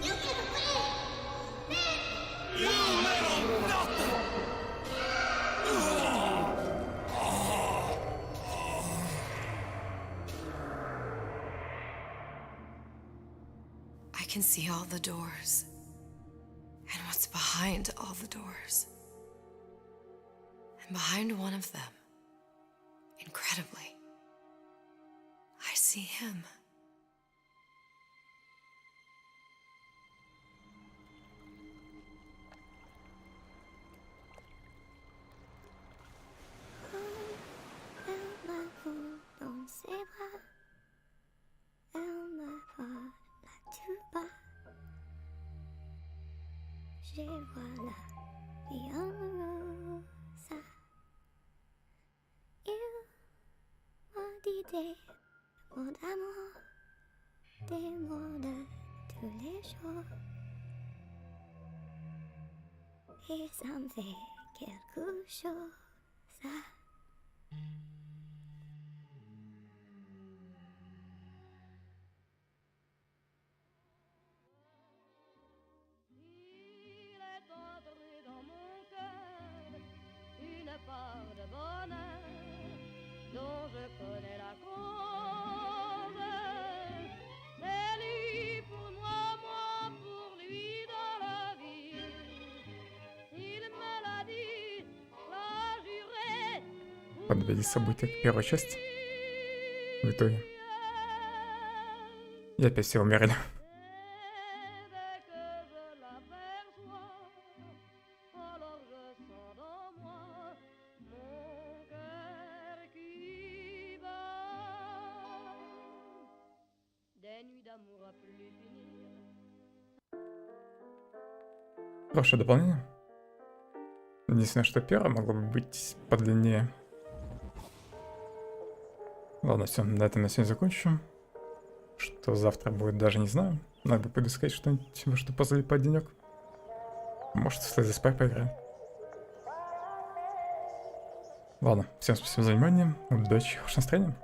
You little nothing! I can see all the doors. And what's behind all the doors. And behind one of them, incredibly, I see him. Mon amour, des mots de tous les jours. Et ça me fait quelque chose. Il est entré dans mon cœur une Подвели события к первой части. В итоге. И опять все умерли. Хорошее дополнение. Единственное, что первое могло бы быть подлиннее. Ладно, все, на этом на сегодня закончим. Что завтра будет, даже не знаю. Надо будет искать что-нибудь, что позалипать денек. Может, в Slay the Spy поиграем. Ладно, всем спасибо за внимание. Удачи, хорошего настроения.